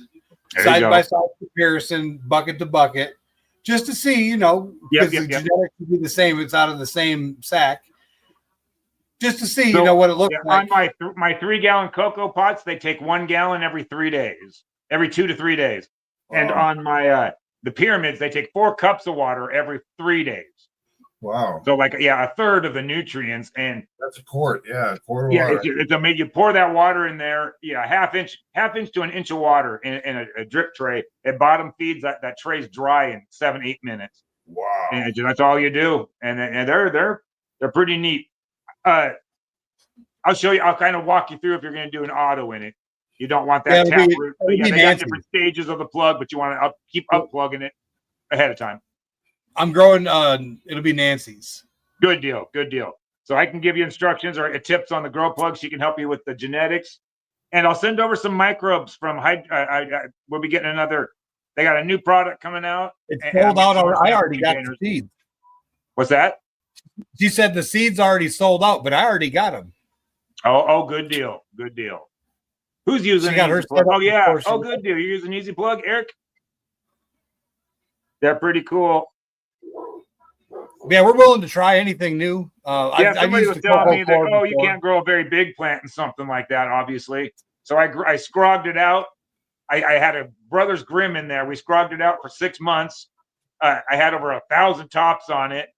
Side by side comparison, bucket to bucket, just to see, because the genetics would be the same. It's out of the same sack. Just to see, what it looks like. On my 3-gallon cocoa pots, they take 1 gallon every 3 days, every 2 to 3 days. Wow. And on my the pyramids, they take 4 cups of water every 3 days. Wow. So a third of the nutrients, and that's a quart. Yeah, a quart of water. It's amazing. You pour that water in there. Yeah, half inch to an inch of water in a drip tray. It bottom feeds that tray's dry in 7-8 minutes. Wow. And that's all you do. And they're pretty neat. I'll show you. I'll kind of walk you through if you're going to do an auto in it. You don't want that tap root. They got different stages of the plug, but you want to keep upplugging it ahead of time. I'm growing. It'll be Nancy's. Good deal. So I can give you instructions or tips on the grow plug. She can help you with the genetics, and I'll send over some microbes from. We'll be getting another. They got a new product coming out. It's sold out. I already got the seeds. What's that? She said the seeds already sold out, but I already got them. Oh, good deal. Who's using Easy Plug? Oh, yeah. Oh, good deal. You're using Easy Plug, Eric? They're pretty cool. Yeah, we're willing to try anything new. Somebody was telling me that, you can't grow a very big plant and something like that, obviously. So I scrogged it out. I had a Brothers Grimm in there. We scrogged it out for 6 months. I had over 1,000 tops on it.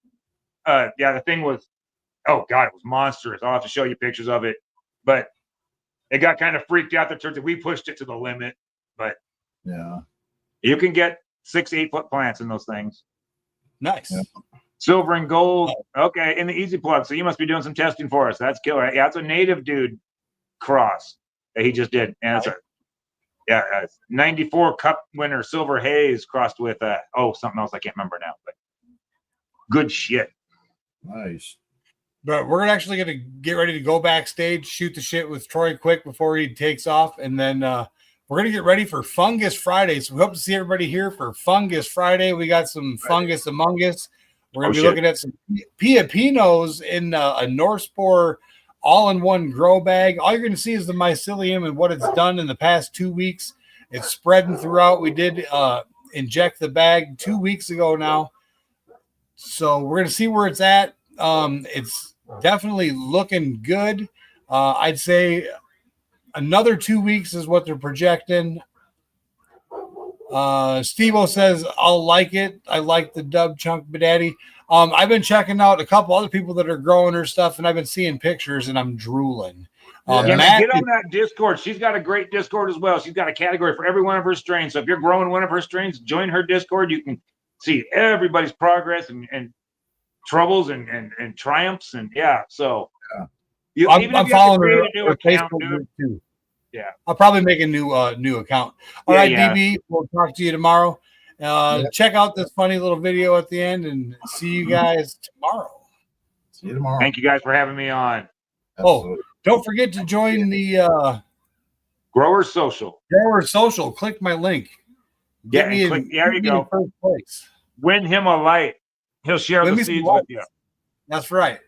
The thing was, it was monstrous. I'll have to show you pictures of it. But it got kind of freaked out. We pushed it to the limit. But yeah, you can get 6-8 foot plants in those things. Nice. Yeah. Silver and gold. Okay, in the Easy Plug. So you must be doing some testing for us. That's killer. Yeah, it's a native dude cross that he just did. And it's a 94 cup winner Silver Haze crossed with something else I can't remember now. But good shit. Nice. But we're actually going to get ready to go backstage, shoot the shit with Troy quick before he takes off. And then we're going to get ready for Fungus Friday. So we hope to see everybody here for Fungus Friday. We got some fungus among us. We're going to be looking at some Piapinos in a Northspore all-in-one grow bag. All you're going to see is the mycelium and what it's done in the past 2 weeks. It's spreading throughout. We did inject the bag 2 weeks ago now. So we're going to see where it's at. It's definitely looking good. I'd say another 2 weeks is what they're projecting. Steve-O says, I'll like it. I like the Dub Chunk Daddy. I've been checking out a couple other people that are growing her stuff, and I've been seeing pictures, and I'm drooling. Matt, get on that Discord. She's got a great Discord as well. She's got a category for every one of her strains. So if you're growing one of her strains, join her Discord. You can see everybody's progress and troubles and triumphs. And so I'm following her Facebook group too. Yeah, I'll probably make a new account. All right, DB, we'll talk to you tomorrow. Check out this funny little video at the end, and see you guys tomorrow. See you tomorrow. Thank you guys for having me on. Absolutely. Oh, don't forget to join the Grower Social. Grower Social. Click my link. There you go. First place. Win him a light. He'll share the seeds with you. That's right.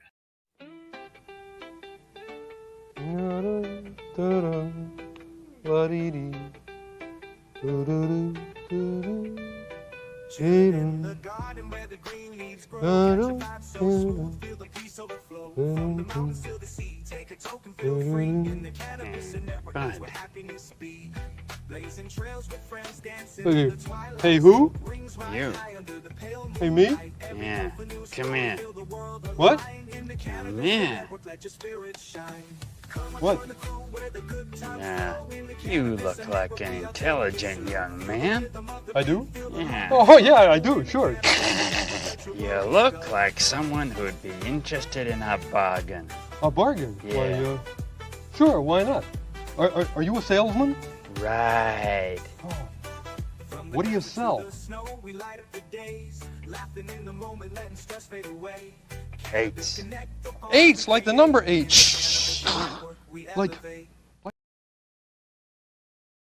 In the garden where the green leaves grow, catch a vibe so smooth, feel the peace overflow. From the mountains to the sea, take a token, feel free. In the cannabis and network, that's where happiness be. Blazing trails with friends, dancing in the twilight. Hey, who? You. Hey, me? Yeah. Come here. What? Come here. What? Yeah. You look like an intelligent young man. I do? Yeah. Oh, yeah, I do, sure. You look like someone who'd be interested in a bargain. A bargain? Yeah. Why, sure, why not? Are you a salesman? right. What do you sell? Eights. Eights, like the number 8. Like